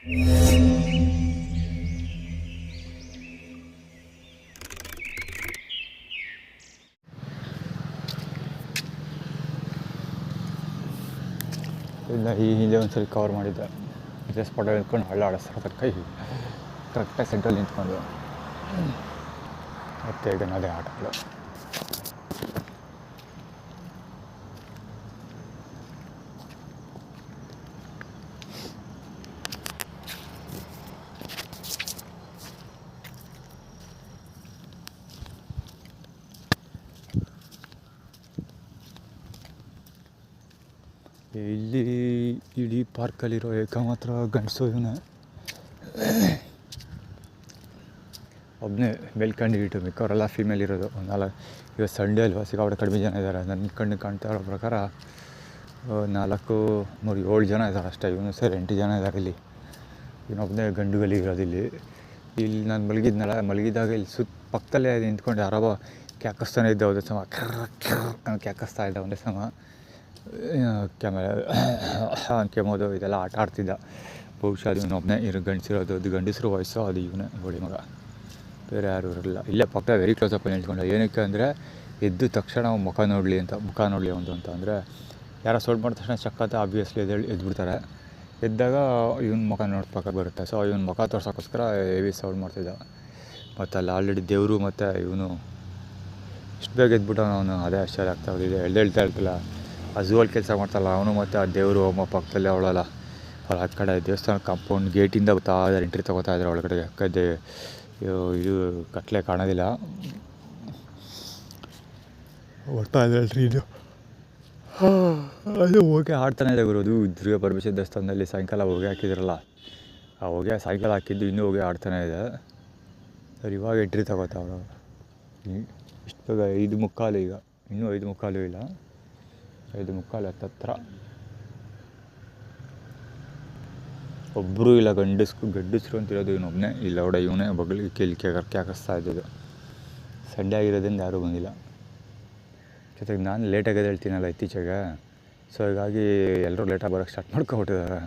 ಇಲ್ಲ ಈ ಹಿಂದೆ ಒಂದ್ಸರಿ ಕವರ್ ಮಾಡಿದ್ದೆ. ಇದೇ ಸ್ಪಾಟಲ್ಲಿ ನಿಂತ್ಕೊಂಡು ಹಳ್ಳ ಆಡಿಸ್ತಾರೆ ಕೈ ಕರೆಕ್ಟಾಗಿ ಸೆಂಟ್ರಲ್ಲಿ ನಿಂತ್ಕೊಂಡು. ಮತ್ತೆ ಈಗ ಅದೇ ಆಟಗಳು. ಇಲ್ಲಿ ಇಡೀ ಪಾರ್ಕಲ್ಲಿರೋ ಏಕಮಾತ್ರ ಗಂಡಸು ಇವನೇ. ಒಬ್ಬನೇ ಮೇಲ್ಕಂಡು ಮಿಕ್ಕವರೆಲ್ಲ ಫೀಮೇಲ್ ಇರೋದು. ಇವತ್ತು ಸಂಡೇ ಅಲ್ವಾ, ಸಿಕ್ಕಾಪಟ್ಟೆ ಕಡಿಮೆ ಜನ ಇದ್ದಾರೆ. ನನ್ನ ಕಣ್ಣು ಕಾಣ್ತಾ ಇರೋ ಪ್ರಕಾರ 4, 3, 7 ಜನ ಇದ್ದಾರೆ ಅಷ್ಟೇ. ಇವನು ಸೇರಿ 8 ಜನ ಇದ್ದಾರೆ ಇಲ್ಲಿ. ಇವನೊಬ್ಬನೇ ಗಂಡುಗಲಿ ಇರೋದಿಲ್ಲಿ. ಇಲ್ಲಿ ನಾನು ಮಲಗಿದಾಗ ಇಲ್ಲಿ ಪಕ್ಕದಲ್ಲೇ ನಿಂತ್ಕೊಂಡು ಯಾರೋ ಕ್ಯಾಕಸ್ತಾನೆ ಇದ್ದ ಒಂದೇ ಸಮ ಕ್ಯಾಕಸ್ತಾ ಇದ್ದ ಒಂದೇ ಸಮ. ಕೆಮ್ಮೋದು ಇದೆಲ್ಲ ಆಟ ಆಡ್ತಿದ್ದ. ಬಹುಶಃ ಅದು ಇವನೊಬ್ಬನೇ ಗಂಡಸಿರೋದು. ಅದು ಗಂಡಸರು ವಯಸ್ಸು, ಅದು ಇವನೇ ಗೋಳಿ ಮಗ, ಬೇರೆ ಯಾರು ಇರಲಿಲ್ಲ. ಇಲ್ಲೇ ಪಕ್ಕ ವೆರಿ ಕ್ಲೋಸಪ್ಪಲ್ಲಿ ನಿಂತ್ಕೊಂಡ. ಏನಕ್ಕೆ ಅಂದರೆ ಎದ್ದು ತಕ್ಷಣ ಮುಖ ನೋಡಲಿ ಒಂದು ಅಂತ ಅಂದರೆ ಯಾರೋ ಸೌಂಡ್ ಮಾಡಿದ ತಕ್ಷಣ ಚಕ್ಕತ್ತ ಆಬ್ವಿಯಸ್ಲಿ ಎದ್ಬಿಡ್ತಾರೆ. ಎದ್ದಾಗ ಇವನ ಮುಖ ನೋಡ್ಬೇಕಾ ಬರುತ್ತೆ. ಸೊ ಇವನ ಮುಖ ತೋರ್ಸೋಕ್ಕೋಸ್ಕರ ಹೆವಿ ಸೌಂಡ್ ಮಾಡ್ತಿದ್ದ. ಮತ್ತು ಅಲ್ಲಿ ಆಲ್ರೆಡಿ ದೇವರು ಮತ್ತು ಇವನು ಇಷ್ಟು ಬೇಗ ಎದ್ಬಿಟ್ಟು ಅವನು ಅದೇ ಆಶ್ಚರ್ಯ ಆಗ್ತಾ ಹೋಗಿದೆ. ಹೇಳ್ತಾ ಇರ್ತಿಲ್ಲ, ಆ ಝೂವಲ್ಲಿ ಕೆಲಸ ಮಾಡ್ತಾರಲ್ಲ ಅವನು ಮತ್ತು ಆ ದೇವರು ಅಮ್ಮ ಪಕ್ಕದಲ್ಲೇ ಅವಳಲ್ಲ, ಅವ್ರು ಆ ಕಡೆ ದೇವಸ್ಥಾನ ಕಾಂಪೌಂಡ್ ಗೇಟಿಂದ ಬರ್ತಾ ಇದ್ದಾರೆ, ಎಂಟ್ರಿ ತೊಗೋತಾ ಇದ್ದಾರೆ ಒಳಗಡೆ. ಇದು ಕಟ್ಲೆ ಕಾಣೋದಿಲ್ಲ, ಬರ್ತಾ ಇದ್ರಲ್ರಿ ಇದು. ಅದು ಹೋಗಿ ಆಡ್ತಾನೆ ಇದೆ ಬರೋದು. ದುರ್ಗಾ ಪರಮೇಶ್ವರಿ ದೇವಸ್ಥಾನದಲ್ಲಿ ಸಾಯಂಕಾಲ ಹೊಗೆ ಹಾಕಿದ್ರಲ್ಲ, ಆ ಹೊಗೆ ಸಾಯಂಕಾಲ ಹಾಕಿದ್ದು ಇನ್ನೂ ಹೊಗೆ ಆಡ್ತಾನೆ ಇದೆ. ಸರ್ ಇವಾಗ ಎಂಟ್ರಿ ತಗೋತಾವ್ರು. ಇಷ್ಟು ಬೇಗ 5:15 ಈಗ, ಇನ್ನೂ 5:15 ಇಲ್ಲ, 5:15 ಹತ್ತತ್ರ. ಒಬ್ಬರು ಇಲ್ಲ, ಗಂಡಸರು ಅಂತಿರೋದು ಇವನೊಬ್ಬನೇ. ಇಲ್ಲ ಹೊಡ ಇವನೇ ಬಗ್ಲಿಗೆ ಕೇಳಿಕೆ ಹಾಕಿಸ್ತಾ ಇದ್ದದ್ದು. ಸಂಡೇ ಆಗಿರೋದ್ರಿಂದ ಯಾರೂ ಬಂದಿಲ್ಲ. ಜೊತೆಗೆ ನಾನು ಲೇಟಾಗಿ ಹೇಳ್ತೀನಲ್ಲ ಇತ್ತೀಚೆಗೆ, ಸೊ ಹೀಗಾಗಿ ಎಲ್ಲರೂ ಲೇಟಾಗಿ ಬರೋಕ್ಕೆ ಸ್ಟಾರ್ಟ್ ಮಾಡ್ಕೊಬಿಟ್ಟಿದ್ದಾರೆ.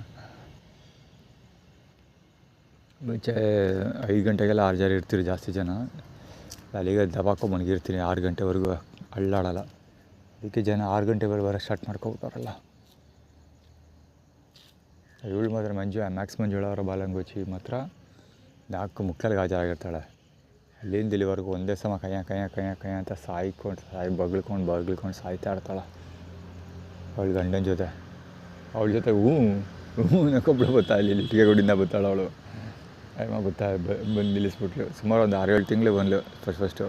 ಮುಂಚೆ 5 ಗಂಟೆಗೆಲ್ಲ 6 ಜನ ಇರ್ತೀರಿ ಜಾಸ್ತಿ ಜನ. ಅಲ್ಲಿಗೆ ದಬಾಕೊ ಮನಗಿರ್ತೀನಿ 6 ಗಂಟೆವರೆಗೂ ಅಳ್ಳಾಡಲ್ಲ. ಅದಕ್ಕೆ ಜನ 6 ಗಂಟೆವರೆಗೆ ಬರೋಕ್ಕೆ ಸ್ಟಾರ್ಟ್ ಮಾಡ್ಕೊಬಿಟ್ಟಾರಲ್ಲ. ಇವಳು ಮಾತ್ರ ಮ್ಯಾಕ್ಸ್ ಮಂಜುಳವರ ಬಾಲಂಗೋಚಿ ಮಾತ್ರ 4:45 ಹಾಜರಾಗಿರ್ತಾಳೆ. ಅಲ್ಲಿಂದ ಇಲ್ಲಿವರೆಗೂ ಒಂದೇ ಸಮ ಕೈಯ ಅಂತ ಬಗ್ಳ್ಕೊಂಡು ಸಾಯ್ತಾ ಇರ್ತಾಳೆ ಅವಳು ಗಂಡನ ಜೊತೆ. ಅವಳ ಜೊತೆ ಹ್ಞೂ ನಕ್ಕೊಬ್ಳು ಬರ್ತಾ ಇಲ್ಲಿ ಇಟ್ಟಿಗೆ ಗುಡಿಂದ ಬರ್ತಾಳೆ ಅವಳು. ಅಮ್ಮ ಬಂದು ನಿಲ್ಲಿಸ್ಬಿಟ್ಲು. ಸುಮಾರು ಒಂದು 6-7 ತಿಂಗಳು ಬಂದಳು ಫಸ್ಟು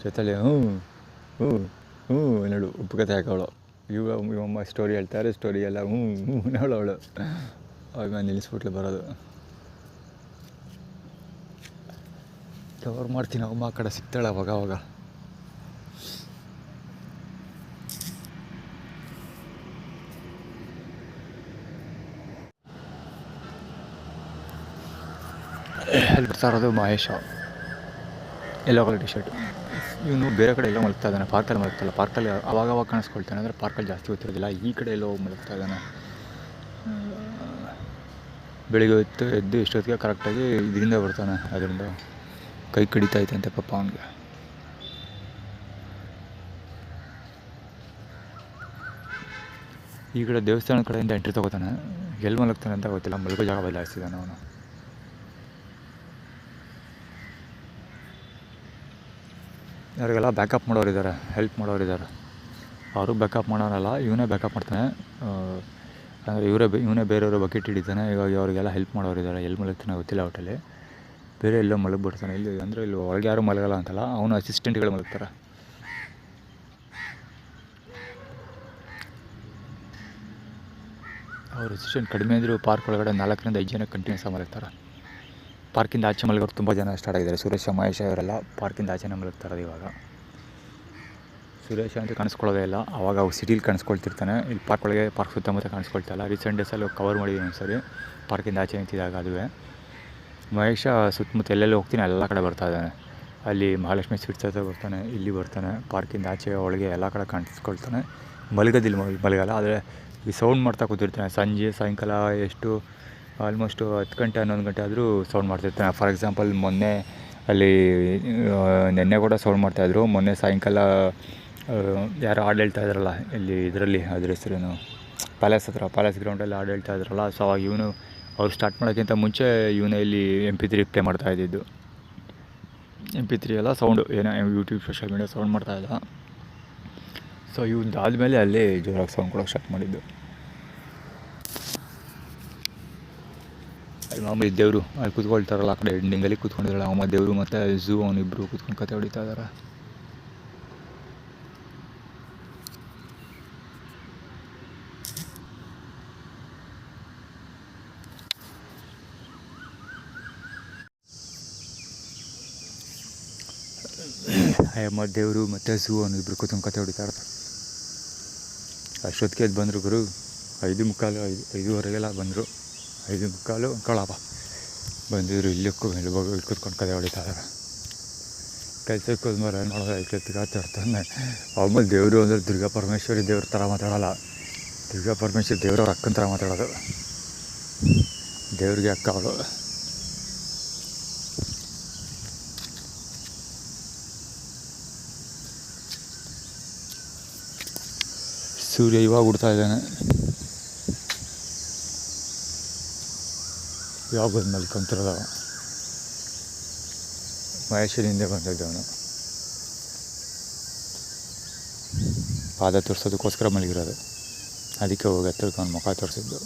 ಜೊತೆಲಿ. ಹ್ಞೂ ನೋಡು ಉಪ್ಪುಕತೆ ಹಾಕೋಳು. ಇವಮ್ಮ ಸ್ಟೋರಿ ಹೇಳ್ತಾರೆ, ಸ್ಟೋರಿ ಎಲ್ಲ ಹ್ಞೂ ಅವಳು ಅವಾಗ ನಿಲ್ಲಿಸ್ಬಿಟ್ಲು ಬರೋದು. ಕವರ್ ಮಾಡ್ತೀನಿ, ಅಮ್ಮ ಆ ಕಡೆ ಸಿಗ್ತಾಳೆ ಅವಾಗ. ಅಲ್ಲಿ ಬರ್ತಾ ಇರೋದು Mahesha, yellow colour T shirt. ಇವನು ಬೇರೆ ಕಡೆ ಎಲ್ಲೋ ಮಲಗ್ತಾ ಇದ್ದಾನೆ, ಪಾರ್ಕಲ್ಲಿ ಮಲಗ್ತಾಯಿಲ್ಲ. ಪಾರ್ಕಲ್ಲಿ ಅವಾಗ ಕಾಣಿಸ್ಕೊಳ್ತಾನೆ, ಅಂದರೆ ಪಾರ್ಕಲ್ಲಿ ಜಾಸ್ತಿ ಗೊತ್ತಿರೋದಿಲ್ಲ. ಈ ಕಡೆ ಎಲ್ಲೋ ಮಲಗ್ತಾ ಇದ್ದಾನೆ. ಬೆಳಿಗ್ಗೆ ಎದ್ದು ಇಷ್ಟೊತ್ತಿಗೆ ಕರೆಕ್ಟಾಗಿ ಇದರಿಂದ ಬರ್ತಾನೆ. ಅದರಿಂದ ಕೈ ಕಡಿತಾಯ್ತಂತೆ ಪಾಪ ಅವನಿಗೆ. ಈ ಕಡೆ ದೇವಸ್ಥಾನದ ಕಡೆಯಿಂದ ಎಂಟ್ರಿ ತೊಗೋತಾನೆ. ಎಲ್ಲಿ ಮಲಗ್ತಾನೆ ಅಂತ ಗೊತ್ತಿಲ್ಲ, ಮಲಗೋ ಜಾಗ ಬದಲಾಯಿಸ್ತಿದ್ದಾನೆ ಅವನು. ಯಾರಿಗೆಲ್ಲ ಬ್ಯಾಕಪ್ ಮಾಡೋರಿದ್ದಾರೆ, ಹೆಲ್ಪ್ ಮಾಡೋರಿದ್ದಾರೆ. ಅವರು ಬ್ಯಾಕಪ್ ಮಾಡೋರಲ್ಲ, ಇವನೇ ಬ್ಯಾಕಪ್ ಮಾಡ್ತಾನೆ. ಅಂದರೆ ಇವನೇ ಬೇರೆಯವರು ಬಕೆಟ್ ಹಿಡಿತಾನೆ. ಇವಾಗ ಅವರಿಗೆಲ್ಲ ಹೆಲ್ಪ್ ಮಾಡೋರಿದ್ದಾರೆ. ಎಲ್ಲಿ ಮಲಗ್ತಾನೆ ಗೊತ್ತಿಲ್ಲ. ಒಟ್ಟಲ್ಲಿ ಬೇರೆ ಎಲ್ಲೋ ಮಲಗಿಬಿಡ್ತಾನೆ. ಇಲ್ಲಿ ಅಂದರೆ ಇಲ್ಲಿ ಒಳಗೆ ಯಾರೂ ಮಲಗಲ್ಲ ಅಂತಲ್ಲ, ಅವನು ಅಸಿಸ್ಟೆಂಟ್ಗಳು ಮಲಗ್ತಾರೆ. ಅವ್ರ ಅಸಿಸ್ಟೆಂಟ್ ಕಡಿಮೆ ಅಂದರೂ ಪಾರ್ಕ್ ಒಳಗಡೆ 4-5 ಜನ ಕಂಟಿನ್ಯೂಸ್ ಆಗಿ ಮಲಗ್ತಾರೆ. ಪಾರ್ಕಿಂದ ಆಚೆ ಮಲಗೋರು ತುಂಬ ಜನ ಸ್ಟಾರ್ಟ್ ಆಗಿದ್ದಾರೆ. ಸುರೇಶ, ಮಹೇಶ ಇವರೆಲ್ಲ ಪಾರ್ಕಿಂದ ಆಚೆನೇ ಮಲಗ್ತಾರದು. ಇವಾಗ ಸುರೇಶ ಅಂತ ಕಾಣಿಸ್ಕೊಳ್ಳೋದೇ ಇಲ್ಲ. ಅವಾಗ ಅವ್ರು ಸಿಟಿಲಿ ಕಾಣಿಸ್ಕೊಳ್ತಿರ್ತಾನೆ. ಇಲ್ಲಿ ಪಾರ್ಕ್ ಸುತ್ತಮುತ್ತ ಕಾಣಿಸ್ಕೊಳ್ತಾ ಇಲ್ಲ. ರೀಸೆಂಟ್ ಡೇಸಲ್ಲಿ ಕವರ್ ಮಾಡಿದ್ದೀನಿ ಒಂದು ಸರಿ, ಪಾರ್ಕಿಂದ ಆಚೆ ನಿಂತಿದ್ದಾಗ. ಅದುವೇ ಮಹೇಶ ಸುತ್ತಮುತ್ತ ಎಲ್ಲೆಲ್ಲಿ ಹೋಗ್ತೀನಿ ಎಲ್ಲ ಕಡೆ ಬರ್ತಾ ಇದ್ದಾನೆ. ಅಲ್ಲಿ ಮಹಾಲಕ್ಷ್ಮಿ ಸ್ವೀಟ್ಸ್ ಹತ್ರ ಬರ್ತಾನೆ, ಇಲ್ಲಿ ಬರ್ತಾನೆ, ಪಾರ್ಕಿಂದ ಆಚೆ ಒಳಗೆ ಎಲ್ಲ ಕಡೆ ಕಾಣಿಸ್ಕೊಳ್ತಾನೆ. ಮಲಗೋದಿಲ್ಲ, ಮಲಗಲ್ಲ. ಆದರೆ ಈ ಸೌಂಡ್ ಮಾಡ್ತಾ ಕೂತಿರ್ತಾನೆ. ಸಂಜೆ ಸಾಯಂಕಾಲ ಎಷ್ಟು ಆಲ್ಮೋಸ್ಟು 10 ಗಂಟೆ 11 ಗಂಟೆ ಆದರೂ ಸೌಂಡ್ ಮಾಡ್ತಿರ್ತಾನೆ. ಫಾರ್ ಎಕ್ಸಾಂಪಲ್ ಮೊನ್ನೆ ಅಲ್ಲಿ ನಿನ್ನೆ ಕೂಡ ಸೌಂಡ್ ಮಾಡ್ತಾಯಿದ್ರು. ಮೊನ್ನೆ ಸಾಯಂಕಾಲ ಯಾರೋ ಹಾಡು ಹೇಳ್ತಾ ಇದ್ರಲ್ಲ ಇಲ್ಲಿ ಇದರಲ್ಲಿ, ಅದ್ರ ಹೆಸರೇನು, ಪ್ಯಾಲೇಸ್ ಗ್ರೌಂಡಲ್ಲಿ ಹಾಡು ಹೇಳ್ತಾ ಇದ್ರಲ್ಲ. ಸೊ ಅವಾಗ ಇವನು ಅವ್ರು ಸ್ಟಾರ್ಟ್ ಮಾಡೋಕ್ಕಿಂತ ಮುಂಚೆ ಇವನೇ ಇಲ್ಲಿ MP3 ಪ್ಲೇ ಮಾಡ್ತಾಯಿದ್ದು. MP3 ಎಲ್ಲ ಸೌಂಡು ಏನೋ ಯೂಟ್ಯೂಬ್ ಸೋಷಿಯಲ್ ಮೀಡಿಯಾ ಸೌಂಡ್ ಮಾಡ್ತಾಯಿದ್ದ. ಸೊ ಇವ್ದಾದ್ಮೇಲೆ ಅಲ್ಲೇ ಜೋರಾಗಿ ಸೌಂಡ್ ಕೊಡೋಕೆ ಸ್ಟಾರ್ಟ್ ಮಾಡಿದ್ದು. ಮಾಮೂಲಿ ದೇವರು ಅಲ್ಲಿ ಕೂತ್ಕೊಳ್ತಾರಲ್ಲ, ಆ ಕಡೆ ಎಂಡಿಂಗಲ್ಲಿ ಕೂತ್ಕೊಂಡಿದ್ದಾಳೆ ಅಮ್ಮ, ದೇವರು ಮತ್ತು ಝೂ ಅವನಿಬ್ಬರು ಕೂತ್ಕೊಂಡು ಕತೆ ಹೊಡಿತಾ ಇದ್ದಾರೆ. ಅಯ್ಯಮ್ಮ ದೇವರು ಮತ್ತು ಝೂ ಅವನಿಬ್ಬರು ಕೂತ್ಕೊಂಡು ಕತೆ ಹೊಡಿತಾ ಇರ್ತಾರೆ. ಅಷ್ಟೊತ್ತಿಗೆ ಅದು ಬಂದರು ಗುರು, 5:45 ಬಂದರು. 5:45 ಕಳಪ್ಪ ಬಂದಿದ್ರು. ಇಲ್ಲಿ ಕೂತ್ಕೊಂಡು ಕತೆ ಹೊಡಿತಾ ಇದ್ದಾರೆ. ಕೆಲ್ಸಕ್ಕೆ ಹೋದ್ಮಾರ ನೋಡೋದು ಐಕ್ಲತ್ತಿಗೆ ಆತಾಡ್ತಾನೆ. ಆಮೇಲೆ ದೇವರು ಅಂದರೆ ದುರ್ಗಾ ಪರಮೇಶ್ವರಿ ದೇವ್ರ ಥರ ಮಾತಾಡೋಲ್ಲ. ದುರ್ಗಾ ಪರಮೇಶ್ವರಿ ದೇವ್ರವ್ರ ಅಕ್ಕನ ಥರ ಮಾತಾಡೋದು. ದೇವ್ರಿಗೆ ಅಕ್ಕ ಅವಳು. ಸೂರ್ಯ ಇವಾಗ ಹುಡ್ತಾ ಇದ್ದಾನೆ. ಇವಾಗ ಬಂದು ಮಲ್ಕೊಂತಿರೋದವ. ಮಹೇಶ್ವರಿಂದ ಬಂದಿದ್ದವನು. ಪಾದ ತೋರಿಸೋದಕ್ಕೋಸ್ಕರ ಮಲಗಿರೋದು. ಅದಕ್ಕೆ ಹೋಗಿ ಹತ್ತಿರಕೊಂಡು ಮುಖ ತೋರಿಸಿದ್ದು.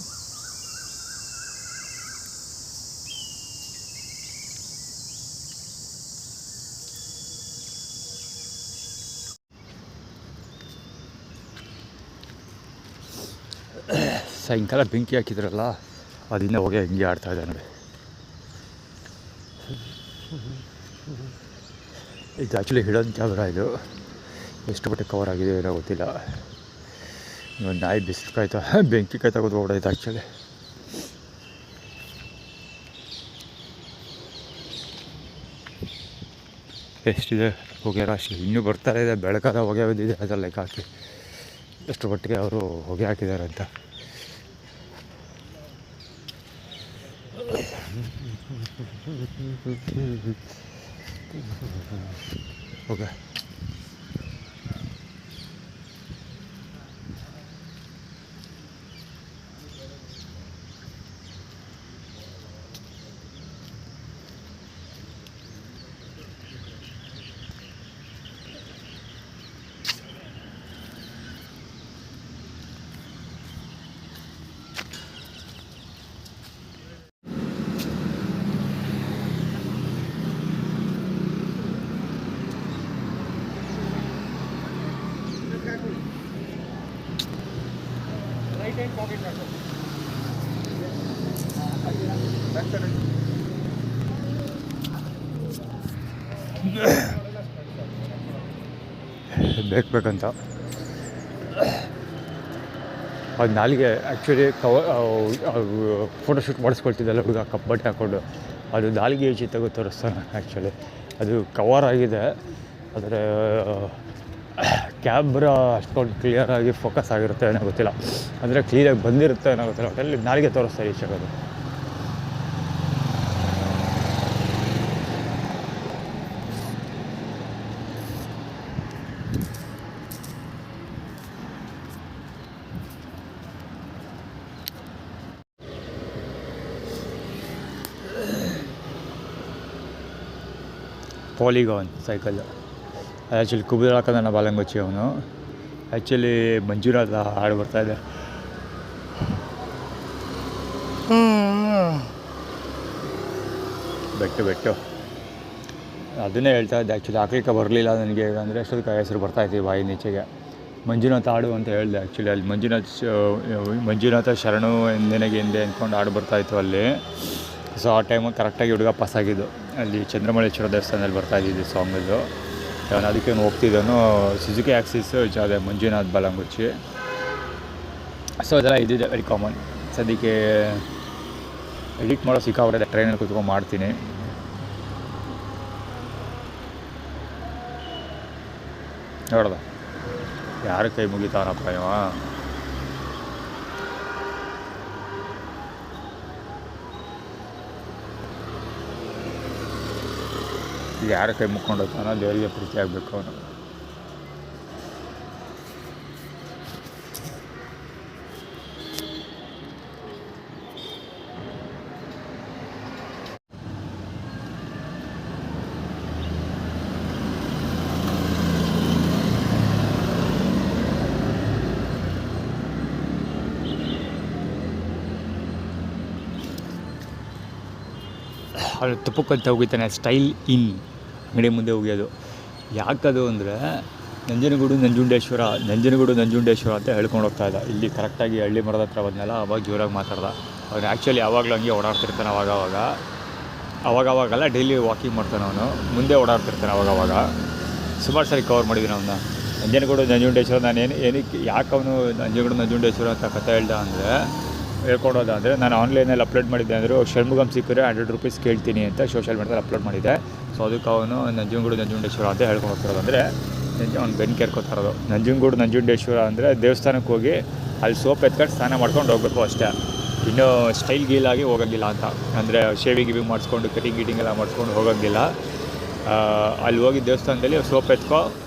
ಸಾಯಂಕಾಲ ಬೆಂಕಿ ಹಾಕಿದ್ರಲ್ಲ, ಅದರಿಂದ ಹೋಗಿ ಹಂಗೆ ಆಡ್ತಾ ಇದ್ದಾನೆ. ಇದು ಆ್ಯಕ್ಚುಲಿ ಹಿಡನ್ ಕ್ಯಾಮ್ರಾ. ಇದು ಎಷ್ಟು ಬಟ್ಟೆ ಕವರ್ ಆಗಿದೆ ಏನೋ ಗೊತ್ತಿಲ್ಲ. ಒಂದು ನಾಯಿ ಬಿಸಿಲು ಕಾಯ್ತಾ ಬೆಂಕಿ ಕಾಯ್ತಾ ಕೂತ್ಕೊಂಡೈತೆ ಆ್ಯಕ್ಚುಲಿ. ಎಷ್ಟಿದೆ ಹೊಗೆ ರಾಶಿ, ಇನ್ನೂ ಬರ್ತಾರೆ ಇದೆ. ಬೆಳಕಾದ ಹೊಗೆ ಬಿದ್ದಿದೆ, ಅದರಲ್ಲಿ ಲೆಕ್ಕ ಹಾಕಿ ಎಷ್ಟು ಬಟ್ಟೆಗೆ ಅವರು ಹೊಗೆ ಹಾಕಿದ್ದಾರೆ ಅಂತ. ಓಕೆ, ಬೇಕಂತ ಅದು ನಾಲಿಗೆ ಆ್ಯಕ್ಚುಲಿ ಫೋಟೋಶೂಟ್ ಮಾಡಿಸ್ಕೊಳ್ತಿದ್ದಲ್ಲ ಹುಡುಗ, ಕಪ್ಪು ಬಟ್ಟೆ ಹಾಕ್ಕೊಂಡು, ಅದು ನಾಲಿಗೆ ಚಿತ್ತಾಗೂ ತೋರಿಸ್ತಾನೆ. ಆ್ಯಕ್ಚುಲಿ ಅದು ಕವರ್ ಆಗಿದೆ, ಆದರೆ ಕ್ಯಾಮ್ರಾ ಅಷ್ಟೊಂದು ಕ್ಲಿಯರಾಗಿ ಫೋಕಸ್ ಆಗಿರುತ್ತೆ ಏನೋ ಗೊತ್ತಿಲ್ಲ, ಅಂದರೆ ಕ್ಲೀನಾಗಿ ಬಂದಿರುತ್ತೆ ಏನೋ ಗೊತ್ತಿಲ್ಲ. ಒಟ್ಟಲ್ಲಿ ನಾಲಿಗೆ ತೋರಿಸ್ತಾರೆ ಈಚೆಗೋದು. ಪಾಲಿಗಾನ್ ಸೈಕಲ್ ಆ್ಯಕ್ಚುಲಿ ಕುಬುರ ಹಾಕೋದನ್ನ ಬಾಲಂಗೊಚ್ಚಿ ಅವನು. ಆ್ಯಕ್ಚುಲಿ ಮಂಜುನಾಥ ಹಾಡು ಬರ್ತಾಯಿದೆ. ಬೆಟ್ಟು ಅದನ್ನೇ ಹೇಳ್ತಾ ಇದ್ದೆ. ಆ್ಯಕ್ಚುಲಿ ಹಾಕ್ಲಿಕ್ಕೆ ಬರಲಿಲ್ಲ ನನಗೆ, ಅಂದರೆ ಅಷ್ಟೊತ್ತಿಗೆ ಹೆಸರು ಬರ್ತಾಯಿತ್ತು ಬಾಯಿ ನೀಚೆಗೆ. ಮಂಜುನಾಥ ಹಾಡು ಅಂತ ಹೇಳಿದೆ. ಆ್ಯಕ್ಚುಲಿ ಅಲ್ಲಿ ಮಂಜುನಾಥ ಶರಣು ನಿನಗೆ ಎಂದೆ ಅಂದ್ಕೊಂಡು ಹಾಡು ಬರ್ತಾಯಿತ್ತು ಅಲ್ಲಿ. ಸೊ ಆ ಟೈಮಲ್ಲಿ ಕರೆಕ್ಟಾಗಿ ಹುಡುಗ ಪಾಸ್ ಆಗಿದ್ದು. ಅಲ್ಲಿ ಚಂದ್ರಮೌಳೇಶ್ವರ ದೇವಸ್ಥಾನದಲ್ಲಿ ಬರ್ತಾಯಿದ್ದು ಸಾಂಗದು. ನಾನು ಅದಕ್ಕೆ ಹೋಗ್ತಿದ್ದನು. ಸುಜುಕಿ ಆ್ಯಕ್ಸಿಸ್ ಅದೇ ಮಂಜುನಾಥ್ ಬಾಲಂಗುಚ್ಚಿ. ಸೊ ಅದೆಲ್ಲ ಇದಿದೆ, ವೆರಿ ಕಾಮನ್. ಸದ್ಯಕ್ಕೆ ಎಡಿಟ್ ಮಾಡೋ ಸಿಕ್ಕಾಬಿಟ್ಟಿದೆ, ಟ್ರೈನಲ್ಲಿ ಕೂತ್ಕೊಂಡು ಮಾಡ್ತೀನಿ. ನೋಡ್ದ ಯಾರ ಕೈ ಮುಗಿತಾರಪ್ಪ ಇವ. ಯಾರ ಕೈ ಮುಕ್ಕೊಂಡು ಹೋಗ್ತಾನೋ ದೇವರಿಗೆ ಪ್ರೀತಿ ಆಗಬೇಕು ಅವನು. ಅಲ್ಲಿ ತುಪ್ಪಕ್ಕಂತ ಹೋಗಿತಾನೆ ಸ್ಟೈಲ್ ಇನ್ ಅಂಗಡಿ ಮುಂದೆ ಹೋಗ್ಯೋದು. ಯಾಕದು ಅಂದರೆ ನಂಜನಗೂಡು ನಂಜುಂಡೇಶ್ವರ ಅಂತ ಹೇಳ್ಕೊಂಡು ಹೋಗ್ತಾ ಇದ್ದ. ಇಲ್ಲಿ ಕರೆಕ್ಟಾಗಿ ಹಳ್ಳಿ ಮರದ ಹತ್ರ ಬಂದನಲ್ಲ, ಅವಾಗ ಜೋರಾಗಿ ಮಾತಾಡ್ದ. ಅವ್ನು ಆ್ಯಕ್ಚುಲಿ ಯಾವಾಗಲೂ ಹಂಗೆ ಓಡಾಡ್ತಿರ್ತಾನೆ, ಅವಾಗಲ್ಲ ಡೈಲಿ ವಾಕಿಂಗ್ ಮಾಡ್ತಾನೆ ಅವನು, ಮುಂದೆ ಓಡಾಡ್ತಿರ್ತಾನೆ ಅವಾಗವಾಗ. ಸುಮಾರು ಸರಿ ಕವರ್ ಮಾಡಿದ್ದೀನಿ ಅವನ್ನ. ನಂಜನಗೂಡು ನಂಜುಂಡೇಶ್ವರ ನಾನು ಏನಕ್ಕೆ ಯಾಕೆ ಅವನು ನಂಜುಂಡೇಶ್ವರ ಅಂತ ಕಥೆ ಹೇಳ್ದ ಅಂದರೆ ಹೇಳ್ಕೊಡೋದ ಅಂದರೆ, ನಾನು ಆನ್ಲೈನಲ್ಲಿ ಅಪ್ಲೋಡ್ ಮಾಡಿದ್ದೆ ಅಂದರು ಷಣ್ಮುಗಂ ಸಿಕ್ಕರೆ 100 ರೂಪೀಸ್ ಕೇಳ್ತೀನಿ ಅಂತ ಸೋಷಿಯಲ್ ಮೀಡಿಯಾದಲ್ಲಿ ಅಪ್ಲೋಡ್ ಮಾಡಿದ್ದೆ. ಸೊ ಅದಕ್ಕೆ ಅವನು ನಂಜುಂಡೇಶ್ವರ ಅಂತ ಹೇಳ್ಕೊಂಡು ಹೋಗ್ತಿರೋದು. ಅಂದರೆ ಅವ್ನು ಬೆನ್ನು ಕೇರ್ಕೊತಾ ಇರೋದು. ನಂಜುಂಡೇಶ್ವರ ಅಂದರೆ ದೇವಸ್ಥಾನಕ್ಕೆ ಹೋಗಿ ಅಲ್ಲಿ ಸೋಪ್ ಎತ್ಕೊಂಡು ಸ್ನಾನ ಮಾಡ್ಕೊಂಡು ಹೋಗ್ಬೇಕು ಅಷ್ಟೇ, ಇನ್ನೂ ಸ್ಟೈಲ್ ಗೀಲಾಗಿ ಹೋಗೋಂಗಿಲ್ಲ ಅಂತ. ಅಂದರೆ ಶೇವಿಂಗ್ ಮಾಡಿಸ್ಕೊಂಡು ಕಟಿಂಗ್ ಎಲ್ಲ ಮಾಡಿಸ್ಕೊಂಡು ಹೋಗೋಂಗಿಲ್ಲ. ಅಲ್ಲಿ ಹೋಗಿ ದೇವಸ್ಥಾನದಲ್ಲಿ ಸೋಪ್ ಎತ್ಕೊ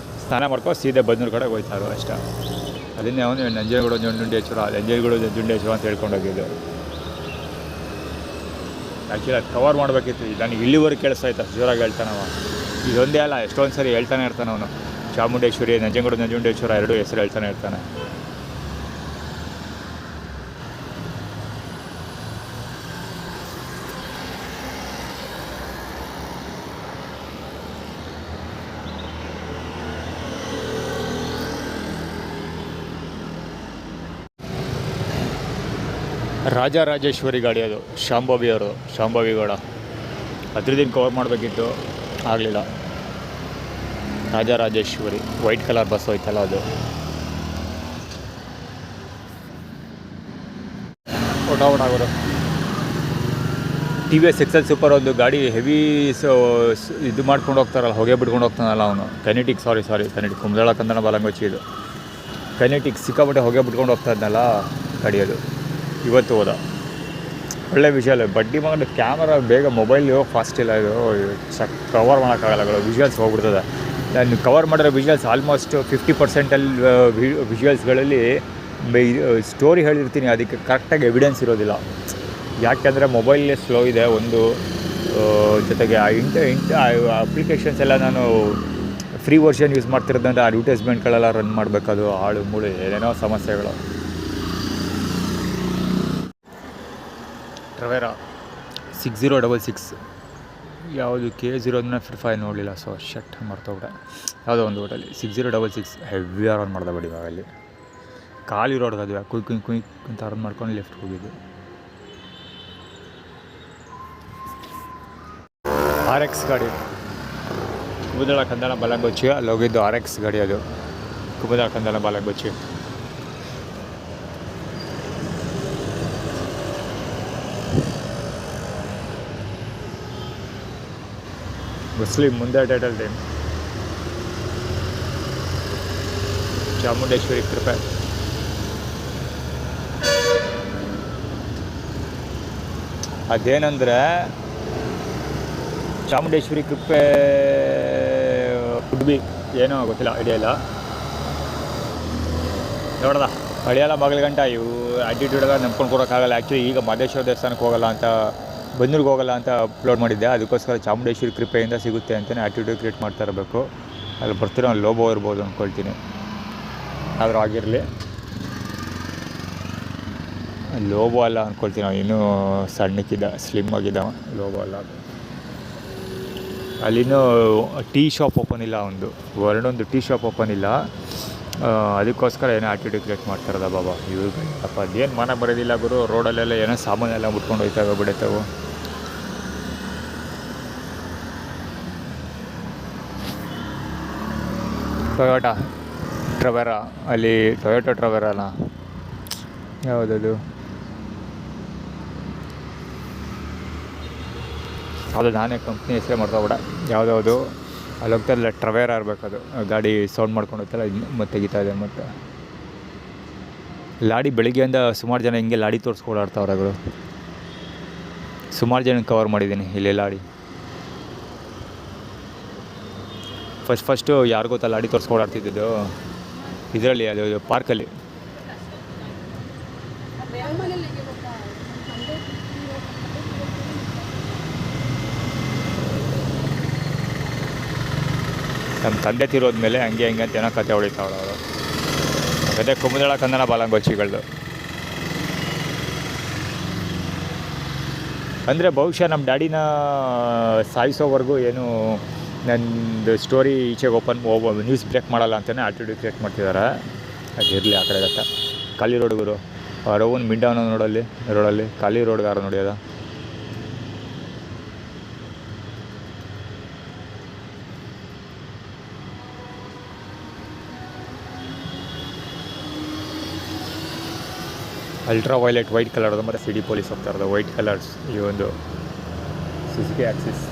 ಸ್ನಾನ ಮಾಡ್ಕೊ ಸೀದಾ ಬನ್ನೂರು ಕಡೆಗೆ ಹೋಗ್ತಾರೋ ಅಷ್ಟೇ. ಅದನ್ನೇ ಅವನು ನಂಜನಗೂಡು ನಂಜುಂಡೇಶ್ವರ ಅಂತ ಹೇಳ್ಕೊಂಡು ಹೋಗಿದ್ದು. ಆ್ಯಕ್ಚುಲಿ ಅದು ಕವರ್ ಮಾಡಬೇಕಿತ್ತು. ನನಗೆ ಇಲ್ಲಿವರೆಗೆ ಕೇಳಿಸ್ತಾ ಇತ್ತು, ಅಷ್ಟು ಜೋರಾಗಿ ಹೇಳ್ತಾನವ. ಇದೊಂದೇ ಅಲ್ಲ, ಎಷ್ಟೊಂದು ಸರಿ ಹೇಳ್ತಾನೆ ಇರ್ತಾನೆ ಅವನು. ಚಾಮುಂಡೇಶ್ವರಿ, ನಂಜುಂಡೇಶ್ವರ ಎರಡೂ ಹೆಸರು ಹೇಳ್ತಾನೆ ಇರ್ತಾನೆ. ರಾಜರಾಜೇಶ್ವರಿ ಗಾಡಿ ಅದು, ಶಾಂಭವಿ ಗೌಡ. ಅದ್ರದ್ದು ಕವರ್ ಮಾಡಬೇಕಿತ್ತು, ಆಗಲಿಲ್ಲ. ರಾಜರಾಜೇಶ್ವರಿ ವೈಟ್ ಕಲರ್ ಬಸ್ ಹೋಯ್ತಲ್ಲ ಅದು. ಓಡಾಗೋರು TVS ಎಕ್ಸೆಲ್ ಸೂಪರ್ ಒಂದು ಗಾಡಿ ಹೆವಿ ಇದು ಮಾಡ್ಕೊಂಡು ಹೋಗ್ತಾರಲ್ಲ, ಹೊಗೆ ಬಿಟ್ಕೊಂಡು ಹೋಗ್ತಾನಲ್ಲ ಅವನು. ಕೈನೆಟಿಕ್ ಕುಂಬಳ ಕಂದನ ಬಾಲಂಗೋಚಿ ಇದು. ಕೈನೆಟಿಕ್ ಸಿಕ್ಕಾಪಟ್ಟೆ ಹೊಗೆ ಬಿಟ್ಕೊಂಡು ಹೋಗ್ತಾ ಇದ್ನಲ್ಲ ಗಾಡಿ ಅದು. ಇವತ್ತು ಹೋದ, ಒಳ್ಳೆ ವಿಷಯ. ಬಡ್ಡಿ ಮಗನ ಕ್ಯಾಮರಾ ಬೇಗ ಮೊಬೈಲ್ ಫಾಸ್ಟ್ ಇಲ್ಲ, ಇದು ಕವರ್ ಮಾಡೋಕ್ಕಾಗಲ್ಲ, ವಿಜುವಲ್ಸ್ ಹೋಗ್ಬಿಡ್ತದೆ. ನಾನು ಕವರ್ ಮಾಡಿರೋ ವಿಜುವಲ್ಸ್ ಆಲ್ಮೋಸ್ಟ್ 50% ವಿಜುವಲ್ಸ್ಗಳಲ್ಲಿ ಸ್ಟೋರಿ ಹೇಳಿರ್ತೀನಿ, ಅದಕ್ಕೆ ಕರೆಕ್ಟಾಗಿ ಎವಿಡೆನ್ಸ್ ಇರೋದಿಲ್ಲ. ಯಾಕೆಂದರೆ ಮೊಬೈಲೇ ಸ್ಲೋ ಇದೆ ಒಂದು, ಜೊತೆಗೆ ಅಪ್ಲಿಕೇಶನ್ಸ್ ಎಲ್ಲ ನಾನು ಫ್ರೀ ವರ್ಷನ್ ಯೂಸ್ ಮಾಡ್ತಿರೋದಂತ ಅಡ್ವರ್ಟೈಸ್ಮೆಂಟ್ಗಳೆಲ್ಲ ರನ್ ಮಾಡಬೇಕದು, ಹಾಳು ಮೂಳು ಏನೇನೋ ಸಮಸ್ಯೆಗಳು. ಟ್ರವೇರಾ 6066 ಯಾವುದು K005 ನೋಡಲಿಲ್ಲ, ಸೊ ಶಟ್ ಮರ್ತೋಗ್ಬಿಟ್ಟೆ. ಯಾವುದೋ ಒಂದು ಹೋಟೆಲ್ 6066 ಹೆವಿ ರನ್ ಮಾಡ್ದೆ ಬಡಿ. ಇವಾಗ ಅಲ್ಲಿ ಖಾಲಿ ರೋಡ್ ಅದು, ಕುಯ್ ಅಂತ ರನ್ ಮಾಡ್ಕೊಂಡು ಲೆಫ್ಟ್ ಹೋಗಿದ್ದು. RX ಗಾಡಿ, ಕುಬುದಳ ಕಂದನ ಬಾಲಂಗೋಚಿ ಅಲ್ಲಿ ಹೋಗಿದ್ದು. RX ಗಾಡಿ ಅದು, ಕುಬುದಳ ಕಂದನ ಬಾಲಂಗೋಚಿ. ಮುಸ್ಲಿಂ ಮುಂದೆ ಟೈಟಲ್ ಟೈಮ್. ಚಾಮುಂಡೇಶ್ವರಿ ಕೃಪೆ. ಅದೇನಂದರೆ ಚಾಮುಂಡೇಶ್ವರಿ ಕೃಪೆ ಕುಡ್ಬಿ ಏನೋ ಗೊತ್ತಿಲ್ಲ, ಐಡಿಯಾ ಇಲ್ಲ. ನೋಡ್ದ ಹಳಿಯಲ್ಲ ಬಾಗಿಲಗಂಟ ಇವು ಆ್ಯಟಿಟ್ಯೂಡಾಗ ನಂಬ್ಕೊಂಡು ಕೊಡೋಕ್ಕಾಗಲ್ಲ. ಆ್ಯಕ್ಚುಲಿ ಈಗ ಮಹದೇಶ್ವರ ದೇವಸ್ಥಾನಕ್ಕೆ ಹೋಗಲ್ಲ ಅಂತ, ಬನ್ನೂರಿಗೆ ಹೋಗಲ್ಲ ಅಂತ ಅಪ್ಲೋಡ್ ಮಾಡಿದ್ದೆ. ಅದಕ್ಕೋಸ್ಕರ ಚಾಮುಂಡೇಶ್ವರಿ ಕೃಪೆಯಿಂದ ಸಿಗುತ್ತೆ ಅಂತಲೇ ಆ್ಯಟಿಟ್ಯೂಡ್ ಕ್ರಿಯೇಟ್ ಮಾಡ್ತಾ ಇರಬೇಕು. ಅಲ್ಲಿ ಬರ್ತಿರೋ ಲೋಬೋ ಇರ್ಬೋದು ಅಂದ್ಕೊಳ್ತೀನಿ, ಆದರೂ ಆಗಿರಲಿ. ಲೋಬೋ ಅಲ್ಲ ಅಂದ್ಕೊಳ್ತೀನಿ, ಇನ್ನೂ ಸಣ್ಣಕ್ಕಿದ್ದ, ಸ್ಲಿಮ್ ಆಗಿದ್ದ, ಲೋಬೋ ಅಲ್ಲ. ಅಲ್ಲಿನ್ನೂ ಟೀ ಶಾಪ್ ಓಪನ್ ಇಲ್ಲ, ವರ್ಣೊಂದು ಟೀ ಶಾಪ್ ಓಪನ್ ಇಲ್ಲ. ಅದಕ್ಕೋಸ್ಕರ ಏನೋ ಆ್ಯಟಿಟ್ಯೂಡ್ ಕ್ರಿಯೇಟ್ ಮಾಡ್ತಾರದ ಬಾಬಾ ಇವ್ರು. ಅಪ್ಪ ಅದೇನು ಮನ ಬರೋದಿಲ್ಲ ಗುರು, ರೋಡಲ್ಲೆಲ್ಲ ಏನೋ ಸಾಮಾನೆಲ್ಲ ಮುಟ್ಕೊಂಡು ಹೋಯ್ತಾವೆ ಬಿಡುತ್ತವೆ. ಟೊಯೋಟಾ ಟ್ರವೆರಾ, ಅಲ್ಲಿ ಟೊಯೋಟಾ ಟ್ರವೆರಾನ ಯಾವುದದು, ಅದು ನಾನೇ ಕಂಪ್ನಿ ಹೆಸರೇ ಮಾಡ್ತಾಬಿಡ. ಯಾವುದಾವುದು ಅಲ್ಲಿ ಹೋಗ್ತಾರಲ್ಲ ಟ್ರವೇರಾ ಇರಬೇಕದು, ಗಾಡಿ ಸೌಂಡ್ ಮಾಡ್ಕೊಂಡು ಹೋಗ್ತಾರಲ್ಲ, ಮತ್ತೆ ತೆಗಿತಾ ಇದೆ. ಮತ್ತು ಲಾಡಿ ಬೆಳಿಗ್ಗೆಯಿಂದ ಸುಮಾರು ಜನ ಹಿಂಗೆ ಲಾಡಿ ತೋರಿಸ್ಕೊಡಾಡ್ತಾವ್ರೆ. ಸುಮಾರು ಜನ ಕವರ್ ಮಾಡಿದ್ದೀನಿ ಇಲ್ಲಿ ಲಾಡಿ. ಫಸ್ಟು ಯಾರು ಗೊತ್ತಾ ಲಾಡಿ ತೋರಿಸ್ಕೊಡಾಡ್ತಿದ್ದು ಇದರಲ್ಲಿ ಅದು ಪಾರ್ಕಲ್ಲಿ. ನಮ್ಮ ತಂದೆ ತಿರೋದ್ಮೇಲೆ ಹಂಗೆ ಅಂತ ಏನೋ ಕತೆ ಹೊಡಿತಾವಳು ಅವರು. ಅದೇ ಕುಮುದಳ ಕಂದನ ಬಾಲಂಗೋಚಿಗಳದು. ಅಂದರೆ ಬಹುಶಃ ನಮ್ಮ ಡ್ಯಾಡಿನ ಸಾಯಿಸೋವರೆಗೂ ಏನು ನಂದು ಸ್ಟೋರಿ ಈಚೆಗೆ ನ್ಯೂಸ್ ಬ್ರೇಕ್ ಮಾಡಲ್ಲ ಅಂತಲೇ ಆಟಿಟ್ಯೂಡ್ ಕ್ರಿಯೇಟ್ ಮಾಡ್ತಿದ್ದಾರೆ. ಅದು ಇರಲಿ ಆ ಕಡೆ ಗತ್ತ. ಖಾಲಿ ರೋಡ್ಗುರು ರವನ್ ಮಿಂಡವನ ರೋಡಲ್ಲಿ ಖಾಲಿ ರೋಡ್ಗಾರ ನೋಡಿಯೋದ. ಅಲ್ಟ್ರಾ ವೈಲೆಟ್ ವೈಟ್ ಕಲರ್ದು ಮತ್ತು ಸಿಡಿ ಪೊಲೀಸ್ ಹೋಗ್ತಾ ಇರೋದು ವೈಟ್ ಕಲರ್ಸ್. ಈ ಒಂದು ಸುಜುಕಿ ಆಕ್ಸಿಸ್.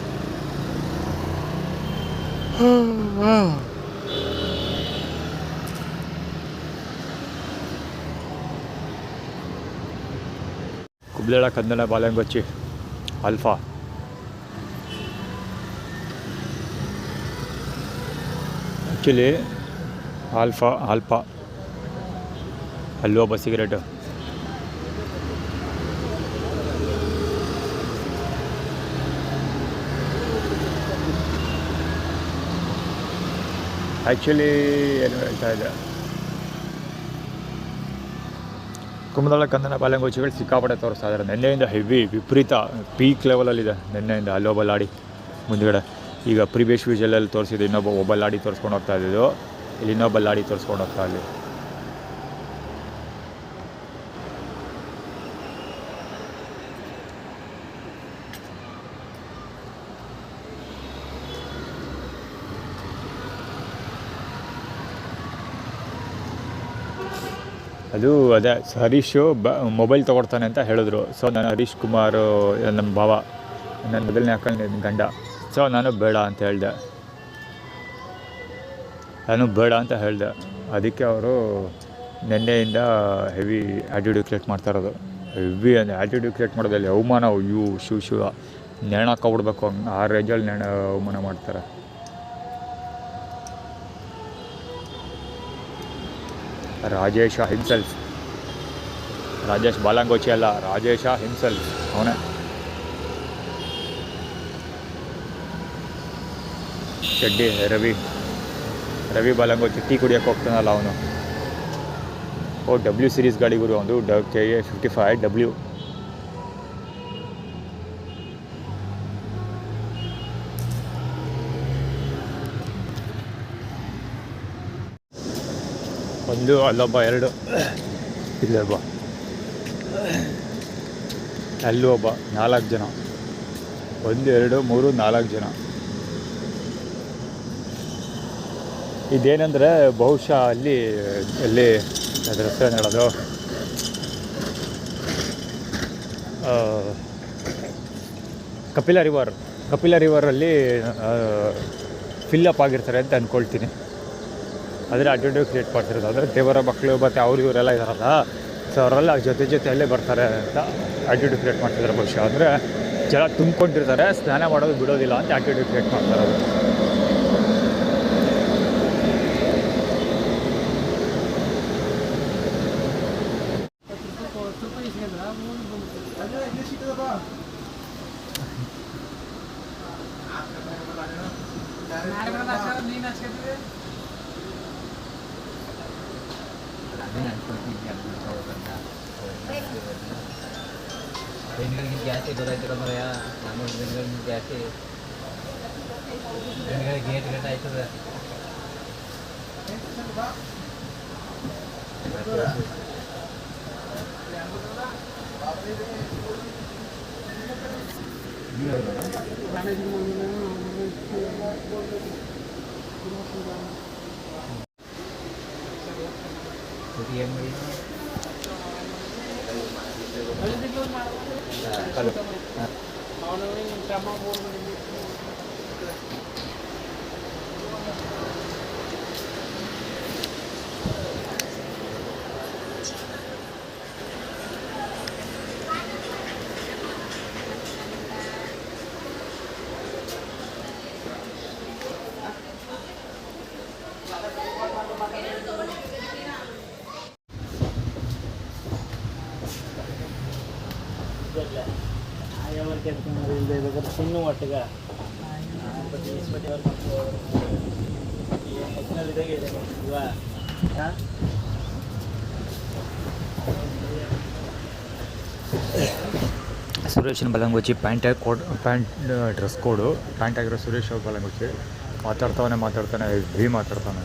ಕುಬ್ದಳ ಕಂದನ ಬಾಲಂಗೊಚ್ಚಿ ಆಲ್ಫಾ. ಆ್ಯಕ್ಚುಲಿ ಆಲ್ಫಾ ಅಲ್ಲೊಬ್ಬ ಸಿಗರೇಟು. ಆ್ಯಕ್ಚುಲಿ ಏನು ಹೇಳ್ತಾ ಇದೆ, ಕುಮುದಳ ಕಂದನ ಬಾಲಂಗೋಚಿಗಳು ಸಿಕ್ಕಾಪಟ್ಟೆ ತೋರಿಸ್ತಾ ಇದ್ದಾರೆ. ನೆನ್ನೆಯಿಂದ ಹೆವಿ ವಿಪರೀತ ಪೀಕ್ ಲೆವೆಲಲ್ಲಿದೆ ನೆನ್ನೆಯಿಂದ. ಅಲ್ಲೊಬ್ಬ ಲಾಡಿ ಮುಂದುಗಡೆ. ಈಗ ಪ್ರಿಬೇಶ್ ವಿಜುವಲಲ್ಲಿ ತೋರಿಸಿದ್ದು ಒಬ್ಬ ಲಾಡಿ ತೋರಿಸ್ಕೊಂಡು ಹೋಗ್ತಾ ಇದ್ದಿದ್ದು. ಇಲ್ಲಿ ಇನ್ನೊಬ್ಬ ಲಾಡಿ ತೋರಿಸ್ಕೊಂಡು ಹೋಗ್ತಾ ಇಲ್ಲಿ. ಅದೇ ಹರೀಶು ಮೊಬೈಲ್ ತೊಗೊಡ್ತಾನೆ ಅಂತ ಹೇಳಿದ್ರು. ಸೊ ನಾನು ಹರೀಶ್ ಕುಮಾರ್ ನಮ್ಮ ಭಾವ, ನನ್ನ ಮೊದಲನೇ ಹಾಕೊಂಡು ಗಂಡ. ಸೊ ನಾನು ಬೇಡ ಅಂತ ಹೇಳಿದೆ. ಅದಕ್ಕೆ ಅವರು ನೆನ್ನೆಯಿಂದ ಹೆವಿ ಆ್ಯಟಿಟ್ಯೂಡ್ ಕ್ರಿಯೇಟ್ ಮಾಡ್ತಾ ಇರೋದು. ಹೆವಿ ಅಂದರೆ ಆ್ಯಟಿಟ್ಯೂಡ್ ಕ್ರಿಯೇಟ್ ಮಾಡೋದಲ್ಲಿ ಅವಮಾನ. ಶಿವ ನೇಣ ಹಾಕ್ಬಿಡ್ಬೇಕು ಆ ರೇಂಜಲ್ಲಿ ಅವಮಾನ ಮಾಡ್ತಾರೆ. ರಾಜೇಶ ಹಿಮ್ಸೆಲ್ಫ್, ರಾಜೇಶ್ ಬಾಲಂಗೋಚಿ ಅಲ್ಲ, ರಾಜೇಶ ಹಿಮ್ಸೆಲ್ಫ್ ಅವನೇ. ಶೆಡ್ಡಿ ರವಿ ಬಾಲಂಗೋಚಿ ಟೀ ಕುಡಿಯೋಕ್ಕೆ ಹೋಗ್ತಾನಲ್ಲ ಅವನು. ಡಬ್ಲ್ಯೂ ಸೀರೀಸ್ ಗಾಡಿ ಗುರು ಒಂದು KA 55W. ಒಂದು ಅಲ್ಲೊಬ್ಬ, ಎರಡು ಇಲ್ಲೊಬ್ಬ, ಅಲ್ಲೂ ಒಬ್ಬ, 4 ಜನ. 1 2 3 4 ಜನ. ಇದೇನೆಂದರೆ ಬಹುಶಃ ಅಲ್ಲಿ ಅದರ ಹೆಸರು ಹೇಳೋದು ಕಪಿಲ ರಿವರಲ್ಲಿ ಫಿಲ್ಲಪ್ ಆಗಿರ್ತಾರೆ ಅಂತ ಅಂದ್ಕೊಳ್ತೀನಿ. ಆದರೆ ಆಟಿಟ್ಯೂಡ್ ಕ್ರಿಯೇಟ್ ಮಾಡ್ತಿರೋದು. ಅಂದರೆ ದೇವರ ಮಕ್ಕಳು ಮತ್ತು ಇವರೆಲ್ಲ ಇದ್ದಾರಲ್ಲ, ಸೊ ಅವರೆಲ್ಲ ಜೊತೆಯಲ್ಲೇ ಬರ್ತಾರೆ ಅಂತ ಆಟಿಟ್ಯೂಡ್ ಕ್ರಿಯೇಟ್ ಮಾಡ್ತಿದ್ದಾರೆ ಬಹುಶಃ. ಅಂದರೆ ಜನ ತುಂಬ್ಕೊಂಡಿರ್ತಾರೆ, ಸ್ನಾನ ಮಾಡೋದು ಬಿಡೋದಿಲ್ಲ ಅಂತ ಆಟಿಟ್ಯೂಡ್ ಕ್ರಿಯೇಟ್ ಮಾಡ್ತಾರೆ. ಜಾಸ್ತಿ ಗೊತ್ತಾಯ್ತು ಮರೆಯ ನಮ್ಮ ಜಾಸ್ತಿ ಗೇಟ್ ಆಯ್ತದೆ. ఎవరికి దగ్గర చిన్న మట్టుగా సురేష్ బలంగా వచ్చి ప్యాంట్ డ్రెస్ కోడ్ ప్యాంట్ ಆಗಿರೋ ಸುರೇಶ್ ಅವ್ರ ಬలంಗೆ వచ్చి ಮಾತಾಡ್ತಾನೆ ಹೆವಿ ಮಾತಾಡ್ತಾನೆ.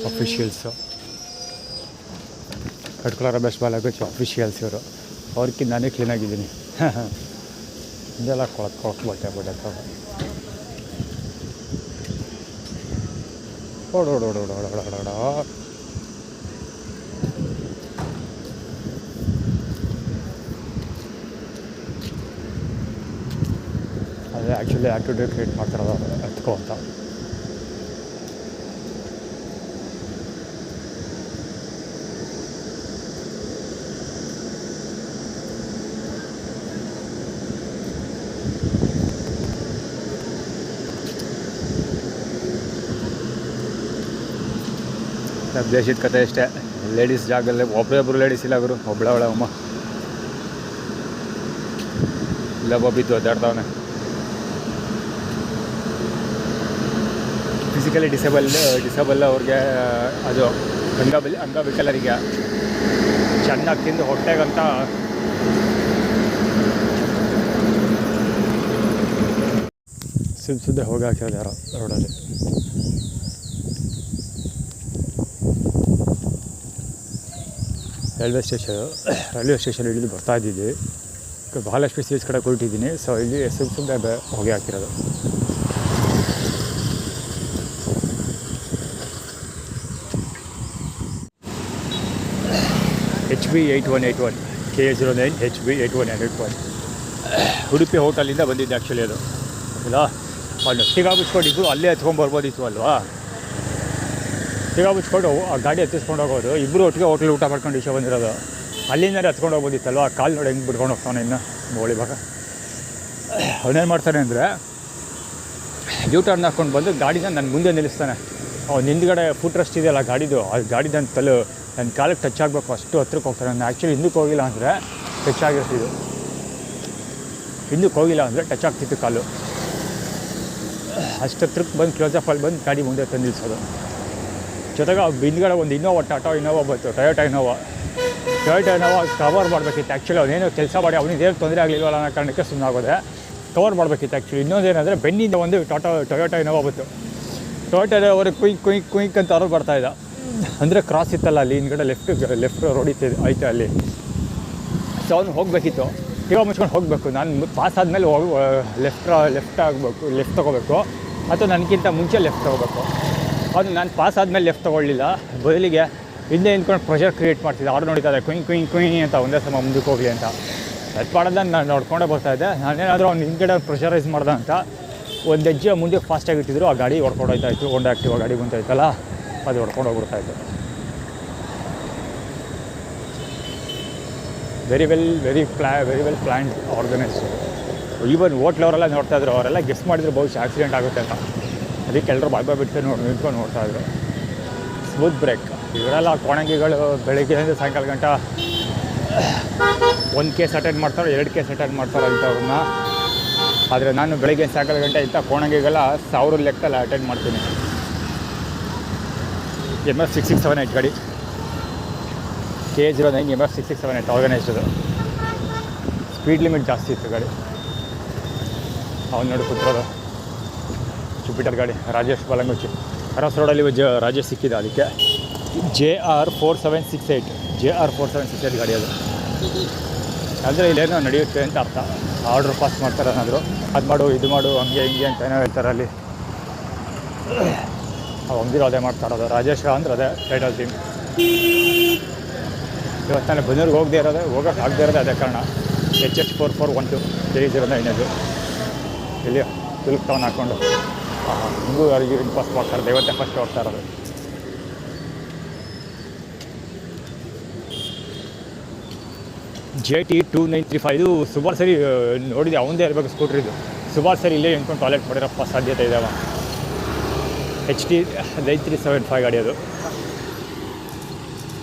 ಅಫಿಷಿಯಲ್ಸು ಕಟ್ಕೊಳರ ಬೆಸ್ಟ್ ಬಾಲಾಗೋಚು ಅಫಿಷಿಯಲ್ಸ್ ಇವರು ಅವ್ರಿಗೆ ನಾನೇ ಕ್ಲೀನಾಗಿದ್ದೀನಿ. ಇದೆಲ್ಲ ಕೊಳಕ್ಕೆ ಬಟ್ಟೆ ಓಡೋಡೋಡೋಡೋಡೋಡ ಅದೇ ಆ್ಯಕ್ಚುಲಿ ಆ್ಯಕ್ಟಿವಿಟಿ ಕ್ರಿಯೇಟ್ ಮಾಡ್ತಾರಲ್ಲ ಎತ್ಕೋ ಅಂತ. ನಮ್ಮ ದೇಶದ ಕತೆ ಅಷ್ಟೇ. ಲೇಡೀಸ್ ಜಾಗಲ್ಲೇ ಒಬ್ಬರು ಲೇಡೀಸ್ ಇಲ್ಲ ಗುರು, ಒಬ್ಬಳ ಅಮ್ಮ ಇಲ್ಲ ಬಿದ್ದು ಒದ್ದಾಡ್ತಾವನೆ. ಫಿಸಿಕಲಿ ಡಿಸೇಬಲ್ ಅವ್ರಿಗೆ ಅದು ಅಂಗವಿಕಲರಿಗೆ ಚೆನ್ನಾಗಿ ತಿಂದು ಹೊಟ್ಟೆಗಂತ ಸುದ್ದೆ ಹೋಗಿ ಹಾಕಿರೋದು ಯಾರೋ ರೋಡಲ್ಲಿ. ರೈಲ್ವೆ ಸ್ಟೇಷನ್ ಇಳಿದು ಬರ್ತಾ ಇದ್ದಿದ್ದೆ. ಬಹಳಷ್ಟು ಸೀಟ್ಸ್ ಕಡೆ ಕೊಟ್ಟಿದ್ದೀನಿ. ಸೊ ಇಲ್ಲಿ ಸುಮ್ಮನೆ ಹೋಗಿ ಹಾಕಿರೋದು. HB 8181 KA09 HB 8181 ಉಡುಪಿ ಹೋಟೆಲಿಂದ ಬಂದಿದ್ದೆ ಆ್ಯಕ್ಚುಲಿ. ಅದು ಇಲ್ಲ ಒಂದು ಟೀಗಾ ಬಿಚ್ಕೊಂಡಿದ್ದು ಅಲ್ಲೇ ಎತ್ಕೊಂಡ್ಬರ್ಬೋದಿತ್ತು ಅಲ್ವಾ. ಟೀಗಾ ಬಿಚ್ಕೊಂಡು ಆ ಗಾಡಿ ಎತ್ತಿಸ್ಕೊಂಡು ಹೋಗೋದು, ಇಬ್ಬರು ಒಟ್ಟಿಗೆ ಹೋಟ್ಲ್ ಊಟ ಮಾಡ್ಕೊಂಡು ಈಚೆ ಬಂದಿರೋದು. ಅಲ್ಲಿಂದ ಎತ್ಕೊಂಡು ಹೋಗ್ಬೋದಿತ್ತಲ್ವ. ಕಾಲು ನೋಡಿ ಹೆಂಗೆ ಬಿಟ್ಕೊಂಡು ಹೋಗ್ತಾನೆ ಇನ್ನು ಬೋಳಿ ಭಾಗ. ಅವನೇನು ಮಾಡ್ತಾನೆ ಅಂದರೆ ಯೂ ಟರ್ನ್ ಹಾಕ್ಕೊಂಡು ಬಂದು ಗಾಡಿನ ನನ್ನ ಮುಂದೆ ನಿಲ್ಲಿಸ್ತಾನೆ. ಅವ್ನು ಹಿಂದ್ಗಡೆ ಫುಟ್ ರೆಸ್ಟ್ ಇದೆಯಲ್ಲ ಗಾಡಿದು, ಆ ಗಾಡಿ ನನ್ನ ಕಾಲಿಗೆ ಟಚ್ ಆಗಬೇಕು, ಅಷ್ಟು ಹತ್ರಕ್ಕೆ ಹೋಗ್ತಾನೆ. ನಾನು ಆ್ಯಕ್ಚುಲಿ ಹಿಂದಕ್ಕೆ ಹೋಗಿಲ್ಲ ಅಂದರೆ ಟಚ್ ಆಗಿರ್ತಿದ್ದು, ಹಿಂದಕ್ಕೆ ಹೋಗಿಲ್ಲ ಅಂದರೆ ಟಚ್ ಆಗ್ತಿತ್ತು ಕಾಲು. ಅಷ್ಟು ಹತ್ರಕ್ಕೆ ಬಂದು ಕ್ಲೋಸಪ್ಪಲ್ಲಿ ಬಂದು ಗಾಡಿ ಮುಂದೆ ತಂದು ನಿಲ್ಲಿಸೋದು. ಜೊತೆಗೆ ಹಿಂದ್ಗಡೆ ಒಂದು ಟಾಟಾ ಇನೋವಾ ಬಂತು, ಟೊಯೋಟಾ ಇನೋವಾ ಕವರ್ ಮಾಡಬೇಕಿತ್ತು. ಆ್ಯಕ್ಚುಲಿ ಅವನೇನೋ ಕೆಲಸ ಮಾಡಿ ಅವನಿಗೇನು ತೊಂದರೆ ಆಗಲಿಲ್ವಲ್ಲ ಅನ್ನೋ ಕಾರಣಕ್ಕೆ ಸುಮ್ಮನೆ ಆಗೋದೆ. ಕವರ್ ಮಾಡಬೇಕಿತ್ತು ಆ್ಯಕ್ಚುಲಿ. ಇನ್ನೊಂದೇನೆಂದರೆ ಬೆನ್ನಿಂದ ಒಂದು ಟೊಯೋಟಾ ಇನೋವಾ ಬಂತು. ಟೊಯೋಟಾ ಅವ್ರಿಗೆ ಕುಯ್ಕ್ ಅಂತ ಅವ್ರು ಬರ್ತಾಯಿದ್ದ. ಅಂದರೆ ಕ್ರಾಸ್ ಇತ್ತಲ್ಲ ಅಲ್ಲಿ ಹಿಂದ್ಗಡೆ ಲೆಫ್ಟ್ ರೋಡ್ ಐತೆ ಅಲ್ಲಿ. ಸೊ ಅವ್ನು ಹೋಗಬೇಕಿತ್ತು, ಟಿವಾ ಮುಚ್ಕೊಂಡು ಹೋಗಬೇಕು. ನಾನು ಪಾಸ್ ಆದಮೇಲೆ ಲೆಫ್ಟ್ ಆಗಬೇಕು, ಲೆಫ್ಟ್ ತೊಗೋಬೇಕು, ಅಥವಾ ನನಗಿಂತ ಮುಂಚೆ ಲೆಫ್ಟ್ ತೊಗೋಬೇಕು. ಅದು ನಾನು ಪಾಸ್ ಆದಮೇಲೆ ಲೆಫ್ಟ್ ತೊಗೊಳ್ಳಿಲ್ಲ, ಬದಲಿಗೆ ಹಿಂದೆ ನಿಂತ್ಕೊಂಡು ಪ್ರೆಷರ್ ಕ್ರಿಯೇಟ್ ಮಾಡ್ತಿದ್ದೆ. ಅವ್ರು ನೋಡ್ತಾರೆ ಕುಯ್ ಅಂತ ಒಂದೇ ಸಮ ಮುಂದಕ್ಕೆ ಹೋಗಲಿ ಅಂತ. ಅದು ಮಾಡೋದನ್ನು ನಾನು ನೋಡ್ಕೊಂಡೇ ಬರ್ತಾಯಿದ್ದೆ. ನಾನೇನಾದರೂ ಅವ್ನು ಹಿಂದ್ಗಡೆ ಪ್ರೆಷರೈಸ್ ಮಾಡ್ದೆ ಅಂತ ಒಂದು ಹೆಜ್ಜೆ ಮುಂದೆ ಫಾಸ್ಟಾಗಿ ಇಟ್ಟಿದ್ರು, ಆ ಗಾಡಿ ಹೊಡ್ಕೊಂಡೋಯ್ತಾಯಿತ್ತು. ಹೋಂಡಾ ಆಕ್ಟಿವಾ ಗಾಡಿ ಬಂತಾಯ್ತಲ್ಲ, ಅದು ಹೊಡ್ಕೊಂಡು ಹೋಗ್ಬಿಡ್ತಾಯಿತ್ತು. Very well planned organised. Even ಹೋಟ್ಲವರೆಲ್ಲ ನೋಡ್ತಾ ಇದ್ರು, ಅವರೆಲ್ಲ ಗೆಸ್ ಮಾಡಿದ್ರು ಬಹುಶಃ ಆಕ್ಸಿಡೆಂಟ್ ಆಗುತ್ತೆ ಅಂತ. ಅದಕ್ಕೆ ಎಲ್ಲರೂ ಬಾಯ್ ಬಿಟ್ಟು ನಿಂತ್ಕೊಂಡು ನೋಡ್ತಾಯಿದ್ರು. Smooth break. ಇವರೆಲ್ಲ ಕೋಣಂಗಿಗಳು ಬೆಳಗ್ಗೆಯಿಂದ ಸಾಯಂಕಾಲ ಗಂಟ 1 ಕೇಸ್ ಅಟೆಂಡ್ ಮಾಡ್ತಾರೆ, 2 ಕೇಸ್ ಅಟೆಂಡ್ ಮಾಡ್ತಾರೆ ಅಂಥವ್ರನ್ನ. ಆದರೆ ನಾನು ಬೆಳಗ್ಗೆ ಸಾಯಂಕಾಲ ಗಂಟೆ ಇಂಥ ಕೋಣಂಗಿಗೆಲ್ಲ 1000 ಲೆಕ್ಕದಲ್ಲಿ ಅಟೆಂಡ್ ಮಾಡ್ತೀನಿ. MF6678 ಗಾಡಿ, KA09 MF6678 organised. Speed limit ಜಾಸ್ತಿ ಇತ್ತು ಗಾಡಿ. ಅವ್ನು ನೋಡಿ ಕೂತಿರೋದು ಜುಪಿಟರ್ ಗಾಡಿ, ರಾಜೇಶ್ ಬಲಂಗುಚ್ಚಿ. ಅರಸ್ ರೋಡಲ್ಲಿ ರಾಜೇಶ್ ಸಿಕ್ಕಿದೆ. ಅದಕ್ಕೆ JR4768 ಗಾಡಿ ಅದು. ಅಂದರೆ ಇಲ್ಲೇನೋ ನಡೆಯುತ್ತೆ ಅಂತ ಅರ್ಥ. ಆರ್ಡ್ರ್ ಪಾಸ್ ಮಾಡ್ತಾರೆ ಏನಾದರೂ, ಅದು ಮಾಡು ಇದು ಮಾಡು ಹಂಗೆ ಹಿಂಗೆ ಅಂತ ಏನೋ ಹೇಳ್ತಾರೆ ಅಲ್ಲಿ. ಹಂಗಿರೋ ಅದೇ ಮಾಡ್ತಾ ಇರೋದು. ರಾಜೇಶ್ ಅಂದ್ರೆ ಅದೇ ಟೈಟಲ್ ಟೀಮ್. ಇವತ್ತು ನಾನು ಬೆನ್ನೂರಿಗೆ ಹೋಗೋಕ್ಕೆ ಆಗದೆ ಇರೋದೇ ಅದೇ ಕಾರಣ. HH4412 KA09 ಅದು. ಇಲ್ಲಿ ತುಲ್ಕ್ ಟೌನ್ ಹಾಕ್ಕೊಂಡು ಹಿಂಗೂ ಯಾರಿಗೆ ಪಾಸ್ ಮಾಡ್ತಾರೆ. ಇವತ್ತೇ ಫಸ್ಟ್ ಹೋಗ್ತಾ ಇರೋದು. JT2935 ಇದು ಸುಮಾರು ಸರಿ ನೋಡಿದೆ. ಅವನದೇ ಇರಬೇಕು ಸ್ಕೂಟ್ರ್ ಇದು. ಸುಮಾರು ಸರಿ ಇಲ್ಲೇ ನಿಂತ್ಕೊಂಡು ಟಾಯ್ಲೆಟ್ ಮಾಡಿರಪ್ಪ ಸಾಧ್ಯತೆ ಇದ್ದಾವೆ. HT9375 ಗಾಡಿ ಅದು.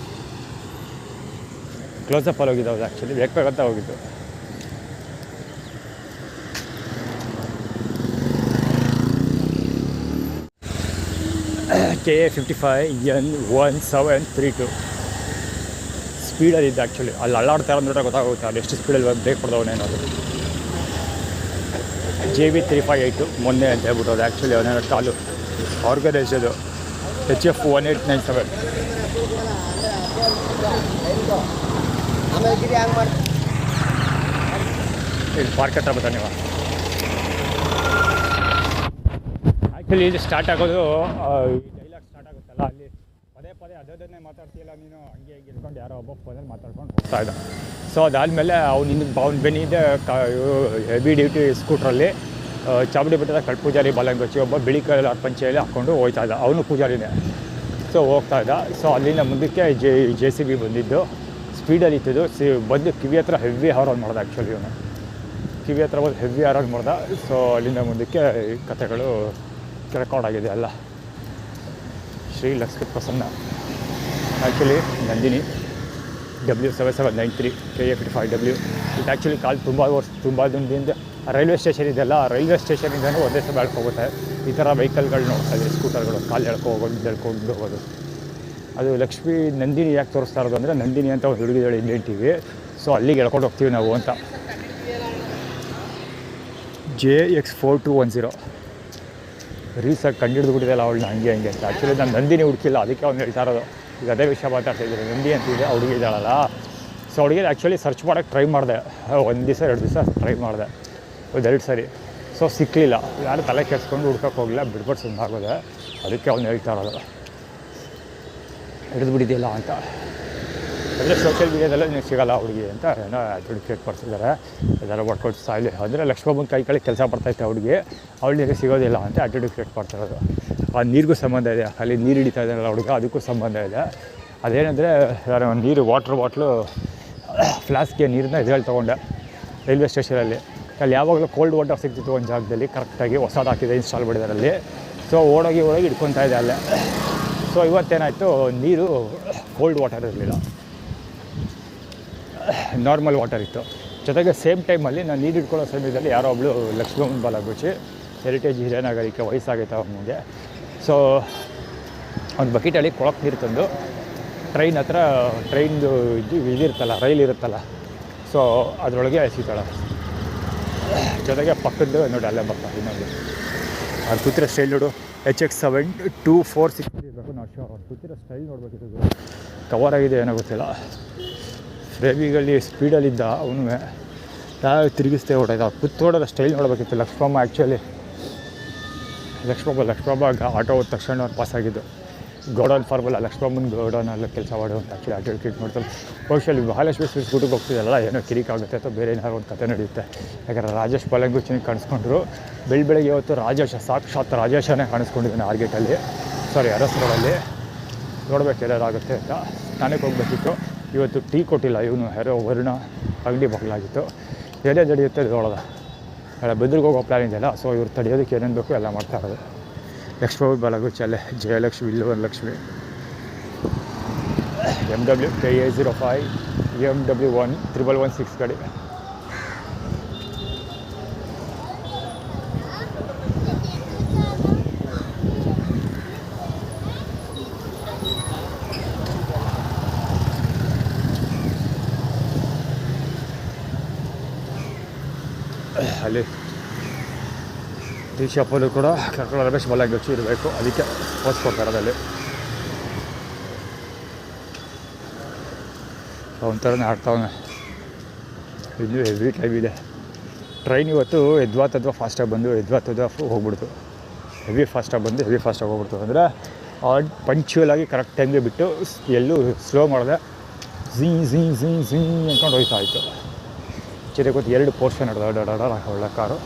ಕ್ಲೋಸಪ್ಪಲ್ಲಿ ಹೋಗಿದ್ದು ಅದು. ಆ್ಯಕ್ಚುಲಿ ಬೇಕಂತ ಹೋಗಿದ್ದು. KA55N1732 ಸ್ಪೀಡಲ್ಲಿದ್ದು. ಆ್ಯಕ್ಚುಲಿ ಅಲ್ಲಿ ಅಲ್ಲಾಡ್ತಾ ಇರೋದು ನೋಡ್ರೆ ಗೊತ್ತಾಗುತ್ತೆ ಅಲ್ಲಿ ಎಷ್ಟು ಸ್ಪೀಡಲ್ಲಿ ಬ್ರೇಕ್ ಹೊಡೆದವನೇನೋ. ಅದು JB358 ಮೊನ್ನೆ ಅಂತ ಹೇಳ್ಬಿಟ್ಟು ಅದು. ಆ್ಯಕ್ಚುಲಿ ಅವನೇನೋ ಕಾಲು ಆರ್ಗನೈಸ್ ಅದು. HF1897 ಇಲ್ಲಿ ಪಾರ್ಕ್ ಹತ್ರ ಬರ್ತಾನೆ ನೀವು. ಆ್ಯಕ್ಚುಲಿ ಇದು ಸ್ಟಾರ್ಟ್ ಆಗೋದು ಡೈಲಾಗ್ ಸ್ಟಾರ್ಟ್ ಆಗುತ್ತಲ್ಲ, ಅಲ್ಲಿ ಪದೇ ಅದನ್ನೇ ಮಾತಾಡ್ತೀಯಲ್ಲ ನೀನು, ಹಂಗೆ ಹೀಗೆ ಇಟ್ಕೊಂಡು ಯಾರೋ ಒಬ್ಬ ಫೋನಲ್ಲಿ ಮಾತಾಡ್ಕೊಂಡು ಹೋಗ್ತಾ ಇದ್ದ. ಸೊ ಅದಾದಮೇಲೆ ಅವ್ನು ಬೆನ್ನಿದೆ ಹೆವಿ ಡ್ಯೂಟಿ ಸ್ಕೂಟ್ರಲ್ಲಿ ಚಾಮುಂಡಿ ಬೆಟ್ಟದ ಕಳ್ಪೂಜಾರಿ ಬಾಲಂಗೊಚ್ಚಿ ಒಬ್ಬ ಬಿಳಿ ಕಲರ್ ಪಂಚೆಯಲ್ಲಿ ಹಾಕ್ಕೊಂಡು ಹೋಗ್ತಾ ಇದ್ದ. ಅವನು ಪೂಜಾರಿನೇ. ಸೊ ಹೋಗ್ತಾ ಇದ್ದ. ಸೊ ಅಲ್ಲಿಂದ ಮುಂದಕ್ಕೆ JCB ಬಂದಿದ್ದು. ಸ್ಪೀಡಲ್ಲಿ ಇತ್ತಿದ್ದು. ಬಂದು ಕಿವಿ ಹತ್ರ ಹೆವಿ ಹಾರನ್ ಮಾಡ್ದೆ. ಆ್ಯಕ್ಚುಲಿ ಇವನು ಕಿವಿ ಹತ್ರ ಬಂದು ಹೆವಿ ಹಾರನ್ ಮಾಡ್ದೆ. ಸೊ ಅಲ್ಲಿಂದ ಮುಂದಕ್ಕೆ ಕಥೆಗಳು ರೆಕಾರ್ಡ್ ಆಗಿದೆ ಎಲ್ಲ. Shri Lakshmi Prasanna. Actually Nandini W7793 KA55W. ಇದು ಆ್ಯಕ್ಚುಲಿ ಕಾಲು ತುಂಬ ದಿನದಿಂದ ರೈಲ್ವೆ ಸ್ಟೇಷನ್ ಇದೆಲ್ಲ. ರೈಲ್ವೆ ಸ್ಟೇಷನಿಂದನೂ ಒಂದೇ ಸಲ ಎಳ್ಕೊಗುತ್ತೆ. ಈ ಥರ ವೆಹಿಕಲ್ಗಳು ನೋಡ್ತಾ ಇದ್ದೀವಿ, ಸ್ಕೂಟರ್ಗಳು ಕಾಲು ಎಳ್ಕೊಂಡು ಹೋಗೋದು. ಅದು ಲಕ್ಷ್ಮೀ ನಂದಿನಿ ಯಾಕೆ ತೋರಿಸ್ತಾ ಇರೋದು ಅಂದರೆ, ನಂದಿನಿ ಅಂತ ಒಂದು ಹುಡುಗಿದಳು ಇಂಡಿಯನ್ TV. ಸೊ ಅಲ್ಲಿಗೆ ಎಳ್ಕೊಂಡು ಹೋಗ್ತೀವಿ ನಾವು ಅಂತ. JX4210 ರೀಸಾಗಿ ಕಂಡುಹಿಡಿದ್ಬಿಟ್ಟಿದೆಲ್ಲ ಅವಳನ್ನ ಹಂಗೆ ಅಂತ. ಆ್ಯಕ್ಚುಲಿ ನಾನು ನಂದಿನಿ ಹುಡುಕಿಲ್ಲ, ಅದಕ್ಕೆ ಅವ್ನು ಹೇಳ್ತಾ ಇರೋದು. ಈಗ ಅದೇ ವಿಷಯ ಮಾತಾಡ್ತಾಯಿದ್ದೀನಿ. ನಂದಿ ಅಂತಿದೆ ಆ ಹುಡುಗಿ ಇದ್ದಾಳಲ್ಲ. ಸೊ ಹುಡುಗಿ ಆ್ಯಕ್ಚುಲಿ ಸರ್ಚ್ ಮಾಡೋಕ್ಕೆ ಟ್ರೈ ಮಾಡಿದೆ. 1 ದಿವಸ 2 ದಿವಸ ಟ್ರೈ ಮಾಡಿದೆ, 2 ಸರಿ. ಸೊ ಸಿಕ್ಕಲಿಲ್ಲ. ಯಾರು ತಲೆ ಕೆಡಿಸ್ಕೊಂಡು ಹುಡ್ಕೋಕ್ಕೆ ಹೋಗಲಿಲ್ಲ, ಬಿಡ್ಬಿಟ್ಟು ಸುಮ್ಮನಾಗೋದೆ. ಅದಕ್ಕೆ ಅವ್ನು ಹೇಳ್ತಾ ಇರೋದು ಹಿಡಿದ್ಬಿಟ್ಟಿದೆಯಲ್ಲ ಅಂತ. ಅಂದರೆ ಸೋಷಿಯಲ್ ಮೀಡಿಯಾದಲ್ಲೇ ನೀವು ಸಿಗೋಲ್ಲ ಹುಡುಗಿ ಅಂತ ಏನೋ ಅಡ್ವೊಕೇಟ್ ಪಡಿಸಿದ್ದಾರೆ. ಎಲ್ಲರೂ ವರ್ಕೌಟ್ ಸಾಯಿಲಿ ಅಂದರೆ ಲಕ್ಷ್ಮಮ್ಮನ ಕೈ ಕೆಲಸ ಬರ್ತಾಯಿತ್ತು ಹುಡುಗಿ, ಅವಳಿಗೆ ಸಿಗೋದಿಲ್ಲ ಅಂತ ಅಡ್ವೊಕೇಟ್ ಮಾಡ್ತಿರೋದು. ಆ ನೀರಿಗೂ ಸಂಬಂಧ ಇದೆ. ಅಲ್ಲಿ ನೀರು ಹಿಡಿತಾ ಇದ್ದಾರಲ್ಲ ಹುಡುಗ, ಅದಕ್ಕೂ ಸಂಬಂಧ ಇದೆ. ಅದೇನೆಂದರೆ ನೀರು ವಾಟ್ರ್ ಬಾಟ್ಲು ಫ್ಲಾಸ್ಕ್ಗೆ ನೀರನ್ನ ಎದುರಲ್ಲಿ ತೊಗೊಂಡೆ ರೈಲ್ವೆ ಸ್ಟೇಷನಲ್ಲಿ. ಅಲ್ಲಿ ಯಾವಾಗಲೂ ಕೋಲ್ಡ್ ವಾಟರ್ ಸಿಗ್ತಿತ್ತು ಒಂದು ಜಾಗದಲ್ಲಿ ಕರೆಕ್ಟಾಗಿ. ಹೊಸದು ಹಾಕಿದೆ, ಇನ್ಸ್ಟಾಲ್ ಮಾಡಿದ್ದಾರೆ ಅಲ್ಲಿ. ಸೊ ಓಡೋಗಿ ಇಟ್ಕೊತಾ ಇದೆ ಅಲ್ಲೇ. ಸೊ ಇವತ್ತೇನಾಯಿತು, ನೀರು ಕೋಲ್ಡ್ ವಾಟರ್ ಇರಲಿಲ್ಲ, ನಾರ್ಮಲ್ ವಾಟರ್ ಇತ್ತು. ಜೊತೆಗೆ ಸೇಮ್ ಟೈಮಲ್ಲಿ ನಾನು ನೀರು ಇಟ್ಕೊಳ್ಳೋ ಸಮಯದಲ್ಲಿ ಯಾರೋ ಒಬ್ಬಳು ಲಕ್ಷ್ಮಮ್ಮನ ಬಾಲಗುಚ್ಚಿ ಹೆರಿಟೇಜ್ ಹಿರಿಯನಾಗರಿಕೆ ವಯಸ್ಸಾಗೈತೆ ಅವ್ನಿಗೆ. ಸೊ ಒಂದು ಬಕೆಟಲ್ಲಿ ಕೊಳಕ್ಕೆ ನೀರು ತಂದು ಟ್ರೈನ್ ಹತ್ರ ಟ್ರೈನ್ದು ಇದಿರುತ್ತಲ್ಲ, ರೈಲ್ ಇರುತ್ತಲ್ಲ, ಸೊ ಅದರೊಳಗೆ ಎಸಿತಾಳೆ. ಜೊತೆಗೆ ಪಕ್ಕದ್ದು ನೋಡಿ ಅಲ್ಲೇ ಬರ್ತಾರೆ ಇನ್ನೊಂದು. ಅವ್ರು ಕೂತಿರೋ ಸ್ಟೈಲ್ ನೋಡು, HX7246 ಇರಬೇಕು. ನಾವು ಅವ್ರು ಕೂತಿರೋ ಸ್ಟೈಲ್ ನೋಡಬೇಕಿತ್ತು. ಕವರ್ ಆಗಿದೆ ಏನೋ ಗೊತ್ತಿಲ್ಲ. ಫ್ರೇವಿಗಲ್ಲಿ ಸ್ಪೀಡಲ್ಲಿದ್ದ ಅವನು ಯಾವ ತಿರುಗಿಸ್ತೇ ಹೊಡೆದ. ಕೂತ್ಕೊಳ್ಳೋದ ಸ್ಟೈಲ್ ನೋಡಬೇಕಿತ್ತು. ಲಕ್ಷ್ಮಮ್ಮ ಆ್ಯಕ್ಚುಲಿ ಲಕ್ಷ್ಮಮ್ಮ ಆಟೋ ಹೋದ ತಕ್ಷಣ ಅವ್ರು ಪಾಸಾಗಿದ್ದು. ಗೋಡೌನ್ ಫಾರ್ಮಲ್ಲ, ಲಕ್ಷ್ಮಮ್ಮನ ಗೋಡೌನಲ್ಲಿ ಕೆಲಸ ಮಾಡುವಂಥ ಆ್ಯಕ್ಚುಲಿ ಅಡ್ವೊಕೇಟ್ ಮಾಡ್ತಾರೆ. ಬಹುಶಃ ಮಹಾಲಕ್ಷ್ಮಿ ಸ್ವೀಟ್ಸ್ ಊಟಕ್ಕೆ ಹೋಗ್ತಿದ್ದಲ್ಲ, ಏನೋ ಕಿರಿಕಾಗುತ್ತೆ ಅಥವಾ ಬೇರೆ ಏನಾದ್ರು ಒಂದು ಕಥೆ ನಡೆಯುತ್ತೆ. ಯಾಕಂದರೆ ರಾಜೇಶ್ ಬಲಂಗುಚ್ಚಿನ ಕಾಣಿಸ್ಕೊಂಡ್ರು. ಬೆಳಗ್ಗೆ ಇವತ್ತು ಸಾಕ್ಷಾತ್ ರಾಜೇಶನೇ ಕಾಣಿಸ್ಕೊಂಡಿದ್ದಾನೆ ಆರ್ಗೇಟಲ್ಲಿ, ಅರಸ್ ರೋಡಲ್ಲಿ. ನೋಡಬೇಕು ಎಲ್ಲಾಗುತ್ತೆ ಅಂತ. ಸ್ನಾನಕ್ಕೆ ಹೋಗಬೇಕಿತ್ತು. ಇವತ್ತು ಟೀ ಕೊಟ್ಟಿಲ್ಲ ಇವನು ಯಾರೋ ವರುಣ, ಅಂಗಡಿ ಬಾಗಿಲಾಗಿತ್ತು. ಏನೇ ತಡೆಯುತ್ತೆ ಅದೊಳಗೆ ನಾಳೆ ಬೆದ್ರಿಗೆ ಹೋಗೋ ಪ್ಲ್ಯಾನ್ ಇದೆಯಲ್ಲ, ಸೊ ಇವ್ರು ತಡೆಯೋದಕ್ಕೆ ಏನೇನು ಬೇಕು ಎಲ್ಲ ಮಾಡ್ತಾ ಇರೋದು. Lakshmi ಬಲಗುಚ್ಚಲೆ Jayalakshmi ವಿಲ್ಲುವನಲಕ್ಷ್ಮಿ MW KA05 MW1 1116 ಗಾಡಿ. ಅಲ್ಲಿ ಟೀ ಶಾಪಲ್ಲೂ ಕೂಡ ಕರ್ಕೊಂಡು ರಮೇಶ್ ಬಲ್ಲಂಗಚ್ಚು ಇರಬೇಕು, ಅದಕ್ಕೆ ಓದಿಸ್ಕೊಡ್ತಾರೆ ಅಲ್ಲಿ. ಒಂಥರನೇ ಆಡ್ತಾವನೆ. ಇನ್ನೂ ಹೆವಿ ಟೈಮ್ ಇದೆ. ಟ್ರೈನ್ ಇವತ್ತು ಎದ್ವಾ ಫಾಸ್ಟಾಗಿ ಬಂದು ಎದ್ವಾ ಹೋಗ್ಬಿಡ್ತು. ಹೆವಿ ಫಾಸ್ಟಾಗಿ ಬಂದು ಹೆವಿ ಫಾಸ್ಟಾಗಿ ಹೋಗ್ಬಿಡ್ತು. ಅಂದರೆ ಪಂಕ್ಚುವಲಾಗಿ ಕರೆಕ್ಟ್ ಟೈಮ್ಗೆ ಬಿಟ್ಟು ಎಲ್ಲೂ ಸ್ಲೋ ಮಾಡಿದೆ, ಝೀ ಅಂದ್ಕೊಂಡು ಹೋಯ್ತಾ ಇತ್ತು. ಚಿರೆ ಗೊತ್ತು 2 ಪೋರ್ಷನ್ ಒಳ್ಳೆ ಕಾರು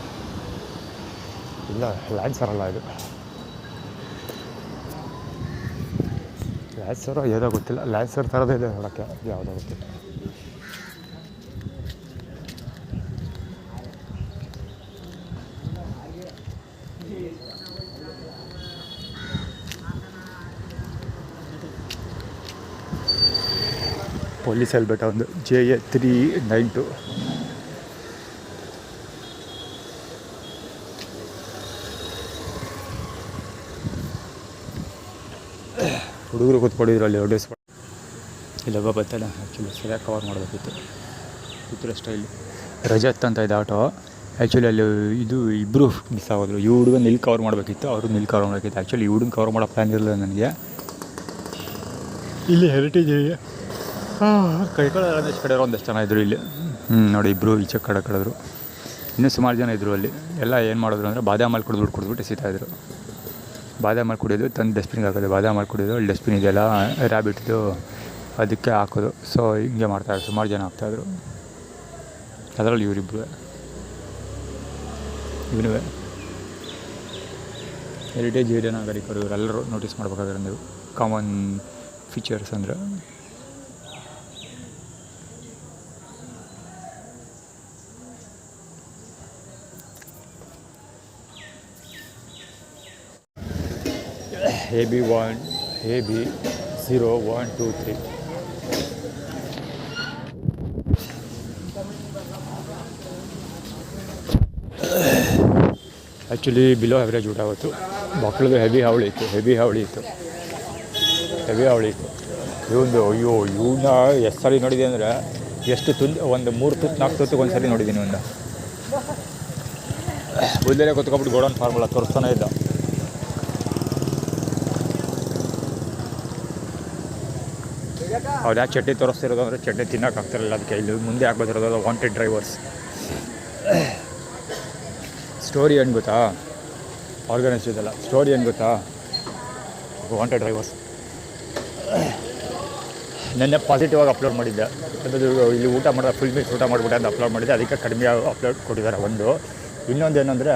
ಇಲ್ಲ, ಲ್ಯಾನ್ಸರ್ ಅಲ್ಲ ಇದು, ಲ್ಯಾನ್ಸರು ಏನೋ ಗೊತ್ತಿಲ್ಲ, ಲ್ಯಾನ್ಸರ್ ಥರದೇ ಇದೆ ನೋಡೋಕ್ಕೆ, ಯಾವುದೋ ಗೊತ್ತಿಲ್ಲ. ಪೊಲೀಸ್ ಹೆಲ್ಮೆಟ್ ಒಂದು JA 392. ಹುಡುಗರು ಕೂತ್ಕೊಂಡಿದ್ರು ಅಲ್ಲಿ ಹೊಡೆಸ್. ಇಲ್ಲೊಬ್ಬ ಬರ್ತಾನೆ, ಆ್ಯಕ್ಚುಲಿ ಸರಿಯಾಗಿ ಕವರ್ ಮಾಡಬೇಕಿತ್ತು. ಈ ಥರ ಸ್ಟೈಲು ರಜತ್ ಅಂತ ಇದೆ ಆಟೋ. ಆ್ಯಕ್ಚುಲಿ ಅಲ್ಲಿ ಇದು ಇಬ್ಬರು ಮಿಸ್ ಆಗೋದ್ರು. ಈ ಹುಡುಗ ನಿಲ್ ಕವರ್ ಮಾಡಬೇಕಿತ್ತು, ಅವರು ನಿಲ್ ಕವರ್ ಮಾಡಬೇಕಿತ್ತು. ಆ್ಯಕ್ಚುಲಿ ಈ ಹುಡುಗ ಕವರ್ ಮಾಡೋ ಪ್ಲ್ಯಾನ್ ಇರಲಿಲ್ಲ ನನಗೆ. ಇಲ್ಲಿ ಹೆರಿಟೇಜ್ ಕೈಕೊಳ್ಳೋ ರಮೇಶ್ ಕಡೆ ಒಂದಷ್ಟು ಜನ ಇದ್ದರು ಇಲ್ಲಿ. ನೋಡಿ ಇಬ್ಬರು ಈಚೆ ಕಡೆದ್ರು. ಇನ್ನೂ ಸುಮಾರು ಜನ ಇದ್ದರು ಅಲ್ಲಿ. ಎಲ್ಲ ಏನು ಮಾಡಿದ್ರು ಅಂದರೆ ಬಾದಾಮಲ್ಲಿ ಕುಡಿದ್ಬಿಟ್ಟು ಎಸಿತಾಯಿದ್ರು. ಬಾದಾಮಲ್ಲಿ ಕುಡಿಯೋದು ತಂದು ಡಸ್ಟ್ಬಿನ್ಗೆ ಹಾಕೋದು, ಬಾದಾಮಲ್ಲಿ ಕುಡಿಯೋದು ಅಲ್ಲಿ ಡಸ್ಟ್ಬಿನ್ ಇದೆಯಲ್ಲ ರ್ಯಾಬಿಟ್ದು, ಅದಕ್ಕೆ ಹಾಕೋದು. ಸೊ ಹಿಂಗೆ ಮಾಡ್ತಾಯಿದ್ರು, ಸುಮಾರು ಜನ ಆಗ್ತಾಯಿದ್ರು. ಅದರಲ್ಲಿ ಇವರಿಬ್ಬರು ಇವನು ಹೆರಿಟೇಜ್ ಏರಿಯಾ ನಾಗರಿಕರು ಇವರೆಲ್ಲರೂ ನೋಟಿಸ್ ಮಾಡ್ಬೇಕಾದ್ರೆ ನೀವು ಕಾಮನ್ ಫೀಚರ್ಸ್ ಅಂದರೆ AB1 AB0123. Actually below average ಊಟ ಆವತ್ತು. ಮಕ್ಕಳದು ಹೆವಿ ಹಾವಳಿ ಇತ್ತು. ಇವೊಂದು ಇವನ್ನ ಎಷ್ಟು ಸರಿ ನೋಡಿದೆ ಅಂದರೆ ಎಷ್ಟು ಒಂದು 3 ತುತ್ತು 4 ತುತ್ತಿಗೆ ಒಂದು ಸರಿ ನೋಡಿದ್ದೀನಿ. ಒಂದು ಮುಂದೆ ಕೂತ್ಕೊಬಿಟ್ಟು ಗೋಡೌನ್ ಫಾರ್ಮುಲಾ ತೋರಿಸ್ತಾನೆ ಇದ್ದ. ಅವ್ರು ಯಾಕೆ ಚಟ್ನಿ ತೋರಿಸ್ತಿರೋದು ಅಂದರೆ ಚಟ್ನಿ ತಿನ್ನೋಕ್ಕಾಗ್ತಿರಲಿಲ್ಲ, ಅದಕ್ಕೆ ಇಲ್ಲಿ ಮುಂದೆ ಹಾಕ್ಬೋದಿರೋದು ವಾಂಟೆಡ್ ಡ್ರೈವರ್ಸ್. ಸ್ಟೋರಿ ಏನು ಗೊತ್ತಾ, ಆರ್ಗನೈಸ್ ಇದೆಲ್ಲ ಸ್ಟೋರಿ ಏನು ಗೊತ್ತಾ, ವಾಂಟೆಡ್ ಡ್ರೈವರ್ಸ್ ನೆನ್ನೆ ಪಾಸಿಟಿವ್ ಆಗಿ ಅಪ್ಲೋಡ್ ಮಾಡಿದ್ದೆ. ಇಲ್ಲಿ ಊಟ ಮಾಡಿದ ಫುಲ್ ಮೀಲ್ಸ್ ಊಟ ಮಾಡಿಬಿಟ್ಟೆ ಅಂತ ಅಪ್ಲೋಡ್ ಮಾಡಿದ್ದೆ, ಅದಕ್ಕೆ ಕಡಿಮೆ ಅಪ್ಲೋಡ್ ಕೊಟ್ಟಿದ್ದಾರೆ. ಒಂದು ಇನ್ನೊಂದು ಏನಂದರೆ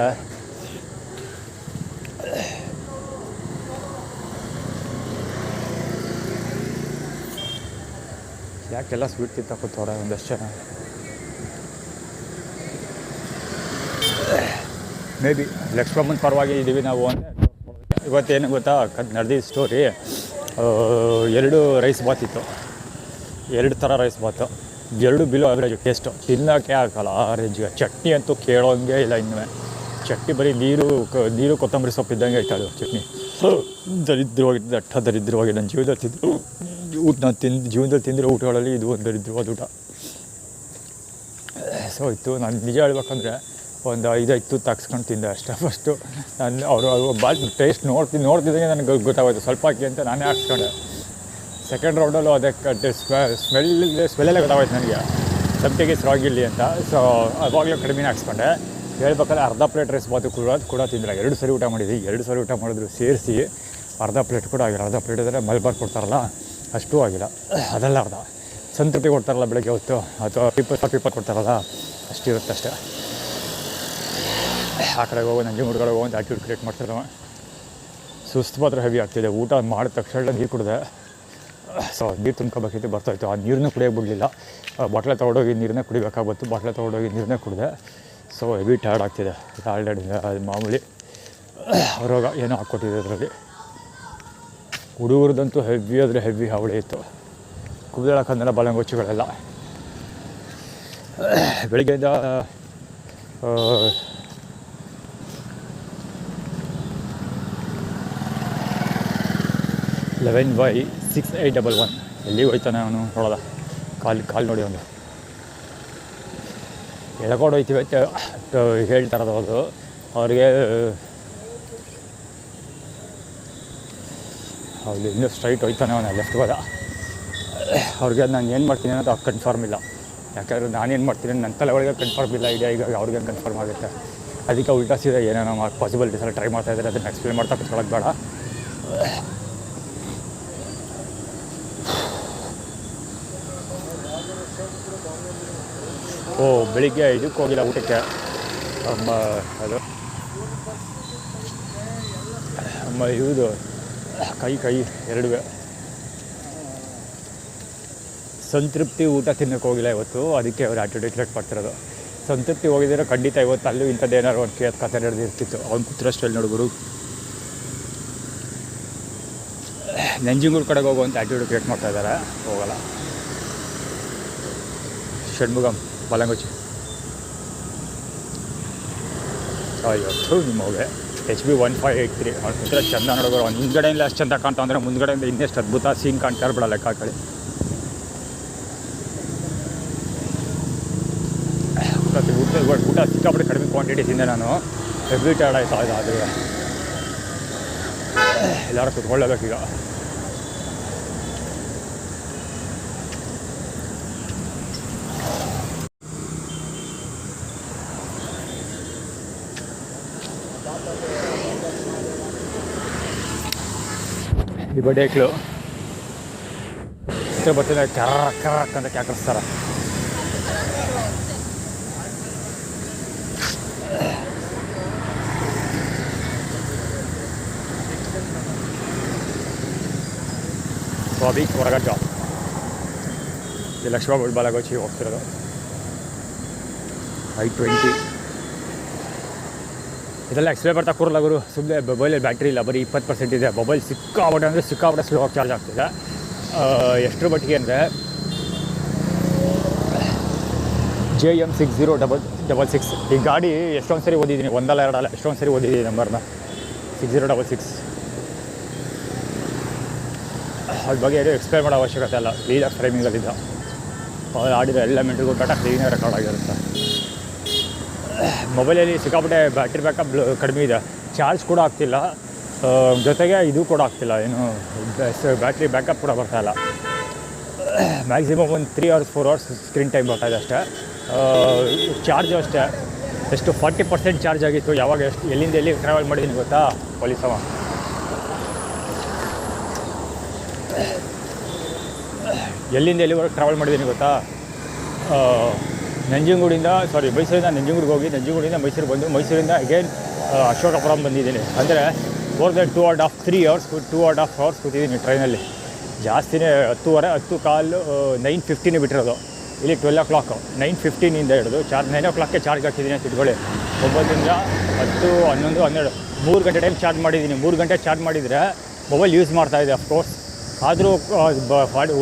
ಯಾಕೆಲ್ಲ ಸ್ವೀಟ್ ತಿಂತ ಕೂತವ್ರೆ ಒಂದಷ್ಟು ಜನ. ಮೇ ಬಿ ಲಕ್ಷ್ಮಮ್ಮನ ಪರವಾಗಿ ಇದ್ದೀವಿ ನಾವು ಅಂದರೆ. ಇವತ್ತೇನು ಗೊತ್ತಾ ನಡೆದಿದ್ದ ಸ್ಟೋರಿ, 2 ರೈಸ್ ಬಾತ್ ಇತ್ತು, 2 ಥರ ರೈಸ್ ಬಾತು, 2 ಬಿಲೋ ಆವ್ರೇಜ್ ಟೇಸ್ಟು, ತಿನ್ನೋಕ್ಕೆ ಆಗಲ್ಲ ಆ ರೇಂಜ್ಗೆ. ಚಟ್ನಿ ಅಂತೂ ಕೇಳೋಂಗೆ ಇಲ್ಲ. ಇನ್ನೂ ಚಟ್ನಿ ಬರೀ ನೀರು ಕೊತ್ತಂಬರಿ ಸೊಪ್ಪು ಇದ್ದಂಗೆ ಆಯ್ತು ಅದು ಚಟ್ನಿ. ದರಿದ್ರವಾಗಿದೆ, ದರಿದ್ರವಾಗಿದೆ. ನನ್ನ ಜೀವನದಲ್ಲಿ ತಿಂದಿರೋ ಊಟಗಳಲ್ಲಿ ಇದು ಒಂದು ದರಿದ್ರವಾದ ಊಟ. ಸೊ ಇತ್ತು. ನಾನು ನಿಜ ಹೇಳ್ಬೇಕಂದ್ರೆ ಒಂದು 5 ತುತ್ತು ಹಾಕ್ಸ್ಕೊಂಡು ತಿಂದೆ ಅಷ್ಟೇ. ಫಸ್ಟು ನಾನು ಅವರು ಬಾಲ್ ಟೇಸ್ಟ್ ನೋಡ್ತಿದ್ದಂಗೆ ನನಗೆ ಗೊತ್ತಾಗೋಯ್ತು, ಸ್ವಲ್ಪ ಹಾಕಿ ಅಂತ ನಾನೇ ಹಾಕ್ಸ್ಕೊಂಡೆ. ಸೆಕೆಂಡ್ ರೌಂಡಲ್ಲೂ ಅದಕ್ಕೆ ಸ್ಮೆಲ್ಲೇ ಗೊತ್ತಾಗೋಯ್ತು ನನಗೆ, ಸಂಪಿಗೆ ಸ್ರಾಗಿಲ್ಲಿ ಅಂತ. ಸೊ ಅವಾಗಲೂ ಕಡಿಮೆ ಹಾಕ್ಸ್ಕೊಂಡೆ. ಹೇಳ್ಬೇಕಾದ್ರೆ ಅರ್ಧ ಪ್ಲೇಟ್ ರೈಸ್ ಬಾತು ಕೂಡ ತಿಂದಿಲ್ಲ. 2 ಸರಿ ಊಟ ಮಾಡಿದ್ವಿ. 2 ಸರಿ ಊಟ ಮಾಡಿದ್ರು ಸೇರಿಸಿ ಅರ್ಧ ಪ್ಲೇಟ್ ಕೂಡ ಆಗಿಲ್ಲ. ಅರ್ಧ ಪ್ಲೇಟ್ ಅಂದರೆ ಮಲ್ಬಾರ್ ಕೊಡ್ತಾರಲ್ಲ ಅಷ್ಟೂ ಆಗಿಲ್ಲ, ಅದೆಲ್ಲ ಅರ್ಧ. ಸಂತೃಪ್ತಿ ಕೊಡ್ತಾರಲ್ಲ ಬೆಳಗ್ಗೆ ಹೊತ್ತು, ಅಥವಾ 20 ಕೊಡ್ತಾರಲ್ಲ ಅಷ್ಟಿರುತ್ತೆ ಅಷ್ಟೇ. ಆ ಕಡೆಗೆ ಹೋಗೋ ನಂಗೆ ಹುಡುಗಡೆ ಹೋಗೋ ಅಂತ ಆ್ಯಕ್ಟಿವಿಟಿ ಕ್ರಿಯೇಟ್ ಮಾಡ್ತಿರೋ. ಸುಸ್ತು ಮಾತ್ರ ಹೆವಿ ಆಗ್ತಿದೆ. ಊಟ ಮಾಡಿದ ತಕ್ಷಣ ನೀರು ಕುಡಿದೆ, ಸೊ ನೀರು ತುಂಬ್ಕೋಬೇಕಿತ್ತು ಬರ್ತಾಯಿತ್ತು. ಆ ನೀರನ್ನೂ ಕುಡಿಯೋಕೆ ಬಿಡಲಿಲ್ಲ. ಬಾಟ್ಲೆ ತೊಗೊಂಡೋಗಿ ನೀರನ್ನೇ ಕುಡಿಬೇಕಾಗ್ಬತ್ತು. ಬಾಟ್ಲೆ ತೊಗೊಂಡೋಗಿ ನೀರನ್ನೇ ಕುಡಿದೆ. ಸೊ ಹೆವಿ ಟಯರ್ಡ್ ಆಗ್ತಿದೆ ಆಲ್ರೆಡಿ. ಅದು ಮಾಮೂಲಿ ರೋಗ ಏನೋ ಹಾಕ್ಕೊಟ್ಟಿದೆ ಅದರಲ್ಲಿ. ಹುಡುಗರದಂತೂ ಹೆವಿ ಆದರೆ ಹೆವಿ ಹಾವಳಿ ಇತ್ತು. ಕುಬ್ದಳಕ್ಕಂದ್ರೆ ಬಲಂಗೊಚ್ಚುಗಳೆಲ್ಲ ಬೆಳಿಗ್ಗೆಯಿಂದ 11/6811 ಎಲ್ಲಿ ಹೋಯ್ತಾನೆ ಅವನು ನೋಡೋದ. ಕಾಲು ನೋಡಿ ಅವನು ಎಳ್ಕೊಂಡು ಹೋಯ್ತೀವಿ ಅಂತ ಹೇಳ್ತಾರದು. ಅದು ಅವ್ರಿಗೆ ಅಲ್ಲಿ ಇನ್ನೂ ಸ್ಟ್ರೈಟ್ ಹೋಯ್ತಾನೆ ಅವನು ಲೆಫ್ಟ್ ಹೋದ. ಅವ್ರಿಗೆ ನಾನು ಏನು ಮಾಡ್ತೀನಿ ಅನ್ನೋದು ಕನ್ಫರ್ಮ್ ಇಲ್ಲ. ಯಾಕಂದರೆ ನಾನೇನು ಮಾಡ್ತೀನಿ ನನ್ನ ತಲೆ ಒಳಗೆ ಕನ್ಫರ್ಮ್ ಇಲ್ಲ ಐಡಿಯಾ. ಈಗ ಅವ್ರಿಗೆ ಕನ್ಫರ್ಮ್ ಆಗುತ್ತೆ. ಅದಕ್ಕೆ ಉಲ್ಟಾ ಸೀದಾ ಏನೇನೋ ಪಾಸಿಬಿಲಿಟೀಸ್ ಎಲ್ಲ ಟ್ರೈ ಮಾಡ್ತಾಯಿದ್ದಾರೆ. ಅದನ್ನು ಎಕ್ಸ್ಪ್ಲೇನ್ ಮಾಡ್ತಾ ಕೂತ್ಕೊಳ್ಳೋದು ಬೇಡ. ಬೆಳಿಗ್ಗೆ ಇದಕ್ಕೆ ಹೋಗಿಲ್ಲ ಊಟಕ್ಕೆ. ಅದು ಇದು ಕೈ ಎರಡೂ ಸಂತೃಪ್ತಿ ಊಟ ತಿನ್ನೋಕ್ಕೆ ಹೋಗಿಲ್ಲ ಇವತ್ತು. ಅದಕ್ಕೆ ಅವ್ರು ಆ್ಯಟಿಟ್ಯೂಡ್ ಕ್ರಿಯೇಟ್ ಮಾಡ್ತಿರೋದು. ಸಂತೃಪ್ತಿ ಹೋಗಿದ್ರೆ ಖಂಡಿತ ಇವತ್ತು ಅಲ್ಲೂ ಇಂಥದ್ದು ಏನಾದ್ರು ಒಂದು ಕತೆ ನಡೆದಿರ್ತಿತ್ತು. ಅವ್ನು ಕೂತ್ರಷ್ಟಲ್ಲಿ ನೋಡಿದ್ರು ನಂಜನಗೂಡು ಕಡೆಗೆ ಹೋಗುವಂಥ ಆ್ಯಟಿಟ್ಯೂಡ್ ಕ್ರಿಯೇಟ್ ಮಾಡ್ತಾಯಿದ್ದಾರೆ. ಹೋಗಲ್ಲ. ಷಣ್ಮುಗಂ ಬಲಂಗೊಚ್ಚಿ ಇವತ್ತು ನಿಮಗೆ HB 1583 ಅವ್ನು ಕೂತ್ರೆ ಚೆಂದ ನೋಡೋರು. ಅವ್ನು ಹಿಂದ್ಗಡೆಯಿಂದ ಅಷ್ಟು ಚೆಂದ ಕಾಣ್ತಾ ಅಂದರೆ ಮುಂದ್ಗಡೆಯಿಂದ ಇನ್ನೆಷ್ಟು ಅದ್ಭುತ ಸೀನ್ ಕಾಣ್ತಾ ಇರ್ಬಿಡ ಲೆಕ್ಕ ಹಾಕಿ. ಊಟ ಸಿಕ್ಕಾಪಟ್ಟೆ ಕಡಿಮೆ ಕ್ವಾಂಟಿಟೀಸಿಂದ ನಾನು ಹೆವಿ ಟಯರ್ಡ್ ಆಯಿತು. ಆದರೆ ಎಲ್ಲರೂ ಕುತ್ಕೊಳ್ಳೇಬೇಕೀಗ. ಈ ಬಡ್ಡೆಕ್ಳು ಬರ್ತಿದ್ದ ಕರಕ್ ಅಂತ ಕ್ಯಾಕರಿಸ್ತಾರೆ. ಸ್ವಾಭಿ ಹೊರಗಜ್ಜ ಈ ಲಕ್ಷ್ಮಣ ಬಲಂಗೊಚ್ಚಿ ಹೋಗ್ತಿರೋದು. I-20 ಇದೆಲ್ಲ ಎಕ್ಸ್ಪ್ಲೇ ಬರ್ತಾ ಕೂರಲ್ಲ ಗುರು. ಸುಮ್ಮನೆ ಮೊಬೈಲಲ್ಲಿ ಬ್ಯಾಟ್ರಿ ಇಲ್ಲ, ಬರೀ 20% ಇದೆ. ಮೊಬೈಲ್ ಸಿಕ್ಕಾಪಟ್ಟೆ ಅಂದರೆ ಸಿಕ್ಕಾಪಟ್ಟೆ ಸ್ಲೋ ಆಗಿ ಚಾರ್ಜ್ ಆಗ್ತಿದೆ. ಎಷ್ಟರ ಮಟ್ಟಿಗೆ ಅಂದರೆ JM 6066 ಈ ಗಾಡಿ ಎಷ್ಟೊಂದು ಸರಿ ಓದಿದ್ದೀನಿ. ಒಂದಲ್ಲ ಎರಡಲ್ಲ ಎಷ್ಟೊಂದು ಸರಿ ಓದಿದ್ದೀನಿ ನಂಬರ್ನ 6066. ಅದ್ರ ಬಗ್ಗೆ ಏನು ಎಕ್ಸ್ಪ್ಲೇನ್ ಮಾಡೋ ಅವಶ್ಯಕತೆ ಇಲ್ಲ. ಕ್ಲೀನಾಗಿ ಫ್ರೇಮಿಂಗಲ್ಲಿದ್ದ ಅವ್ರು ಆಡಿರೋ ಎಲ್ಲ ಮಿಂಟ್ರಿಗೂ ಡಾಟಾ ಕ್ಲೀನಾಗಿ ರೆಕಾರ್ಡ್ ಆಗಿರುತ್ತೆ. ಮೊಬೈಲಲ್ಲಿ ಸಿಕ್ಕಾಪಟ್ಟೆ ಬ್ಯಾಟ್ರಿ ಬ್ಯಾಕಪ್ ಕಡಿಮೆ ಇದೆ. ಚಾರ್ಜ್ ಕೂಡ ಆಗ್ತಿಲ್ಲ, ಜೊತೆಗೆ ಇದು ಕೂಡ ಆಗ್ತಿಲ್ಲ, ಏನು ಬ್ಯಾಟ್ರಿ ಬ್ಯಾಕಪ್ ಕೂಡ ಬರ್ತಾಯಿಲ್ಲ. ಮ್ಯಾಕ್ಸಿಮಮ್ ಒಂದು 3 hours 4 hours ಸ್ಕ್ರೀನ್ ಟೈಮ್ ಬರ್ತಾಯಿದೆ ಅಷ್ಟೇ. ಚಾರ್ಜು ಅಷ್ಟೇ ಎಷ್ಟು 40% ಚಾರ್ಜ್ ಆಗಿತ್ತು. ಯಾವಾಗ ಎಲ್ಲಿಂದ ಎಲ್ಲಿ ಟ್ರಾವೆಲ್ ಮಾಡಿದ್ದೀನಿ ಗೊತ್ತಾ ಪೊಲೀಸವ? ಎಲ್ಲಿಂದ ಎಲ್ಲಿವರೆಗೆ ಟ್ರಾವೆಲ್ ಮಾಡಿದ್ದೀನಿ ಗೊತ್ತಾ? ಮೈಸೂರಿಂದ ನಂಜನಗೂಡಿಗೆ ಹೋಗಿ ನಂಜನಗೂಡಿಂದ ಮೈಸೂರಿಗೆ ಬಂದು ಮೈಸೂರಿಂದ ಅಗೇನ್ ಅಶೋಕಪುರಂ ಬಂದಿದ್ದೀನಿ. ಅಂದರೆ ಮೋರ್ ದೆನ್ 2.5 hours 2.5 hours ಕೂತಿದ್ದೀನಿ ಟ್ರೈನಲ್ಲಿ. ಜಾಸ್ತಿನೇ 10:15 9:15 ಬಿಟ್ಟಿರೋದು. ಇಲ್ಲಿ 12 o'clock 9:15 ಹಿಡಿದು 9 o'clockಗೆ ಚಾರ್ಜ್ ಹಾಕಿದ್ದೀನಿ ಅಂತ ಇಟ್ಕೊಳ್ಳಿ. 9ರಿಂದ 10 11 12 3 ಗಂಟೆ ಟೈಮ್ ಚಾರ್ಜ್ ಮಾಡಿದ್ದೀನಿ. 3 ಗಂಟೆ ಚಾರ್ಜ್ ಮಾಡಿದರೆ ಮೊಬೈಲ್ ಯೂಸ್ ಮಾಡ್ತಾಯಿದ್ದೆ ಅಫ್ಕೋರ್ಸ್. ಆದರೂ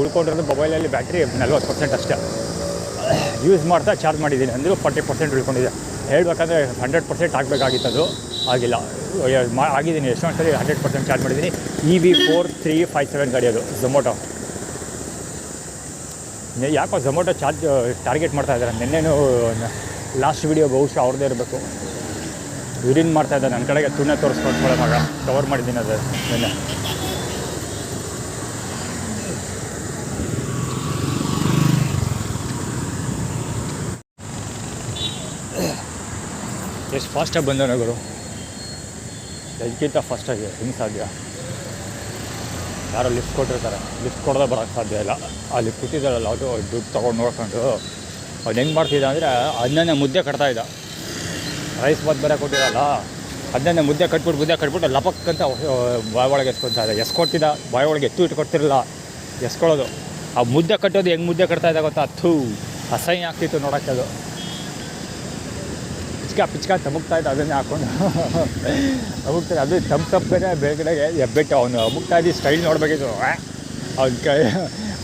ಉಳ್ಕೊಂಡಿರೋದು ಮೊಬೈಲಲ್ಲಿ ಬ್ಯಾಟ್ರಿ 40% ಅಷ್ಟೇ ಯೂಸ್ ಮಾಡ್ತಾ ಚಾರ್ಜ್ ಮಾಡಿದ್ದೀನಿ. ಅಂದರೂ 40% ಉಳ್ಕೊಂಡಿದೆ. ಹೇಳಬೇಕಂದ್ರೆ 100% ಆಗಬೇಕಾಗಿತ್ತು, ಅದು ಆಗಿಲ್ಲ. ಆಗಿದ್ದೀನಿ ಎಷ್ಟೊಂದು ಸರಿ 100% ಚಾರ್ಜ್ ಮಾಡಿದ್ದೀನಿ. EV4357 ಗಾಡಿ ಅದು ಝೊಮೊಟೊ. ಯಾಕೋ ಝೊಮೊಟೊ ಚಾರ್ಜ್ ಟಾರ್ಗೆಟ್ ಮಾಡ್ತಾಯಿದ್ದಾರೆ. ನಿನ್ನೆನೂ ಲಾಸ್ಟ್ ವೀಡಿಯೋ ಬಹುಶಃ ಅವ್ರದ್ದೇ ಇರಬೇಕು. ಯೂರಿನ್ ಮಾಡ್ತಾಯಿದ್ದೆ ನನ್ನ ಕಡೆಗೆ ತುಣ್ಣ ತೋರಿಸ್ಕೊಳ್ಕೊಳ್ಳೋ ಮಗ ಕವರ್ ಮಾಡಿದ್ದೀನಿ ಅದು ನಿನ್ನೆ. ಎಷ್ಟು ಫಾಸ್ಟಾಗಿ ಬಂದವನೇ ಗುರು, ಅದಕ್ಕಿಂತ ಫಾಸ್ಟಾಗಿ ಹೆಂಗೆ ಸಾಧ್ಯ? ಯಾರೋ ಲಿಫ್ಟ್ ಕೊಟ್ಟಿರ್ತಾರೆ, ಲಿಫ್ಟ್ ಕೊಡದೆ ಬರೋಕ್ಕೆ ಸಾಧ್ಯ ಇಲ್ಲ. ಆ ಲಿಫ್ಟ್ ಕೊಟ್ಟಿದ್ದಾರಲ್ಲ ಅದು ದುಡ್ಡು ತೊಗೊಂಡು ನೋಡ್ಕೊಂಡು ಅವ್ನು ಹೆಂಗೆ ಮಾಡ್ತಿದ್ದ ಅಂದರೆ ಅದನ್ನೇ ಮುದ್ದೆ ಕಟ್ತಾಯಿದ್ದ. ರೈಸ್ ಬಾತ್ ಬೇರೆ ಕೊಟ್ಟಿರಲ್ಲ, ಅದನ್ನೇ ಮುದ್ದೆ ಕಟ್ಬಿಟ್ಟು ಲಪಕ್ಕಂತ ಬಾಯಿ ಒಳಗೆ ಎಸ್ಕೊತಾ ಇದ್ದ. ಎಸ್ಕೊಡ್ತಿದ್ದ, ಬಾಯಿ ಒಳಗೆ ಇಟ್ಕೊಡ್ತಿರಲಿಲ್ಲ. ಎಸ್ಕೊಳ್ಳೋದು. ಆ ಮುದ್ದೆ ಕಟ್ಟೋದು ಹೆಂಗೆ ಮುದ್ದೆ ಕಟ್ತಾ ಇದೆ ಗೊತ್ತಾ, ಥೂ ಅಸಹ್ಯ ಆಗ್ತಿತ್ತು ನೋಡೋಕ್ಕೆ. ಅದು ಪಿಚ್ಕ ತಮುಕ್ತಾ ಇದ್ದ, ಅದನ್ನೇ ಹಾಕ್ಕೊಂಡು ಅಮುಕ್ತಾರೆ. ಅದು ತಪ್ಪು ಬೇರೆ ಬೇಗಡೆಗೆ ಎಬ್ಬೆಟ್ಟು ಅವನು ಅಮುಕ್ತಾ ಇದ್ದು ಸ್ಟೈಲ್ ನೋಡಬೇಕಿತ್ತು. ಅವ್ನ ಕೈ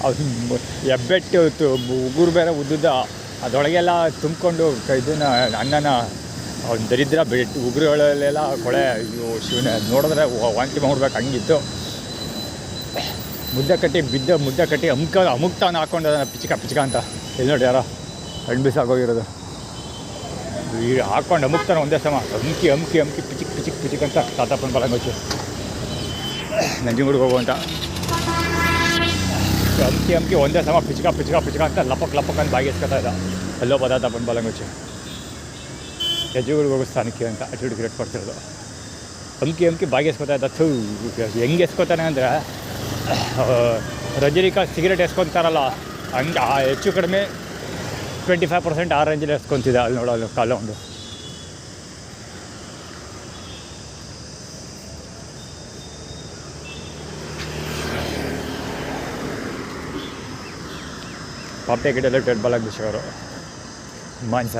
ಅವ್ನು ಎಬ್ಬೆಟ್ಟು ಉಗುರು ಬೇರೆ ಉದ್ದುದ್ದ, ಅದರೊಳಗೆಲ್ಲ ತುಂಬಿಕೊಂಡು ಇದನ್ನು ಅನ್ನನ ಅವ್ನು ದರಿದ್ರ ಬೆಟ್ಟು ಉಗುರುಗಳಲ್ಲೆಲ್ಲ ಕೊಳೆ. ಅಯ್ಯೋ ಶಿವನೇ, ನೋಡಿದ್ರೆ ವಾಂತಿ ಮಾಡ್ಬೇಕು ಹಂಗಿತ್ತು. ಮುದ್ದೆ ಕಟ್ಟಿ ಅಮುಕ್ತಾನ ಹಾಕ್ಕೊಂಡು ಅದನ್ನು ಪಿಚ್ಕ ಅಂತ ಇಲ್ಲಿ ನೋಡಿ ಯಾರೋ ಹಣ್ಣು ಬೀಸಾಗೋಗಿರೋದು. ಈಗ ಹಾಕ್ಕೊಂಡು ಅಮುಕ್ತಾನೆ ಒಂದೇ ಸಮ ಅಮ್ಕಿ ಪಿಚಿಕ್ ಅಂತ ತಾತಪ್ಪನ ಬಲಂಗೊಚ್ಚು ನಂಜನಗೂಡಿಗೆ ಹೋಗುವಂತ ಅಮ್ಕಿ ಒಂದೇ ಸಮ ಪಿಚ್ಕ ಅಂತ ಲಪಕ್ ಅಂತ ಬಾಗಿ ಎಸ್ಕೊತಾ ಇದ್ದ. ಅಲ್ಲೋ ತಾತಪ್ಪನ ಬಲಂಗೊಚ್ಚು ನಂಜನಗೂಡಿಗೆ ಹೋಗೋ ಸ್ಥಾನಕ್ಕೆ ಅಂತ ಅಟಿಟ್ಯೂಡ್ ಕ್ರಿಯೇಟ್ ಕೊಡ್ತಿರೋದು. ಅಮ್ಕಿ ಬಾಗಿ ಎಸ್ಕೊತಾ ಇದ್ದ. ಥೂ ಹೆಂಗೆ ಎಸ್ಕೊತಾನೆ ಅಂದರೆ ರಜನಿಕಾಂತ್ ಸಿಗರೇಟ್ ಎಸ್ಕೊತಾರಲ್ಲ ಹಂಗೆ ಹೆಚ್ಚು ಕಡಿಮೆ 25% ಆ ರೇಂಜಲ್ಲಿ ಎಸ್ಕೊತಿದ್ದೆ. ಅಲ್ಲಿ ನೋಡೋದು ಕಾಲ ಒಂದು ಪಾಪೆ ಗಿಡದಲ್ಲಿ ಡೆಡ್ ಬಾಲ್ ಆಗಿ ಬಿಸೋರು ಮಾಂಸ.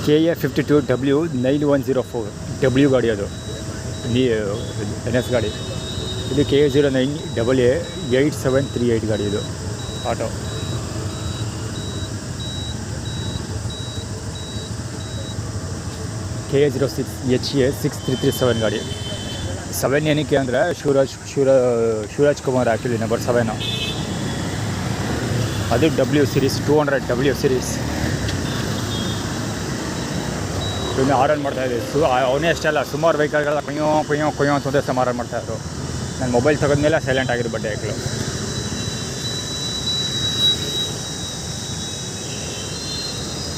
KA 52W 9104 W ಗಾಡಿ, ಅದು NS ಗಾಡಿ. ಇದು KA 09AA 8738 ಗಾಡಿ, ಇದು ಆಟೋ. KA 06 HA 6337 ಗಾಡಿ. 7 ಏನಕ್ಕೆ ಅಂದರೆ ಶಿವರಾಜ್ ಕುಮಾರ್ ಆ್ಯಕ್ಚುಲಿ ನಂಬರ್ 7. ಅದು W ಸೀರೀಸ್ 200 W ಸೀರೀಸ್. ಇನ್ನು ಆರನ್ ಮಾಡ್ತಾಯಿದ್ದೆ. ಅವನೇ ಅಷ್ಟೆಲ್ಲ ಸುಮಾರು ವೆಹಿಕಲ್ಗೆಲ್ಲ ಕುಯ್ಯೋ ಅಂತಂದರೆ ಸಮಾರನ್ ಮಾಡ್ತಾಯಿದ್ರು. ನನ್ನ ಮೊಬೈಲ್ ತೆಗೆದ್ಮೇಲೆ ಸೈಲೆಂಟ್ ಆಗಿರೋ ಬಡ್ಡೆ ಹಾಕಲು.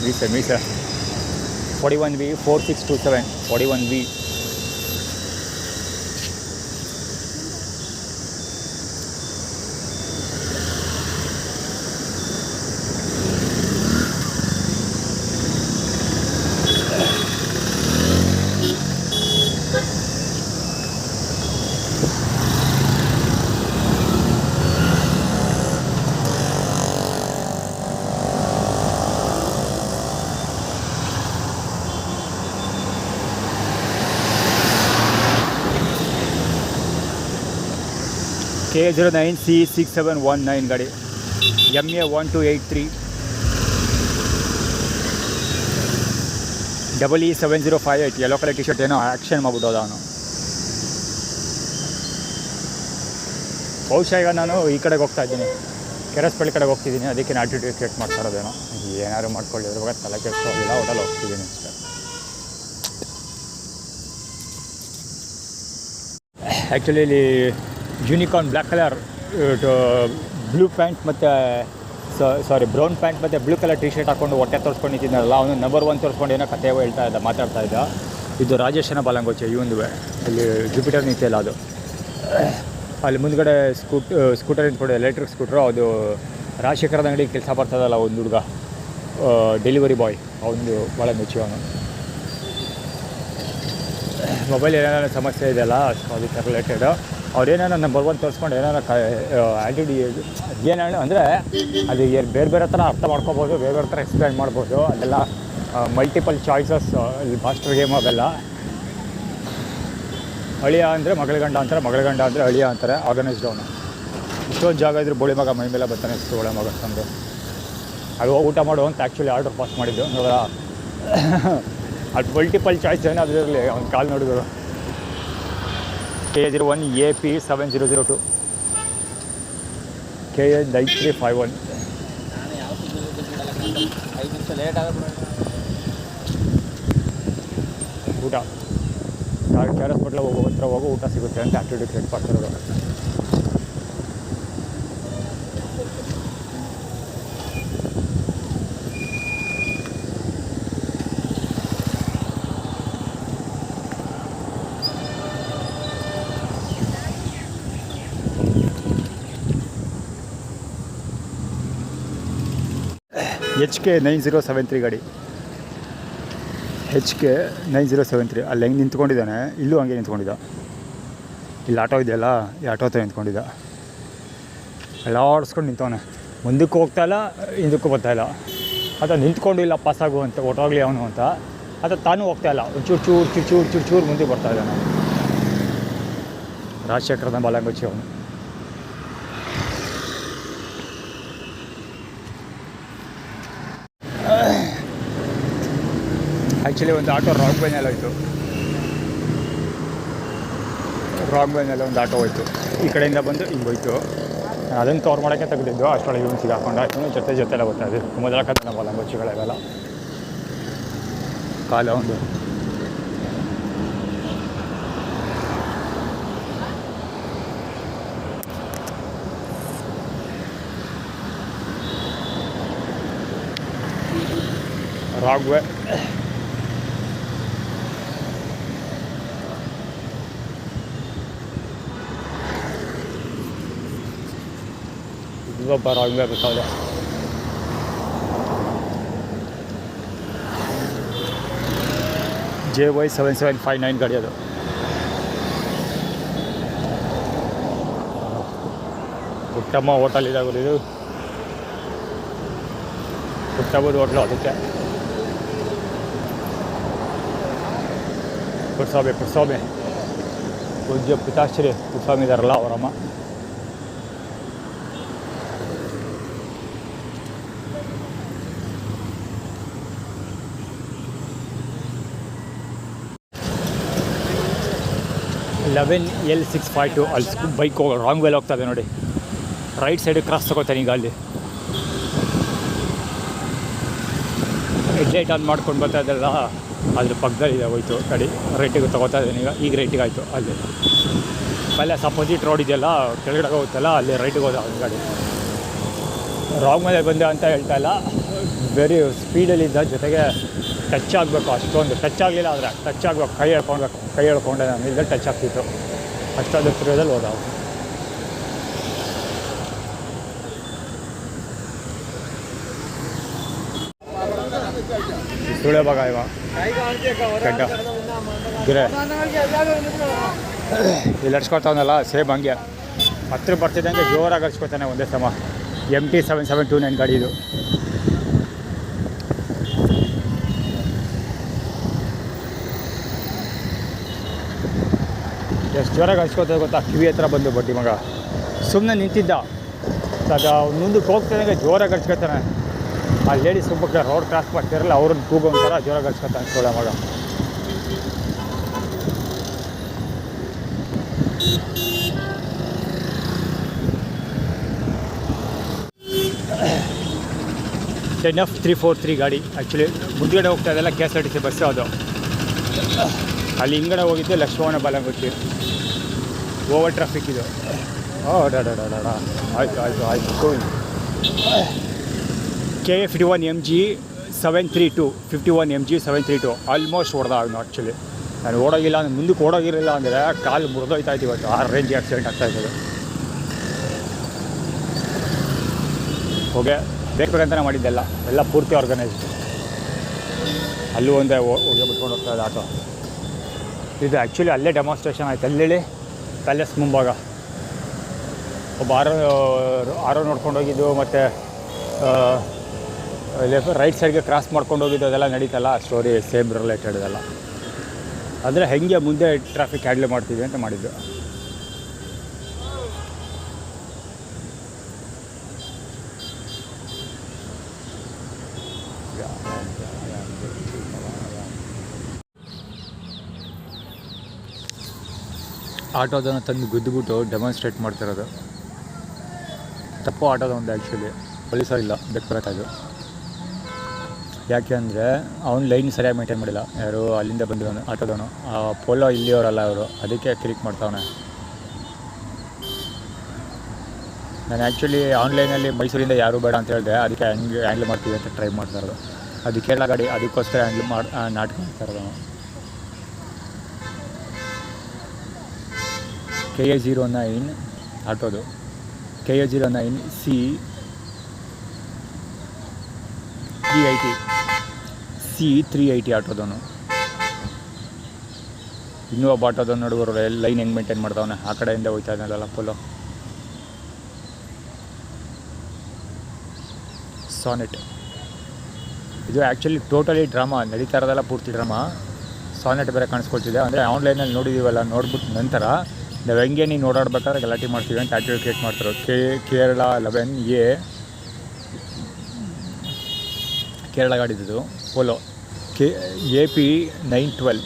ಮೀಸೆ 41V 4627 41V. KA 09 C6719 ಗಾಡಿ. MA 1283 EE 7058 yellow colour T shirt. ಏನೋ ಆ್ಯಕ್ಷನ್ ಮಾಡ್ಬಿಟ್ಟೋದ ಅವನು. ಬಹುಶಃ ಈಗ ನಾನು ಈ ಕಡೆಗೆ ಹೋಗ್ತಾ ಇದ್ದೀನಿ, ಕೆರಸ್ಪಳ್ಳಿ ಕಡೆಗೆ ಹೋಗ್ತಿದ್ದೀನಿ. ಅದಕ್ಕೆ ನಾನು ಆಟಿಟ್ಯೂಡ್ ಕ್ರಿಯೇಟ್ ಮಾಡ್ತಾ ಇರೋದೇನೋ. ಏನಾದ್ರು ಮಾಡ್ಕೊಳ್ಳಿ, ಅದ್ರ ಬಗ್ಗೆ ತಲೆ ಕೆಡಿಸ್ಕೊಳ್ಳಿಲ್ಲ. ಹೋಟೆಲ್ ಹೋಗ್ತಿದ್ದೀನಿ ಅಷ್ಟೇ. ಆ್ಯಕ್ಚುಲಿ ಇಲ್ಲಿ unicorn black colour blue pant ಮತ್ತು ಬ್ರೌನ್ ಪ್ಯಾಂಟ್ ಮತ್ತು ಬ್ಲೂ ಕಲರ್ ಟಿ ಶರ್ಟ್ ಹಾಕ್ಕೊಂಡು ಹೊಟ್ಟೆ ತೋರಿಸ್ಕೊಂಡಿದ್ದೀನಲ್ಲ, ಅವನು ನಂಬರ್ 1 ತೋರಿಸ್ಕೊಂಡು ಏನೋ ಕಥೆ ಮಾತಾಡ್ತಾ ಇದ್ದ. ಇದು ರಾಜೇಶನ ಬಾಲಂಗೋಚೆ ಇವಂದುವೆ. ಇಲ್ಲಿ ಜುಪಿಟರ್ ನಿಂತಿಲ್ಲ, ಅದು ಅಲ್ಲಿ ಮುಂದ್ಗಡೆ ಸ್ಕೂಟರ್ ನಿಂತ್ಕೊಂಡು ಎಲೆಕ್ಟ್ರಿಕ್ ಸ್ಕೂಟ್ರು. ಅದು ರಾಜಶೇಖರದ ಅಂಗಡಿಗೆ ಕೆಲಸ ಬರ್ತದಲ್ಲ ಒಂದು ಹುಡುಗ, ಡೆಲಿವರಿ ಬಾಯ್, ಅವನು ಭಾಳ ಮೆಚ್ಚು. ಅವನು ಮೊಬೈಲ್ ಏನಾರ ಸಮಸ್ಯೆ ಇದೆಯಲ್ಲ ಅದಕ್ಕೆ ರಿಲೇಟೆಡ್ ಅವ್ರೇನಾರ ನಂಬರ್ 1 ತೋರಿಸ್ಕೊಂಡು ಏನಾರ ಆ್ಯಟಿಟ್ಯೂಡ್ ಏನು ಅಂದರೆ ಅದು ಬೇರೆ ಥರ ಅರ್ಥ ಮಾಡ್ಕೋಬೋದು, ಬೇರೆ ಥರ ಎಕ್ಸ್ಪ್ಲೇನ್ ಮಾಡ್ಬೋದು. ಅದೆಲ್ಲ ಮಲ್ಟಿಪಲ್ ಚಾಯ್ಸಸ್ ಮಾಸ್ಟರ್ ಗೇಮ್. ಅವೆಲ್ಲ ಅಳಿಯ ಅಂದರೆ ಮಗಳ ಗಂಡ ಅಂತಾರೆ, ಮಗಳ ಗಂಡ ಅಂದರೆ ಅಳಿಯ ಅಂತಾರೆ. ಆರ್ಗನೈಸ್ಡ್ ಅವನು. ಇಷ್ಟೊಂದು ಜಾಗ ಇದ್ರೂ ಬೋಳಿ ಮಗ ಮೈ ಮೇಲೆ ಬರ್ತಾನೆ ಇಷ್ಟು ಒಳ್ಳೆ ಮಗ ತಂದು. ಅದು ಹೋಗಿ ಊಟ ಮಾಡೋ ಅಂತ ಆ್ಯಕ್ಚುಲಿ ಆರ್ಡರ್ ಪಾಸ್ ಮಾಡಿದ್ದು ನೋಡ. ಅದು ಮಲ್ಟಿಪಲ್ ಚಾಯ್ಸ್ ಏನಾದರೂ ಇರಲಿ, ಅವ್ನ ಕಾಲು ನೋಡಿದ್ರು. KA 01 AP 7002 KA 9351. ಊಟ KR ಹಾಸ್ಪಿಟ್ಲಿಗೆ ಹೋಗೋ ಊಟ ಸಿಗುತ್ತೆ ಅಂತ ಆ್ಯಕ್ಟಿವಿಟಿ ಕ್ರಿಯೇಟ್ ಮಾಡ್ತಿರೋದು. HK9073 ಗಾಡಿ, HK9073. ಅಲ್ಲಿ ಹೆಂಗೆ ನಿಂತ್ಕೊಂಡಿದ್ದಾನೆ, ಇಲ್ಲೂ ಹಂಗೆ ನಿಂತ್ಕೊಂಡಿದ್ದ. ಇಲ್ಲಿ ಆಟೋ ಇದೆಯಲ್ಲ, ಈ ಆಟೋ ಹತ್ರ ನಿಂತ್ಕೊಂಡಿದ್ದ. ಎಲ್ಲ ಆಡಿಸ್ಕೊಂಡು ನಿಂತವನೆ, ಮುಂದಕ್ಕೆ ಹೋಗ್ತಾಯಿಲ್ಲ, ಹಿಂದಕ್ಕೂ ಬರ್ತಾಯಿಲ್ಲ. ಅಥವಾ ನಿಂತ್ಕೊಂಡು ಇಲ್ಲ ಪಾಸಾಗು ಅಂತ ಹೊಟ್ಟೋಗ್ಲಿ ಅವನು ಅಂತ, ಅಥವಾ ತಾನೂ ಹೋಗ್ತಾಯಿಲ್ಲ, ಚೂರು ಮುಂದೆ ಬರ್ತಾ ಇದ್ದಾನೆ. ರಾಜಶೇಖರದ ಬಾಲಂಗುಚ್ಚಿ ಅವನು. ಆ್ಯಕ್ಚುಲಿ ಒಂದು ಆಟೋ ರಾಂಗ್ ವೇನಲ್ಲಿ ಹೋಯ್ತು, ಒಂದು ಆಟೋ ಹೋಯ್ತು. ಈ ಕಡೆಯಿಂದ ಬಂದು ಹಿಂಗೆ ಹೋಯ್ತು. ಅದನ್ನು ಕವರ್ ಮಾಡೋಕ್ಕೆ ತೆಗೆದಿದ್ದು, ಅಷ್ಟೊಳಗೆ ಇವನು ಸಿಗಾಕೊಂಡು ಆಯ್ತು. ಜೊತೆಲ್ಲ ಗೊತ್ತಾಯಿತು, ಮೊದಲಕ್ಕಂತ ಬಾಲಂಗುಚ್ಚಿಗಳೆಲ್ಲ ಕಾಲ ಒಂದು. ರಾಗ್ವೆ ಇದೊಬ್ಬ ರಾಗ್ವೆ ಬೇಕಾದ್ರೆ JY7759 ಗಾಡಿ ಅದು. ಪುಟ್ಟಮ್ಮ ಹೋಟೆಲ್ ಇದಾಗಲು ಇದು ಪುಟ್ಟಮ್ಮದ ಹೋಟ್ಲು. ಅದಕ್ಕೆ ಪುಟ್ಸ್ವಾಮಿ ಪೂಜ್ಯ ಪಿತಾಶ್ರೀ ಪುಟ್ಸ್ವಾಮಿ ಇದಾರಲ್ಲ ಅವರಮ್ಮ. L652 ಅಲ್ಲಿ ಬೈಕ್ ರಾಂಗ್ ವೇಲ್ ಹೋಗ್ತದೆ ನೋಡಿ. ರೈಟ್ ಸೈಡಿಗೆ ಕ್ರಾಸ್ ತಗೋತಾನೆ ಈಗ. ಅಲ್ಲಿ ಹೆಡ್ಲೈಟ್ ಆನ್ ಮಾಡ್ಕೊಂಡು ಬರ್ತಾ ಇದ್ದಲ್ಲ, ಅದ್ರ ಪಕ್ಕದಲ್ಲಿದೆ ಹೋಯ್ತು ಗಾಡಿ. ರೈಟಿಗೆ ತೊಗೋತಾ ಇದ್ದಾನೆ ಈಗ ರೈಟಿಗೆ ಆಯಿತು. ಅಲ್ಲಿ ಪಲ್ಲೆ ಅಪೋಸಿಟ್ ರೋಡ್ ಇದೆಯಲ್ಲ, ಕೆಳಗಡೆ ಹೋಗುತ್ತಲ್ಲ, ಅಲ್ಲಿ ರೈಟಿಗೆ ಹೋದ ಒಂದು ಗಾಡಿ. ರಾಂಗ್ ಮೇಲೆ ಬಂದೆ ಅಂತ ಹೇಳ್ತಾ ಇಲ್ಲ, ವೆರಿ ಸ್ಪೀಡಲ್ಲಿದ್ದ. ಜೊತೆಗೆ ಟಚ್ ಆಗಬೇಕು, ಅಷ್ಟೊಂದು ಟಚ್ ಆಗಲಿಲ್ಲ, ಆದರೆ ಟಚ್ ಆಗಬೇಕು, ಕೈ ಹೇಳ್ಕೊಂಡೆ ನಾನು ಇಲ್ಲದೆ ಟಚ್ ಆಗ್ತಿತ್ತು. ಅಷ್ಟಾದ ತಿರುಗದಲ್ಲಿ ಹೋದ. ಸುಳೆ ಭಾಗ ಇವ ಗಡ್ಡ ಗಿರೆ ಇಲ್ಲಿ ಹಡ್ಸ್ಕೊತಾವನಲ್ಲ, ಸೇಮ್ ಹಂಗೆ ಹತ್ರ ಬರ್ತಿದ್ದಂಗೆ ಜೋರಾಗಿ ಹಡ್ಸ್ಕೊತಾನೆ ಒಂದೇ ಸಮ. MT7729 ಗಾಡಿ ಇದು. ಎಷ್ಟು ಜೋರಾಗಿ ಹಚ್ಕೋತದೆ ಗೊತ್ತಾ, ಕಿವಿ ಹತ್ರ ಬಂದು ಬಡ್ಡಿ ಮಗ. ಸುಮ್ಮನೆ ನಿಂತಿದ್ದ, ಅದು ಮುಂದಕ್ಕೆ ಹೋಗ್ತಾನೆ ಜೋರಾಗಿ ಹಚ್ಕೋತಾನೆ. ಆ ಲೇಡೀಸ್ ತುಂಬ ರೋಡ್ ಕ್ರಾಸ್ ಮಾಡ್ತಿರಲ್ಲ, ಅವ್ರನ್ನ ಕೂಗೋಂಥರ ಜೋರಾಗಿ ಹಚ್ಕೋತಾನೆ ಸೋಳ ಮಗ. NF343 ಗಾಡಿ. ಆ್ಯಕ್ಚುಲಿ ಮುಂದ್ಗಡೆ ಹೋಗ್ತಾ ಇದೆಲ್ಲ KSRTC ಬಸ್ಸು ಅದು. ಅಲ್ಲಿ ಹಿಂಗಡೆ ಹೋಗಿದ್ದು ಲಕ್ಷ್ಮಣ ಬಾಲಂಗುಚ್ಚಿ. ಓವರ್ ಟ್ರಾಫಿಕ್ ಇದು. ಆಯ್ತು ಕೂಲ್. KA51MG 732 51MG 732 ಆಲ್ಮೋಸ್ಟ್ ಹೊಡೆದ ಅವನು. ಆ್ಯಕ್ಚುಲಿ ನಾನು ಓಡೋಗಿಲ್ಲ, ನಾನು ಮುಂದಕ್ಕೆ ಓಡೋಗಿರಲಿಲ್ಲ ಅಂದರೆ ಕಾಲು ಮುರಿದೋಯ್ತಾಯ್ತು ಇವತ್ತು. ಆ ರೇಂಜ್ ಆಕ್ಸಿಡೆಂಟ್ ಆಗ್ತಾಯಿತ್ತು. ಹೋಗೆ ಬೇಕಂತಲೇ ಮಾಡಿದ್ದೆಲ್ಲ, ಎಲ್ಲ ಪೂರ್ತಿ ಆರ್ಗನೈಸ್ಡ್. ಅಲ್ಲೂ ಒಂದೇ ಹೋಗಿ ಬಿಟ್ಕೊಂಡು ಹೋಗ್ತಾ ಇದೆ ಆಟೋ. ಇದು ಆ್ಯಕ್ಚುಲಿ ಅಲ್ಲೇ ಡೆಮಾನ್ಸ್ಟ್ರೇಷನ್ ಆಯ್ತು, ಅಲ್ಲಿ ಪ್ಯಾಲೇಸ್ ಮುಂಭಾಗ. ಒಬ್ಬ ಆರೋ ನೋಡ್ಕೊಂಡು ಹೋಗಿದ್ದು, ಮತ್ತು ರೈಟ್ ಸೈಡ್ಗೆ ಕ್ರಾಸ್ ಮಾಡ್ಕೊಂಡು ಹೋಗಿದ್ದು, ಅದೆಲ್ಲ ನಡೀತಲ್ಲ. ಸ್ಟೋರಿ ಸೇಮ್ ರಿಲೇಟೆಡ್ ಇದೆಲ್ಲ. ಅಂದರೆ ಹೆಂಗೆ ಮುಂದೆ ಟ್ರಾಫಿಕ್ ಹ್ಯಾಂಡಲ್ ಮಾಡ್ತೀವಿ ಅಂತ ಮಾಡಿದ್ದು. ಆಟೋದನ್ನು ತಂದು ಗುದ್ದುಬಿಟ್ಟು ಡೆಮಾನ್ಸ್ಟ್ರೇಟ್ ಮಾಡ್ತಿರೋದು ತಪ್ಪು. ಆಟೋದ ಒಂದು ಆ್ಯಕ್ಚುಲಿ ಪೊಲೀಸರಿಲ್ಲ ಬೆಕ್ಕಬೇಕಾದ್ರು. ಯಾಕೆ ಅಂದರೆ ಅವ್ನು ಲೈನ್ ಸರಿಯಾಗಿ ಮೇಂಟೈನ್ ಮಾಡಿಲ್ಲ. ಯಾರು ಅಲ್ಲಿಂದ ಬಂದಿರೋನು ಆಟೋದವನು, ಆ ಪೋಲೋ ಇಲ್ಲಿಯವರಲ್ಲ ಅವರು, ಅದಕ್ಕೆ ಕ್ಲಿಕ್ ಮಾಡ್ತಾವನೆ. ನಾನು ಆ್ಯಕ್ಚುಲಿ ಆನ್ಲೈನಲ್ಲಿ ಮೈಸೂರಿಂದ ಯಾರೂ ಬೇಡ ಅಂತ ಹೇಳಿದೆ, ಅದಕ್ಕೆ ಹ್ಯಾಂಡ್ಲ್ ಮಾಡ್ತೀವಿ ಅಂತ ಟ್ರೈ ಮಾಡ್ತಾ ಇರೋದು. ಅದು ಕೇರಳ ಗಾಡಿ, ಅದಕ್ಕೋಸ್ಕರ ನಾಟಕ ಮಾಡ್ತಾ ಇರೋದು ನಾವು. KA09 ಆಟೋದು, KA09C 380 C380 ಆಟೋದವನು. ಇನ್ನೂ ಒಬ್ಬ ಆಟೋದವನು ನೋಡುವರು ಲೈನ್ ಹೆಂಗೆ ಮೇಂಟೈನ್ ಮಾಡ್ತಾವನೆ. ಆ ಕಡೆಯಿಂದ ಹೋಗ್ತಾ ಇದ್ದಾನಲ್ಲ ಪೋಲೋ. ಸಾನೆಟ್ ಇದು ಆ್ಯಕ್ಚುಲಿ ಟೋಟಲಿ ಡ್ರಾಮಾ, ನಡೀತಾ ಇರೋದೆಲ್ಲ ಪೂರ್ತಿ ಡ್ರಾಮಾ. ಸಾನೆಟ್ ಬೇರೆ ಕಾಣಿಸ್ಕೊಳ್ತಿದೆ. ಅಂದರೆ ಆನ್ಲೈನಲ್ಲಿ ನೋಡಿದ್ದೀವಲ್ಲ, ನೋಡ್ಬಿಟ್ಟು ನಂತರ ನಾವು ಹೆಂಗೆ ನೀನು ಓಡಾಡ್ಬೇಕಾದ್ರೆ ಗಲಾಟೆ ಮಾಡ್ತೀವಿ ಅಂತ ಆ್ಯಕ್ಟಿವ್ ಕ್ರಿಯೇಟ್ ಮಾಡ್ತಾರೆ. ಕೇರಳ 11A ಕೇರಳ ಗಾಡಿದ್ದು Polo. AP 912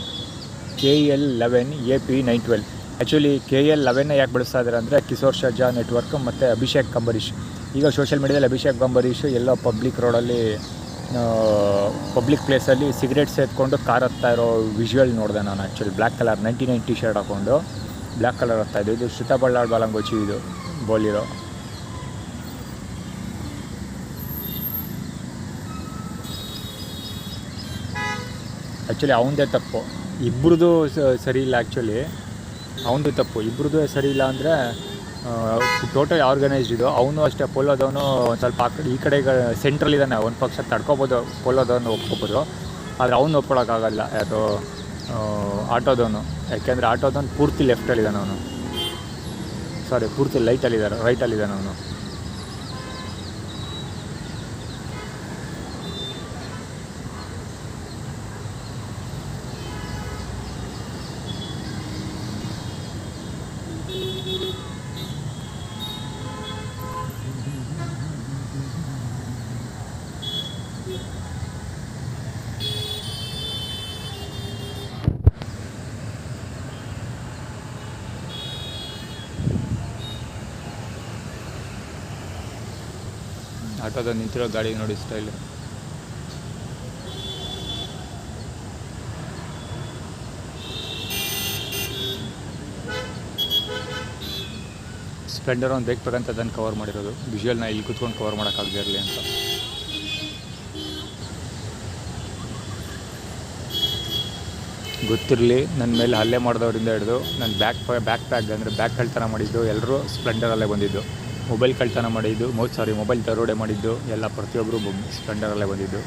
KL11 AP 912. Actually KL11 ಯಾಕೆ ಬಳಸ್ತಾ ಇದ್ದಾರೆ ಅಂದರೆ ಕಿಶೋರ್ ಶಜಾ ನೆಟ್ವರ್ಕ್ ಮತ್ತು ಅಭಿಷೇಕ್ ಅಂಬರೀಷ್. ಈಗ ಸೋಷಿಯಲ್ ಮೀಡಿಯಾದಲ್ಲಿ ಅಭಿಷೇಕ್ ಅಂಬರೀಷ್ ಎಲ್ಲೋ ಪಬ್ಲಿಕ್ ರೋಡಲ್ಲಿ ಪಬ್ಲಿಕ್ ಪ್ಲೇಸಲ್ಲಿ ಸಿಗರೇಟ್ ಸೇದ್ಕೊಂಡು ಕಾರ್ ಹತ್ತಾ ಇರೋ ವಿಜುವಲ್ ನೋಡಿದೆ ನಾನು. Actually black colour 99 T shirt ಹಾಕ್ಕೊಂಡು ಬ್ಲ್ಯಾಕ್ ಕಲರ್ ಹತ್ತಾ ಇದ್ದು. ಇದು ಶ್ರುತ ಬಳ್ಳಾಳ್ ಬಾಲಂಗೋಚಿ, ಇದು ಬೋಲಿರೋ. ಆ್ಯಕ್ಚುಲಿ ಅವನದೇ ತಪ್ಪು, ಇಬ್ಬರದು ಸರಿ ಇಲ್ಲ. ಆ್ಯಕ್ಚುಲಿ ಅವನದು ತಪ್ಪು, ಇಬ್ಬರದು ಸರಿ ಇಲ್ಲ. ಅಂದರೆ ಟೋಟಲ್ ಆರ್ಗನೈಸ್ಡ್ ಇದು. ಅವನು ಅಷ್ಟೇ, ಪೋಲೋದವನು ಒಂದು ಸ್ವಲ್ಪ ಈ ಕಡೆ ಸೆಂಟ್ರಲ್ ಇದ್ದಾನೆ. ಒಂದು ಪಕ್ಷ ತಡ್ಕೊಬೋದು, ಪೋಲೋದವನು ಒಪ್ಕೋಬೋದು. ಆದರೆ ಅವನು ಒಪ್ಕೊಳ್ಳೋಕ್ಕಾಗಲ್ಲ ಯಾರು ಆಟೋದವನು. ಯಾಕೆಂದರೆ ಆಟೋದವನು ಪೂರ್ತಿ ಲೆಫ್ಟಲ್ಲಿದ್ದಾನೆ ಅವನು, ಸಾರಿ ಪೂರ್ತಿ ರೈಟಲ್ಲಿದ್ದಾನೆ ಅವನು. ಆಟೋದ ನಿಂತಿರೋ ಗಾಡಿ ನೋಡಿ ಸ್ಟೈಲ್. ಸ್ಪ್ಲೆಂಡರ್ ಒಂದು ಬೇಕಂತ ಅದನ್ನು ಕವರ್ ಮಾಡಿರೋದು. ವಿಜುವಲ್ನ ಇಲ್ಲಿ ಕೂತ್ಕೊಂಡು ಕವರ್ ಮಾಡೋಕ್ಕಾಗದೇ ಇರಲಿ ಅಂತ. ಗೊತ್ತಿರಲಿ, ನನ್ನ ಮೇಲೆ ಹಲ್ಲೆ ಮಾಡಿದವರಿಂದ ಹಿಡಿದು ನನ್ನ ಬ್ಯಾಕ್ ಪ್ಯಾಕ್ ಅಂದರೆ ಬ್ಯಾಗ್ ಕಳ್ತನ ಮಾಡಿದ್ದು ಎಲ್ಲರೂ ಸ್ಪ್ಲೆಂಡರಲ್ಲೇ ಬಂದಿದ್ದು. ಮೊಬೈಲ್ ಕಳ್ತನ ಮಾಡಿದ್ದು, ಮೊಬೈಲ್ ದರೋಡೆ ಮಾಡಿದ್ದು ಎಲ್ಲ ಪ್ರತಿಯೊಬ್ಬರು ಸ್ಪ್ಲೆಂಡರಲ್ಲೇ ಬಂದಿದ್ದು.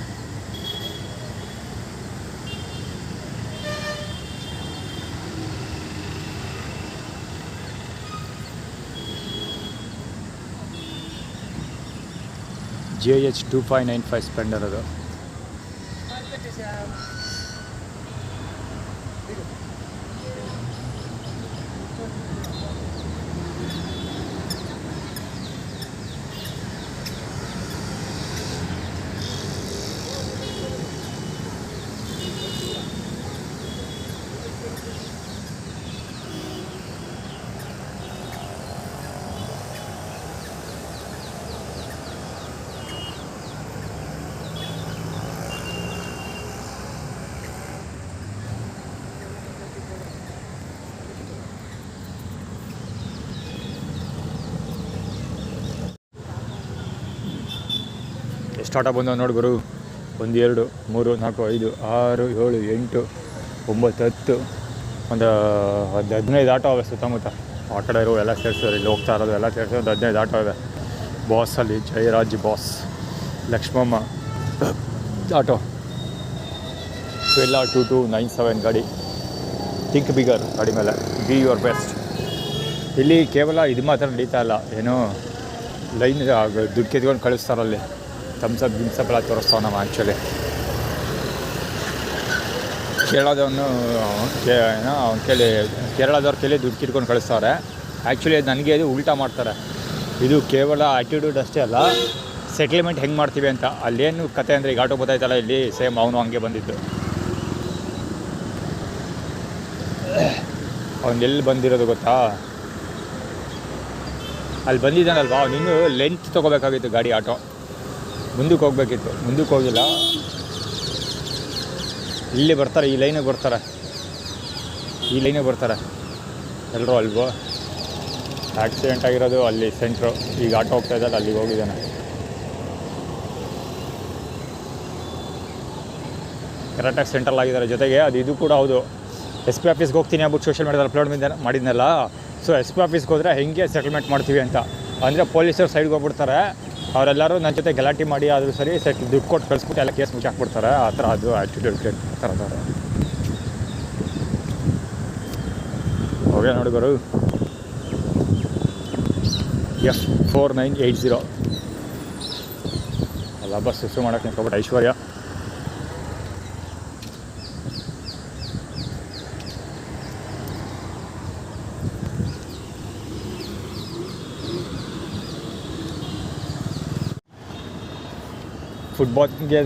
JH 2595 ಸ್ಪ್ಲೆಂಡರ್ ಅದು. ಎಷ್ಟು ಆಟೋ ಬಂದವು ನೋಡಿ ಗುರು. 1 2 3 4 5 6 7 8 9 10 ಒಂದು 15 ಆಟೋ ಅವೆ ಸುತ್ತಮುತ್ತ. ಆ ಕಡೆ ಇರೋ ಎಲ್ಲ ಸೇರಿಸಿದ್ರು, ಇಲ್ಲಿ ಹೋಗ್ತಾ ಇರೋದು ಎಲ್ಲ ಸೇರಿಸಿ ಒಂದು 15 ಆಟೋ ಇದೆ. ಬಾಸಲ್ಲಿ ಜಯರಾಜ್ ಬಾಸ್, ಲಕ್ಷ್ಮಮ್ಮ ಆಟೋ, ಎಲ್ಲ 2297 ಗಾಡಿ. ಥಿಂಕ್ ಬಿಗರ್ ಗಾಡಿ ಮೇಲೆ, ಬಿ ಯುವರ್ ಬೆಸ್ಟ್. ಇಲ್ಲಿ ಕೇವಲ ಇದು ಮಾತ್ರ ನಡೀತಾ ಇಲ್ಲ, ಏನೋ ಲೈನ್ ದುಡ್ಡು ಕೆತ್ಕೊಂಡು ಕಳಿಸ್ತಾರಲ್ಲಿ. ಥಮ್ಸಪ್ ಎಲ್ಲ ತೋರಿಸ್ತಾವೆ ನಾವು. ಆ್ಯಕ್ಚುಲಿ ಕೇರಳದವನು ಅವ್ನು ಕೇರಳದವ್ರು ಕೇಳಿ ದುಡ್ಡು ಕಿಟ್ಕೊಂಡು ಕಳಿಸ್ತಾರೆ. ಆ್ಯಕ್ಚುಲಿ ನನಗೆ ಇದು ಉಲ್ಟಾ ಮಾಡ್ತಾರೆ. ಇದು ಕೇವಲ ಆ್ಯಟಿಟ್ಯೂಡ್ ಅಷ್ಟೇ ಅಲ್ಲ, ಸೆಟ್ಲ್ಮೆಂಟ್ ಹೆಂಗೆ ಮಾಡ್ತೀವಿ ಅಂತ. ಅಲ್ಲೇನು ಕತೆ ಅಂದರೆ ಈಗ ಆಟೋ ಗೊತ್ತಾಯ್ತಲ್ಲ, ಇಲ್ಲಿ ಸೇಮ್ ಅವನು ಹಂಗೆ ಬಂದಿದ್ದು. ಅವ್ನು ಎಲ್ಲಿ ಬಂದಿರೋದು ಗೊತ್ತಾ, ಅಲ್ಲಿ ಬಂದಿದ್ದಾನಲ್ವಾ, ಅವನಿನ್ನು ಲೆಂತ್ ತೊಗೋಬೇಕಾಗಿತ್ತು ಗಾಡಿ. ಆಟೋ ಮುಂದಕ್ಕೆ ಹೋಗ್ಬೇಕಿತ್ತು, ಮುಂದಕ್ಕೆ ಹೋಗಿಲ್ಲ. ಇಲ್ಲಿ ಬರ್ತಾರೆ, ಈ ಲೈನಿಗೆ ಬರ್ತಾರೆ ಎಲ್ಲರೂ. ಅಲ್ವೋ ಆಕ್ಸಿಡೆಂಟ್ ಆಗಿರೋದು ಅಲ್ಲಿ ಸೆಂಟ್ರು. ಈಗ ಆಟೋ ಹೋಗ್ತಾ ಇದ್ದಾರೆ, ಅಲ್ಲಿಗೆ ಹೋಗಿದ್ದಾನೆ. ಕರೆಕ್ಟಾಗಿ ಸೆಂಟ್ರಲ್ ಆಗಿದ್ದಾರೆ. ಜೊತೆಗೆ ಇದು ಕೂಡ ಹೌದು, SP ಆಫೀಸ್ಗೆ ಹೋಗ್ತೀನಿ ಅಂದ್ಬಿಟ್ಟು ಸೋಷಿಯಲ್ ಮೀಡಿಯಾದಲ್ಲಿ ಅಪ್ಲೋಡ್ ಮಾಡಿದ್ನಲ್ಲ. ಸೊ SP ಆಫೀಸ್ಗೆ ಹೋದರೆ ಹೆಂಗೆ ಸೆಟಲ್ಮೆಂಟ್ ಮಾಡ್ತೀವಿ ಅಂತ ಅಂದರೆ ಪೊಲೀಸರು ಸೈಡ್ಗೆ ಹೋಗ್ಬಿಡ್ತಾರೆ. ಅವರೆಲ್ಲರೂ ನನ್ನ ಜೊತೆ ಗಲಾಟೆ ಮಾಡಿ ಆದರೂ ಸರಿ ದುಡ್ಡು ಕೊಟ್ಟು ಕಳಿಸ್ಬಿಟ್ಟು ಎಲ್ಲ ಕೇಸ್ ಮುಚ್ಚಾಕ್ಬಿಡ್ತಾರೆ. ಆ ಥರ ಅದು ಆ್ಯಟಿಟ್ಯೂಡ್ ಕ್ರಿಯೇಟ್ ಮಾಡ್ತಾರೆ. ಹೋಗಿ ನೋಡಿ ಗುರು, F4980 ಅಲ್ಲ ಬಸ್ ಶುರು ಮಾಡೋಕ್ಕೆ ನಿಂತ್ಕೊಬಿಟ್ಟು ಐಶ್ವರ್ಯ. ಫುಟ್ಬಾಲ್ಗೆ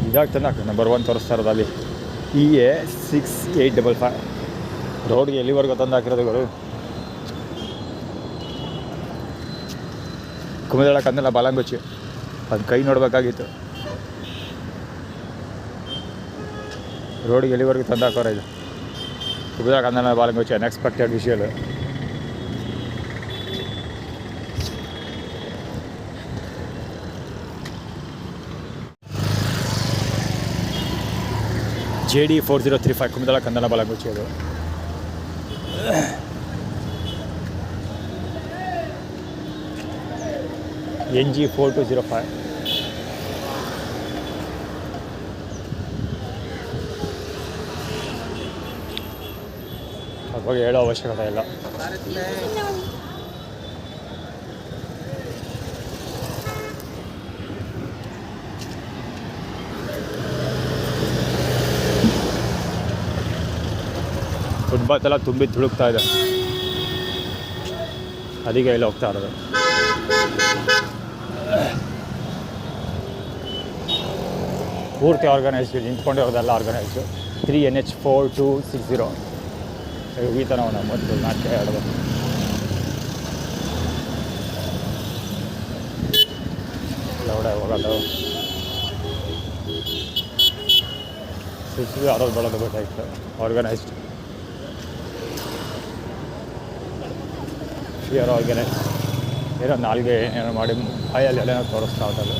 ಇದಾಗ್ತದೆ ನಂಬರ್ 1 ತೋರಿಸ್ತಾ ಇರೋದು ಅಲ್ಲಿ EA6855 ರೋಡ್ಗೆ ಎಲ್ಲಿವರೆಗೂ ತಂದು ಹಾಕಿರೋದುಗಳು. ಕುಮದಳ ಕಂದಲ್ಲ ಬಾಲಂಗುಚ್ಚಿ ಅದು ಕೈ ನೋಡಬೇಕಾಗಿತ್ತು. ರೋಡಿಗೆ ಎಲ್ಲಿವರೆಗೂ ತಂದು ಹಾಕೋರ ಇದು ಕುಮದಳ ಕಂದಲ ಬಾಲಂಗುಚ್ಚಿ ಅನ್ಎಕ್ಸ್ಪೆಕ್ಟೆಡ್ ವಿಷಯಗಳು. JD 4035 ಕುಮದಳ ಕಂದಲ ಬಾಲಂಗುಚ್ಚಿ ಅದು. NG 4205 ಅದ್ರ ಬಗ್ಗೆ ಹೇಳೋ ಅವಶ್ಯಕತೆ ಇಲ್ಲ. ಫುಟ್ಬಾಲ್ ಎಲ್ಲ ತುಂಬಿ ತುಳುಕ್ತಾ ಇದೆ, ಅದಕ್ಕೆ ಇಲ್ಲಿ ಹೋಗ್ತಾ ಇರೋದು. ಪೂರ್ತಿ ಆರ್ಗನೈಸ್ಡ್, ನಿಂತ್ಕೊಂಡಿರೋದೆಲ್ಲ ಆರ್ಗನೈಸ್ಡು. 3NH 4260 ಈ ಥರ ನಾವು ಮೊದಲು ನಾಟಕ ಆಡೋದು. ಲೌಡ ಹೋಗೋದು ಸುತ್ತು ಆಡೋದು ಬರೋದು ಬೇಕಾಗಿತ್ತು. Organised, fear organise. ಏನೋ ನಾಲ್ಗೆ ಏನೋ ಮಾಡಿ ಬಾಯಲ್ಲಿ ಎಲ್ಲೇನೋ ತೋರಿಸ್ತಾ ಹೋಗೋದು.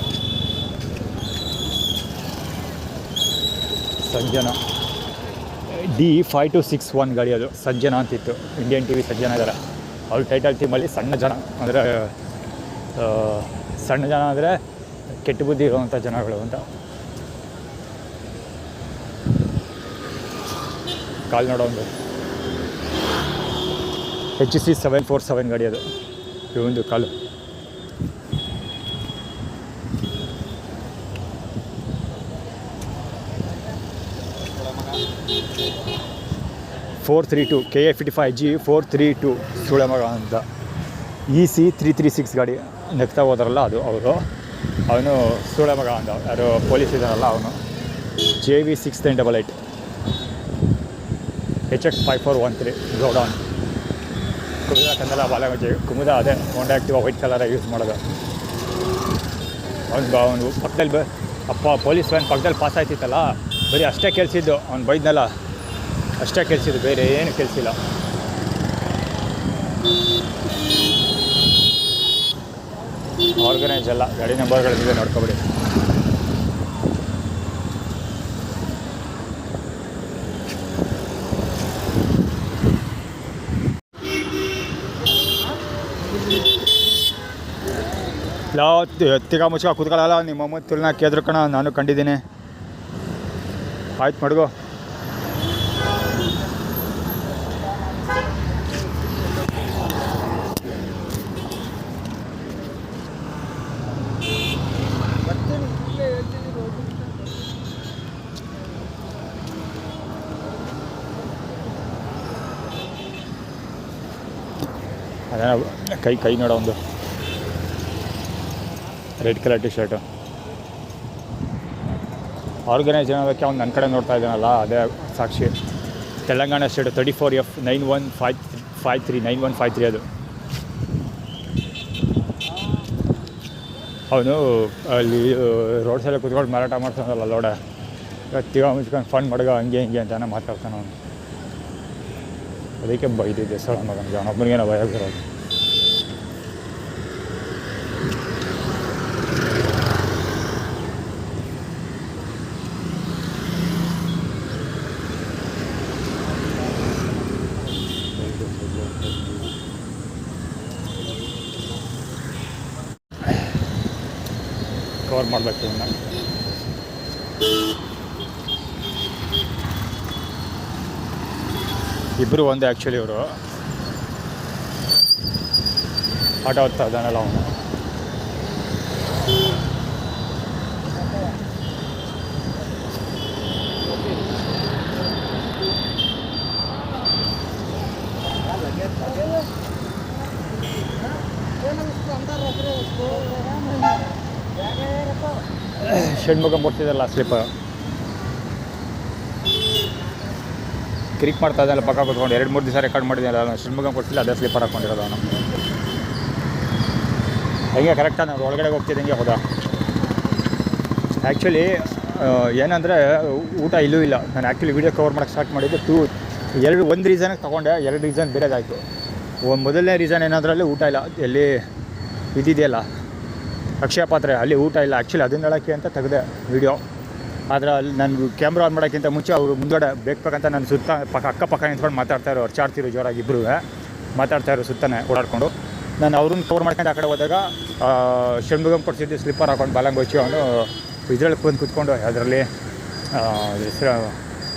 ಸಜ್ಜನ D5261 ಗಾಡಿ ಅದು. ಸಜ್ಜನ ಅಂತಿತ್ತು, ಇಂಡಿಯನ್ TV ಸಜ್ಜನ ಇದ್ದಾರೆ. ಅವ್ರ ಟೈಟಲ್ ಥೀಮಲ್ಲಿ ಸಣ್ಣ ಜನ ಅಂದರೆ ಸಣ್ಣ ಜನ ಅಂದರೆ ಕೆಟ್ಟ ಬುದ್ಧಿ ಇರುವಂಥ ಜನಗಳು ಅಂತ. ಕಾಲ್ ನೋಡೋ ಒಂದು HC 747 ಗಾಡಿ ಅದು. ಇವೊಂದು ಕಾಲು 432 KA55G 432 ಸುಳೆ ಮಗ ಅಂತ. EC 336 ಗಾಡಿ ನೆಕ್ತಾ ಹೋದ್ರಲ್ಲ ಅದು ಅವರು. ಅವನು ಸುಳೆ ಮಗ ಅಂತ, ಯಾರು ಪೊಲೀಸ್ ಇದ್ದಾರಲ್ಲ ಅವನು. JV 6988 HX 5413 godown. ಕುಮುದ ಕಂದಲ ಬಾಲಂಗುಚ್ಚಿ. ಕುಮುದ ಅದೇ ಹೋಂಡಾ ಆ್ಯಕ್ಟಿವಾ ವೈಟ್ ಕಲರ ಯೂಸ್ ಮಾಡೋದು. ಅವನು ಪಕ್ಕದಲ್ಲಿ ಅಪ್ಪ ಪೊಲೀಸ್ ವ್ಯಾನ್ ಪಕ್ಕದಲ್ಲಿ ಪಾಸ್ ಆಯ್ತಿತ್ತಲ್ಲ, ಬರೀ ಅಷ್ಟೇ ಕೆಲಸಿದ್ದು. ಅವ್ನು ಬೈದ್ನಲ್ಲ ಅಷ್ಟೇ ಕೆಲಸಿದ್ದು, ಬೇರೆ ಏನು ಕೆಲಸಿಲ್ಲ. ಆರ್ಗನೈಸ್ ಎಲ್ಲ ಗಾಡಿ ನಂಬರ್ಗಳಿದೆ ನೋಡ್ಕೊಬಿಡಿ. ತಿಗ ಮುಚ್ಕ ಕೂತ್ಕೊಳ್ಳಲ್ಲ. ನಿಮ್ಮ ತುಲ್ನ ಕೇಳಿದ್ರು ಕಣ, ನಾನು ಕಂಡಿದ್ದೀನಿ. ಆಯ್ತು ಮಡ್ಗೋ. ಅದೇ ಕೈ ನೋಡೋ ಒಂದು red colour T shirt. Organise ಏನೋದಕ್ಕೆ ಅವ್ನು ನನ್ನ ಕಡೆ ನೋಡ್ತಾ ಇದ್ದಾನಲ್ಲ, ಅದೇ ಸಾಕ್ಷಿ. ತೆಲಂಗಾಣ ಸ್ಟೇಟ್ 34F 9153 ಅದು. ಅವನು ಅಲ್ಲಿ ರೋಡ್ ಸೈಡಲ್ಲಿ ಕುತ್ಕೊಂಡು ಮಾರಾಟ ಮಾಡ್ತಾನಲ್ಲ ಲೋಡ, ತಿಗ ಮುಚ್ಕೊಂಡು ಫಂಡ್ ಮಡ್ಗ ಹಂಗೆ ಹಿಂಗೆ ಅಂತಾನೆ ಮಾತಾಡ್ತಾನೆ ಅವನು. ಅದಕ್ಕೆ ಬೈದಿದ್ದೆ ಸಳ ಮಗನಿಗೆ, ಅವನೊಬ್ಬನಿಗೇನೋ ಭಯ ಬರೋದು. ಕವರ್ ಮಾಡಬೇಕು ಇನ್ನು. ಇಬ್ಬರು ಒಂದೇ ಆ್ಯಕ್ಚುಲಿ ಇವರು ಆಟ ಓದ್ತಾ ಇದ್ದಾನಲ್ಲ ಅವನು. ಷಣ್ಮುಖಂ ಕೊಡ್ತಿದ್ದಲ್ಲ ಸ್ಲಿಪ್ಪರ್ ಕ್ರಿಕ್ ಮಾಡ್ತಾ ಇದ್ದಲ್ಲ ಪಕ್ಕ ಕೂತ್ಕೊಂಡು 2-3 ದಿವಸ ರೆಕಾರ್ಡ್ ಮಾಡಿದ್ದೆ ನಾನು. ಷಣ್ಮುಖಂ ಕೊಡ್ತಿಲ್ಲ, ಅದೇ ಸ್ಲಿಪ್ಪರ್ ಹಾಕ್ಕೊಂಡಿರೋದು ಅವನು. ಹೆಂಗೆ ಕರೆಕ್ಟಾಗಿ ನಾವು ಒಳಗಡೆ ಹೋಗ್ತಿದ್ದಂಗೆ ಹೋದ. ಆ್ಯಕ್ಚುಲಿ ಏನಂದರೆ ಊಟ ಇಲ್ಲೂ ಇಲ್ಲ. ನಾನು ಆ್ಯಕ್ಚುಲಿ ವೀಡಿಯೋ ಕವರ್ ಮಾಡೋಕ್ಕೆ ಸ್ಟಾರ್ಟ್ ಮಾಡಿದ್ದು ಒಂದು ರೀಸನ್ಗೆ ತೊಗೊಂಡೆ, 2 ರೀಸನ್ ಬೇರೆದಾಯಿತು. ಮೊದಲನೇ ರೀಸನ್ ಏನಾದ್ರಲ್ಲಿ ಊಟ ಇಲ್ಲ. ಎಲ್ಲಿ ಇದಿದೆಯಲ್ಲ ಅಕ್ಷಯ ಪಾತ್ರೆ, ಅಲ್ಲಿ ಊಟ ಇಲ್ಲ. ಆ್ಯಕ್ಚುಲಿ ಅದನ್ನ ಹೇಳೋಕ್ಕೆ ಅಂತ ತೆಗೆದೆ ವೀಡಿಯೋ. ಆದರೆ ಅಲ್ಲಿ ನಾನು ಕ್ಯಾಮ್ರಾ ಆನ್ ಮಾಡೋಕ್ಕಿಂತ ಮುಂಚೆ ಅವರು ಮುಂದಡೆ ಬೇಕಂತ ನಾನು ಸುತ್ತ ಅಕ್ಕಪಕ್ಕ ನಿಂತ್ಕೊಂಡು ಮಾತಾಡ್ತಾಯಿರೋ, ಅರ್ಚಾಡ್ತಿರೋ ಜೋರಾಗಿ ಇಬ್ಬರು ಮಾತಾಡ್ತಾಯಿರೋ ಸುತ್ತನೇ ಓಡಾಡಿಕೊಂಡು. ನಾನು ಅವ್ರನ್ನ ಕವರ್ ಮಾಡ್ಕೊಂಡು ಆ ಕಡೆ ಹೋದಾಗ ಷಣ್ಮುಖಂ ಕೊಡ್ಸಿದ್ದು ಸ್ಲಿಪ್ಪರ್ ಹಾಕೊಂಡು ಬಾಲಂಗೋಚಿ ಅವನು ಇದ್ರಲ್ಲಿ ಬಂದು ಕೂತ್ಕೊಂಡು ಅದರಲ್ಲಿ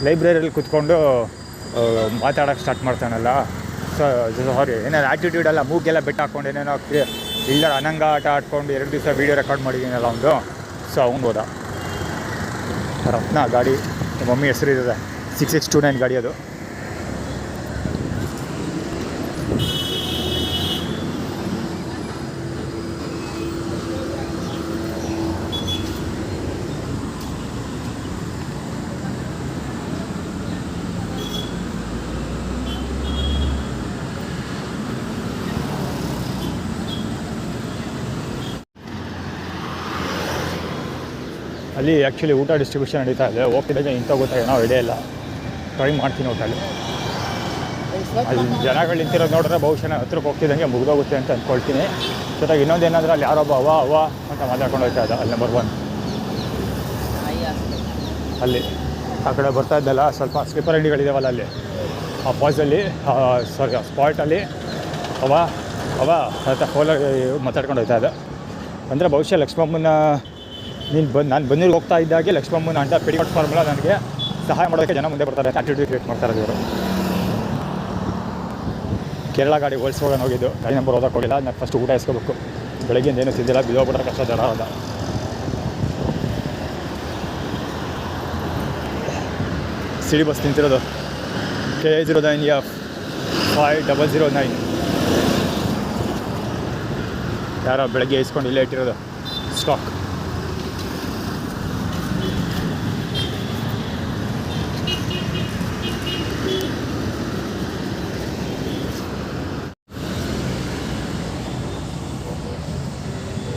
ಲೈಬ್ರರಿಯಲ್ಲಿ ಕೂತ್ಕೊಂಡು ಮಾತಾಡೋಕ್ಕೆ ಸ್ಟಾರ್ಟ್ ಮಾಡ್ತಾನಲ್ಲ. ಸಾರಿ ಏನಾದ್ರು ಆ್ಯಟಿಟ್ಯೂಡೆಲ್ಲ ಮೂಗೆಲ್ಲ ಬೆಟ್ಟು ಹಾಕ್ಕೊಂಡು ಏನೇನೋ ಇಲ್ಲ ಅನಂಗ ಆಟ ಆಡ್ಕೊಂಡು 2 ದಿವಸ ವೀಡಿಯೋ ರೆಕಾರ್ಡ್ ಮಾಡಿದ್ದೀನಲ್ಲ ಅವನು. ಸೊ ಅವ್ನು ಹೋದ. ರತ್ನ ಗಾಡಿ ಮಮ್ಮಿ ಹೆಸರು ಇದೆ, 6629 ಗಾಡಿ ಅದು. ಅಲ್ಲಿ ಆ್ಯಕ್ಚುಲಿ ಊಟ ಡಿಸ್ಟ್ರಿಬ್ಯೂಷನ್ ನಡೀತಾ ಇದೆ. ಹೋಗ್ತಿದ್ದಾಗ ಇಂಥ ಗೊತ್ತಾಗ ನಾವು ಐಡಿಯಾ ಇಲ್ಲ, ಟ್ರೈ ಮಾಡ್ತೀನಿ ಹೋಟೆಲ್. ಅಲ್ಲಿ ಜನಗಳು ನಿಂತಿರೋದು ನೋಡಿದ್ರೆ ಬಹುಶಃ ಹತ್ರಕ್ಕೆ ಹೋಗ್ತಿದ್ದಂಗೆ ಮುಗಿದೋಗುತ್ತೆ ಅಂತ ಅಂದ್ಕೊಳ್ತೀನಿ. ಜೊತೆಗೆ ಇನ್ನೊಂದು ಏನಾದರೂ ಅಲ್ಲಿ ಯಾರೊಬ್ಬ ಅವ ಅಂತ ಮಾತಾಡ್ಕೊಂಡು ಹೋಗ್ತಾ ಇದ್ದ ಅಲ್ಲಿ ನಂಬರ್ 1 ಅಲ್ಲಿ ಆ ಕಡೆ ಬರ್ತಾ ಇದ್ದಲ್ಲ. ಸ್ವಲ್ಪ ಸ್ಲಿಪ್ಪರ್ ಅಂಗಡಿಗಳಿದಾವಲ್ಲ ಅಲ್ಲಿ ಆ ಪಾಸಲ್ಲಿ ಸಾರಿ ಆ ಸ್ಪಾಟಲ್ಲಿ ಅವ ಅಂತ ಫೋನಲ್ಲಿ ಮಾತಾಡ್ಕೊಂಡು ಹೋಗ್ತಾ ಇದ್ದ. ಅಂದರೆ ಬಹುಶಃ ಲಕ್ಷ್ಮಮ್ಮನ ನಾನು ಬಂದಿರು ಹೋಗ್ತಾ ಇದ್ದಾಗೆ ಲಕ್ಷ್ಮಮ್ಮನ ಅಂತ ಪೆಡಿಕಟ್ ಫಾರ್ಮುಲಾ ನನಗೆ ಸಹಾಯ ಮಾಡೋಕ್ಕೆ ಜನ ಮುಂದೆ ಬರ್ತಾರೆ, ಆ್ಯಕ್ಟಿವಿಟಿ ಕ್ರಿಯೇಟ್ ಮಾಡ್ತಾರೆ ಇವರು. ಕೇರಳ ಗಾಡಿ ಹೋಲ್ಸ್ಕೊಂಡು ಹೋಗಿದ್ದು, ಗಾಡಿ ನಂಬರ್ ಓದಕ್ಕೆ ಹೋಗಿಲ್ಲ. ನಾನು ಫಸ್ಟ್ ಊಟ ಇಸ್ಕೋಬೇಕು. ಬೆಳಗ್ಗೆಯಿಂದ ಏನೂ ಸಿದ್ದಿಲ್ಲ, ಬಿದ್ದೋಗ್ಬಿಟ್ರೆ ಕಷ್ಟ ಜಡ ಅದ. ಸಿಡಿ ಬಸ್ ನಿಂತಿರೋದು KA09F 5009. ಯಾರೋ ಬೆಳಗ್ಗೆ ಇಸ್ಕೊಂಡು ಇಲ್ಲೇ ಇಟ್ಟಿರೋದು ಸ್ಟಾಕ್.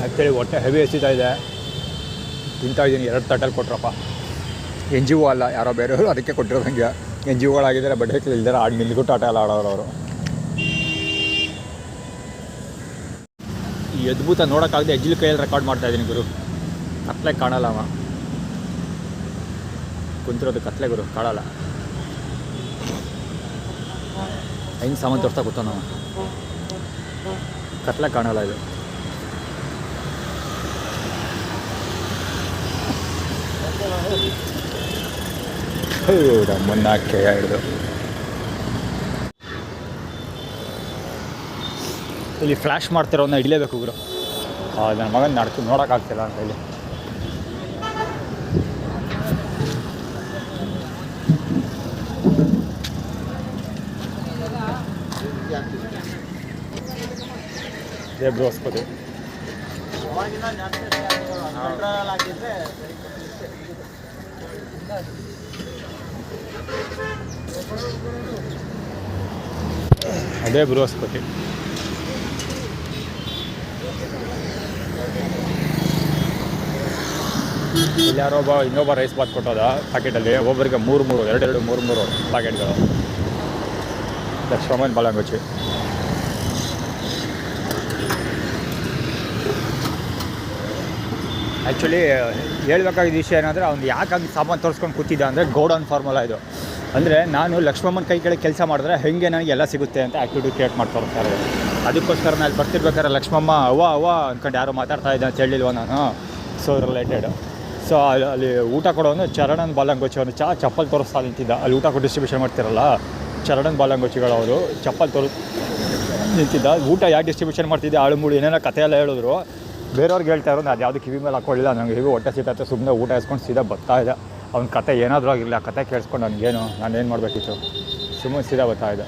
ಆ್ಯಕ್ಚುಲಿ ಹೊಟ್ಟೆ ಹೆವಿ ಎಸಿತಾ ಇದೆ. ತಿಂತಾ ಇದ್ದೀನಿ. 2 ತಟ್ಟಲ್ಲಿ ಕೊಟ್ರಪ್ಪ. NGO ಅಲ್ಲ, ಯಾರೋ ಬೇರೆಯವರು, ಅದಕ್ಕೆ ಕೊಟ್ಟಿರೋದು. ಹಂಗೆ NGOಗಳಾಗಿದ್ದಾರೆ, ಬಡ್ಡೆ ಇಲ್ದಾರೆ ಆಡಿ ನಿಲ್ಗುಟ್ಟು ಆಟ ಎಲ್ಲ ಆಡೋರು ಅವರು. ಈ ಅದ್ಭುತ ನೋಡೋಕ್ಕಾಗದೆ ಎಜ್ಜಿಲ್ ಕೈಯಲ್ಲಿ ರೆಕಾರ್ಡ್ ಮಾಡ್ತಾಯಿದ್ದೀನಿ ಗುರು. ಕತ್ಲೆ ಕಾಣಲ್ಲ, ಅವ ಕುಂತಿರೋದು ಕತ್ಲೆ ಗುರು, ಕಾಣಲ್ಲ. ಹೆಂಗೆ ಸಾಮಾನು ತೋರಿಸ್ತಾ ಕೂತಾನ ನಾವು, ಕತ್ಲೆ ಕಾಣಲ್ಲ ಇದು. ನಮ್ಮನ್ನಕ್ಕೆ ಹಿಡಿದು ಇಲ್ಲಿ ಫ್ಲ್ಯಾಶ್ ಮಾಡ್ತಿರೋನ್ನ ಹಿಡಿಲೇಬೇಕು ಗುರು. ನನ್ನ ಮಗನ ನೋಡೋಕ್ಕಾಗ್ತಿಲ್ಲ ಅಂತ ಹೇಳಿ. ಇದೇ ಬೃಹಸ್ಪತಿ. ಅದೇ ಬೃಹಸ್ಪತಿ. ಇಲ್ಲಿ ಯಾರೋ ಇನ್ನೊಬ್ಬ ರೈಸ್ ಬಾತ್ ಕೊಟ್ಟೋದ ಪ್ಯಾಕೆಟಲ್ಲಿ. ಒಬ್ಬರಿಗೆ 2 ಪ್ಯಾಕೆಟ್ಗಳು. ಲಕ್ಷ್ಮಮ್ಮನ ಬಾಲಂಗೋಚಿ. ಆ್ಯಕ್ಚುಲಿ ಹೇಳ್ಬೇಕಾಗಿದ್ದ ವಿಷಯ ಏನಂದರೆ ಅವ್ನು ಯಾಕೆ ಹಂಗೆ ಸಾಮಾನು ತೋರಿಸ್ಕೊಂಡು ಕೂತಿದ್ದ ಅಂದರೆ ಗೌಡನ್ ಫಾರ್ಮುಲಾ ಇದು. ಅಂದರೆ ನಾನು ಲಕ್ಷ್ಮಮ್ಮನ ಕೈ ಕೆಳಗೆ ಕೆಲಸ ಮಾಡಿದ್ರೆ ಹೇಗೆ ನನಗೆ ಎಲ್ಲ ಸಿಗುತ್ತೆ ಅಂತ ಆ್ಯಕ್ಟಿವಿಟಿ ಕ್ರಿಯೇಟ್ ಮಾಡ್ತಾ ಅದಕ್ಕೋಸ್ಕರ ನಾನು ಬರ್ತಿರ್ಬೇಕಾದ್ರೆ ಲಕ್ಷ್ಮಮ್ಮ ಅವ್ವ ಅಂದ್ಕೊಂಡು ಯಾರೋ ಮಾತಾಡ್ತಾ ಇದ್ದೆ ಅಂತ ಹೇಳಿಲ್ವ ನಾನು. So related. ಸೊ ಅಲ್ಲಿ ಊಟ ಕೊಡೋನು ಚರಣನ್ ಬಾಲಂಗೋಚಿ ಅವನು ಚಪ್ಪಲ್ ತೋರಿಸ್ತಾ ನಿಂತಿದ್ದ. ಅಲ್ಲಿ ಊಟ ಕೊಟ್ಟು ಡಿಸ್ಟ್ರಿಬ್ಯೂಷನ್ ಮಾಡ್ತಿರಲ್ಲ, ಚರಣನ್ ಬಾಲಂಗೋಚಿಗಳು ಅವರು ಚಪ್ಪಲ್ ನಿಂತಿದ್ದ. ಊಟ ಯಾಕೆ ಡಿಸ್ಟ್ರಿಬ್ಯೂಷನ್ ಮಾಡ್ತಿದ್ದೆ ಆಳು ಮೂಳು ಏನೇನೋ ಕಥೆ ಎಲ್ಲ ಹೇಳಿದ್ರು. ಬೇರೆಯವ್ರಿಗೆ ಹೇಳ್ತಾ ಇರೋ ನಾನು ಯಾವುದು ಕಿವಿ ಮೇಲೆ ಹಾಕೊಳ್ಳಿಲ್ಲ, ನನಗೆ ಹೇಗೆ ಹೊಟ್ಟೆ ಸಿಗ್ತಾಯಿತ್ತು, ಸುಮ್ಮನೆ ಊಟ ಇಸ್ಕೊಂಡು ಸೀದಾ ಬರ್ತಾ ಇದೆ. ಅವ್ನ ಕತೆ ಏನಾದರೂ ಆಗಿರಲಿ, ಆ ಕತೆ ಕೇಳಿಸ್ಕೊಂಡು ನನಗೇನು, ನಾನೇನು ಮಾಡಬೇಕಿತ್ತು, ಸುಮ್ಮನೆ ಸೀದಾ ಬರ್ತಾ ಇದೆ.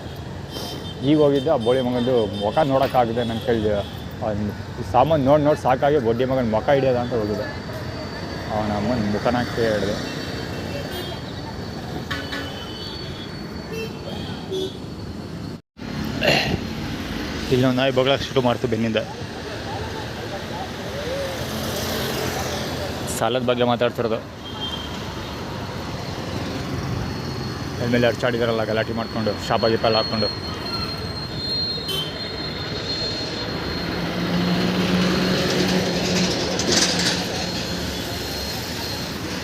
ಈಗ ಹೋಗಿದ್ದೆ ಆ ಬೋಳಿ ಮಗಂದು ಮುಖ ನೋಡೋಕ್ಕಾಗಿದೆ. ನಾನು ಕೇಳಿದೆ ಸಾಮಾನು ನೋಡಿ ಸಾಕಾಗಿ ಬೊಡ್ಡಿ ಮಗನ ಮುಖ ಹಿಡಿಯೋದ ಅಂತ ಹೋಗಿದೆ. ಅವನ ಅಮ್ಮನ ಮುಖನ ಕೇಳಿದೆ. ಇಲ್ಲಿ ನಾವು ನಾಯಿ ಬಗ್ಳಕ್ಕೆ ಶುರು ಮಾಡ್ತು ಬೆನ್ನಿಂದ. ಸಾಲದ ಬಗ್ಗೆ ಮಾತಾಡ್ತಿರೋದು. ಆಮೇಲೆ ಅರ್ಚಾಡಿದಾರಲ್ಲ ಗಲಾಟೆ ಮಾಡ್ಕೊಂಡು, ಶಾಪ ಗೀಪೆಲ್ಲ ಹಾಕ್ಕೊಂಡು.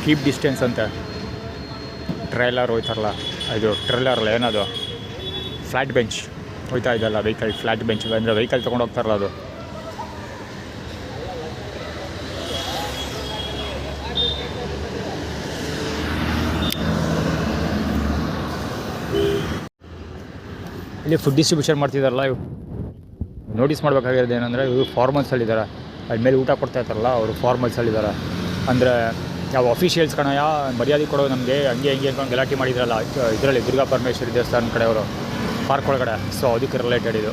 ಕೀಪ್ ಡಿಸ್ಟೆನ್ಸ್ ಅಂತ ಟ್ರೈಲರ್ ಹೋಯ್ತಾರಲ್ಲ, ಇದು ಟ್ರೈಲರ್ಲ್ಲ ಏನದು ಫ್ಲ್ಯಾಟ್ ಬೆಂಚ್ ಹೋಯ್ತಾ ಇದೆಯಲ್ಲ, ವೆಹಿಕಲ್ ಫ್ಲ್ಯಾಟ್ ಬೆಂಚ್ ಅಂದರೆ ವೆಹಿಕಲ್ ತೊಗೊಂಡು ಹೋಗ್ತಾರಲ್ಲ ಅದು. ಇಲ್ಲಿ ಫುಡ್ ಡಿಸ್ಟ್ರಿಬ್ಯೂಷನ್ ಮಾಡ್ತಿದ್ದಾರಲ್ಲ, ಇವು ನೋಟಿಸ್ ಮಾಡಬೇಕಾಗಿರೋದು ಏನಂದರೆ ಇವರು ಫಾರ್ಮಲ್ಸಲ್ಲಿದ್ದಾರೆ. ಅದ್ಮೇಲೆ ಊಟ ಕೊಡ್ತಾ ಇರ್ತಾರಲ್ಲ ಅವರು ಫಾರ್ಮಲ್ಸಲ್ಲಿದ್ದಾರೆ. ಅಂದರೆ ಯಾವ ಅಫಿಷಿಯಲ್ಸ್ ಕಣಯ್ಯ ಮರ್ಯಾದೆ ಕೊಡೋ ನಮಗೆ ಹಂಗೆ ಅಂದ್ಕೊಂಡು ಗಲಾಟೆ ಮಾಡಿದ್ರಲ್ಲ ಇದರಲ್ಲಿ ದುರ್ಗಾ ಪರಮೇಶ್ವರಿ ದೇವಸ್ಥಾನ ಕಡೆಯವರು ಪಾರ್ಕ್ ಒಳಗಡೆ. ಸೊ ಅದಕ್ಕೆ ರಿಲೇಟೆಡ್ ಇದು.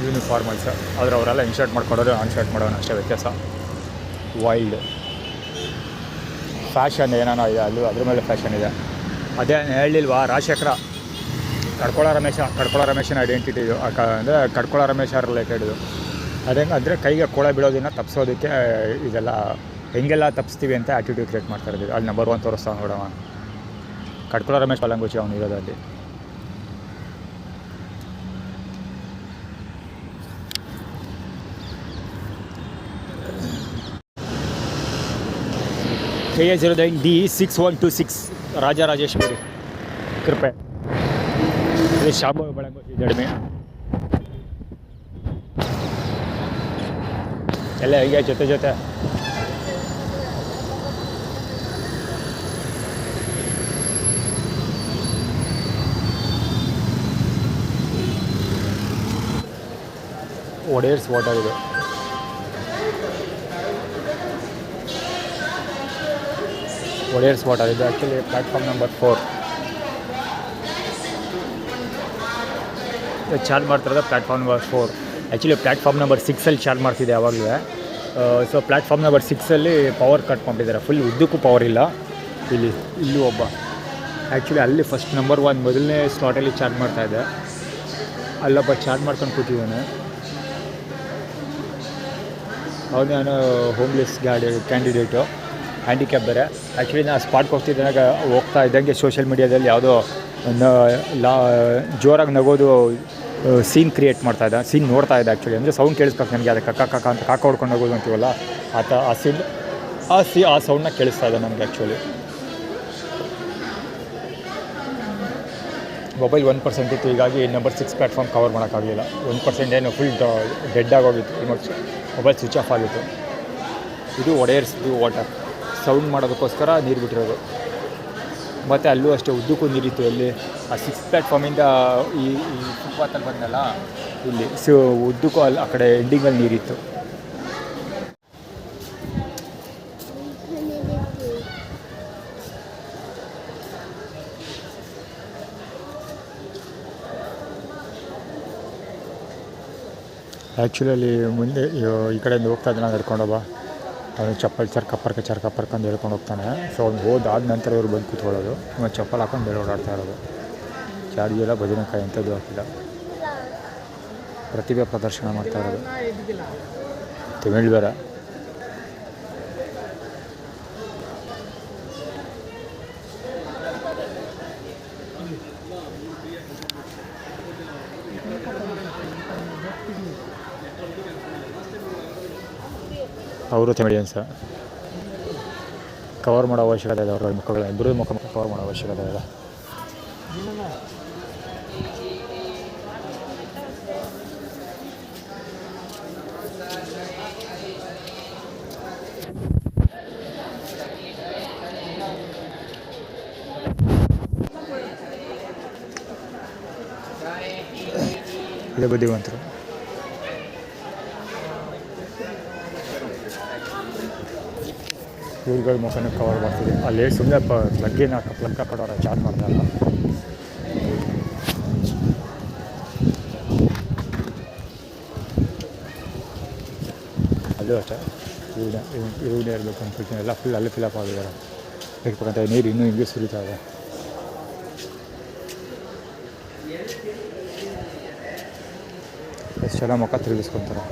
ಯೂನಿಫಾರ್ಮಲ್ಸ್ ಆದರೆ ಅವರೆಲ್ಲ ಇನ್ಶರ್ಟ್ ಮಾಡ್ಕೊಡೋರು ಅನ್ಶರ್ಟ್ ಮಾಡೋನು ಅಷ್ಟೇ ವ್ಯತ್ಯಾಸ. ವೈಲ್ಡ್ ಫ್ಯಾಷನ್ ಏನಾನ ಇದೆ ಅಲ್ಲೂ, ಅದ್ರ ಮೇಲೆ ಫ್ಯಾಷನ್ ಇದೆ. ಅದೇ ಹೇಳಿಲ್ವಾ ರಾಜಶೇಖರ ಕಡ್ಕೊಳ ರಮೇಶನ ಐಡೆಂಟಿಟಿ ಇದು. ಅಂದರೆ ಕಡ್ಕೊಳ ರಮೇಶ ರಿಲೇಟೆಡ್ ಇದು. ಅದೇಂಗೆ ಅಂದರೆ ಕೈಗೆ ಕೊಳ ಬೀಳೋದನ್ನು ತಪ್ಪಿಸೋದಕ್ಕೆ ಇದೆಲ್ಲ ಹೆಂಗೆಲ್ಲ ತಪ್ಪಿಸ್ತೀವಿ ಅಂತ ಆ್ಯಟಿಟ್ಯೂಡ್ ಕ್ರಿಯೇಟ್ ಮಾಡ್ತಾ ಇರೋದು. ಅಲ್ಲಿ ನಂಬರ್ 1 ತೋರಿಸ್ತಾವ ನೋಡವ ಕಡ್ಕೊಳ ರಮೇಶ್ ಬಾಲಂಗೋಚಿ ಅವನು ಇರೋದಲ್ಲಿ. KA09D6126 ರಾಜರಾಜೇಶ್ವರಿ ಕೃಪೆ. ಇದು ಶಾಬು ಬಾಲಂಗೋಚಿ ಜಡ್ಮೆ ಎಲ್ಲ ಹೀಗೆ ಜೊತೆ ಒಡೆಯರ್ಸ್ ವಾಟರ್ ಇದು. ಒಡೆಯರ್ಸ್ ವಾಟರ್ ಇದು ಆ್ಯಕ್ಚುಲಿ ಪ್ಲ್ಯಾಟ್ಫಾರ್ಮ್ ನಂಬರ್ 4 ಚಾರ್ಜ್ ಮಾಡ್ತಿರೋದು. Platform number 4 actually platform number 6 charge ಮಾಡ್ತಿದೆ ಯಾವಾಗಲೂ. So platform number 6 power cut ಮಾಡಿದ್ದಾರೆ. ಫುಲ್ ಉದ್ದಕ್ಕೂ ಪವರ್ ಇಲ್ಲ. ಇಲ್ಲೂ ಒಬ್ಬ ಆ್ಯಕ್ಚುಲಿ ಅಲ್ಲಿ ಫಸ್ಟ್ ನಂಬರ್ 1 ಮೊದಲನೇ ಸ್ಲಾಟಲ್ಲಿ ಚಾರ್ಜ್ ಮಾಡ್ತಾಯಿದ್ದೆ. ಅಲ್ಲೊಬ್ಬ ಚಾರ್ಜ್ ಮಾಡ್ಕೊಂಡು ಕೂತಿದ್ದಾನೆ. ಅವನೇನೋ ಹೋಮ್ಲೆಸ್ ಕ್ಯಾಂಡಿಡೇಟು, ಹ್ಯಾಂಡಿಕ್ಯಾಪ್ ಬೇರೆ. ಆ್ಯಕ್ಚುಲಿ ನಾನು ಸ್ಪಾಟ್ಗೆ ಹೋಗ್ತಾ ಇದ್ದಂಗೆ ಸೋಷಿಯಲ್ ಮೀಡಿಯಾದಲ್ಲಿ ಯಾವುದೋ ಜೋರಾಗಿ ನಗೋದು ಸೀನ್ ಕ್ರಿಯೇಟ್ ಮಾಡ್ತಾಯಿದ್ದ, ಸೀನ್ ನೋಡ್ತಾ ಇದ್ದೆ. ಆ್ಯಕ್ಚುಲಿ ಅಂದರೆ ಸೌಂಡ್ ಕೇಳಿಸ್ಬೇಕು ನನಗೆ, ಅದು ಕಕ್ಕ ಅಂತ ಕಾಕ ಹೊಡ್ಕೊಂಡು ಹೋಗೋದು ಅಂತೀವಲ್ಲ ಆ ಸೌಂಡನ್ನ ಕೇಳಿಸ್ತಾ ಇದೆ ನನಗೆ. ಆ್ಯಕ್ಚುಲಿ ಮೊಬೈಲ್ 1% ಇತ್ತು, ಹೀಗಾಗಿ ನಂಬರ್ 6 ಪ್ಲ್ಯಾಟ್ಫಾರ್ಮ್ ಕವರ್ ಮಾಡೋಕ್ಕಾಗಲಿಲ್ಲ. 1% ಏನು ಫುಲ್ ಡೆಡ್ ಆಗೋಗಿತ್ತು. ಆಲ್ಮೋಸ್ಟ್ ಮೊಬೈಲ್ ಸ್ವಿಚ್ ಆಫ್ ಆಗಿತ್ತು. ಇದು ಒಡೆಯರ್ಸ್ದು ವಾಟರ್ ಸೌಂಡ್ ಮಾಡೋದಕ್ಕೋಸ್ಕರ ನೀರು ಬಿಟ್ಟಿರೋದು. ಮತ್ತು ಅಲ್ಲೂ ಅಷ್ಟೇ ಉದ್ದಕ್ಕೂ ನೀರಿತ್ತು. ಅಲ್ಲಿ ಆ 6 ಪ್ಲ್ಯಾಟ್ಫಾರ್ಮಿಂದ ಈ ಫುಟ್ಪಾತಲ್ಲಿ ಬಂದಲ್ಲ ಇಲ್ಲಿ ಉದ್ದಕ್ಕೂ ಅಲ್ಲಿ ಆ ಕಡೆ ಎಂಡಿಂಗಲ್ಲಿ ನೀರಿತ್ತು. ಆ್ಯಕ್ಚುಲಿ ಅಲ್ಲಿ ಮುಂದೆ ಈ ಕಡೆಯಿಂದ ಹೋಗ್ತಾ ಇದ್ದಾನೆ ನಡ್ಕೊಂಡೋಗ, ಅವನು ಚಪ್ಪಲ್ ಚರ್ಕಪ್ಪರ್ಕಂದು ಹೇಳ್ಕೊಂಡು ಹೋಗ್ತಾನೆ. ಸೊ ಅವ್ನು ಹೋದಾದ ನಂತರ ಇವರು ಬಂದು ಕೂತ್ಕೊಳ್ಳೋದು, ಮತ್ತು ಚಪ್ಪಲ್ ಹಾಕೊಂಡು ಬೇರೆ ಓಡಾಡ್ತಾ ಇರೋದು. ಚಾರ್ಜ್ ಎಲ್ಲ ಬದನೆಕಾಯಿ ಅಂಥದ್ದು ಹಾಕಿಲ್ಲ. ಪ್ರತಿಭೆ ಪ್ರದರ್ಶನ ಮಾಡ್ತಾ ಇರೋದು. ತಮಿಳ್ ಬೇರೆ. ಅವರು ತಮಿಳಿಯನ್ಸ. ಕವರ್ ಮಾಡೋ ಅವಶ್ಯಕತೆ ಇದೆ ಅವ್ರ ಮುಖಗಳ, ಇಬ್ಬರು ಮುಖ ಕವರ್ ಮಾಡೋ ಅವಶ್ಯಕತೆ ಇದೆ. ಇದೇ ಬುದ್ಧಿವಂತರು. ಇವ್ರುಗಳ ಮುಖನೂ ಕವರ್ ಮಾಡ್ತಿದೆ. ಅಲ್ಲಿ ಸುಮ್ಮನೆ ಪ್ಲಗ್ ಹಾಕೋರ ಚಾರ್ಜ್ ಮಾಡಿದಾಗ. ಅಲ್ಲೂ ಅಷ್ಟೇ ಇವನೇ ಇರಬೇಕು ಅನ್ಕೊಳ್ತೀನಿ. ಎಲ್ಲ ಫುಲ್ ಅಲ್ಲಿ ಫಿಲಪ್ ಆಗಿದ್ದಾರೆ. ಇರ್ಬೇಕಂತ ನೀರು ಇನ್ನೂ ಹಿಂಗೆ ಸುರಿತಾ ಇದೆ. ಎಷ್ಟು ಜನ ಮುಖ ತಿರುಗಿಸ್ಕೊತಾರೆ.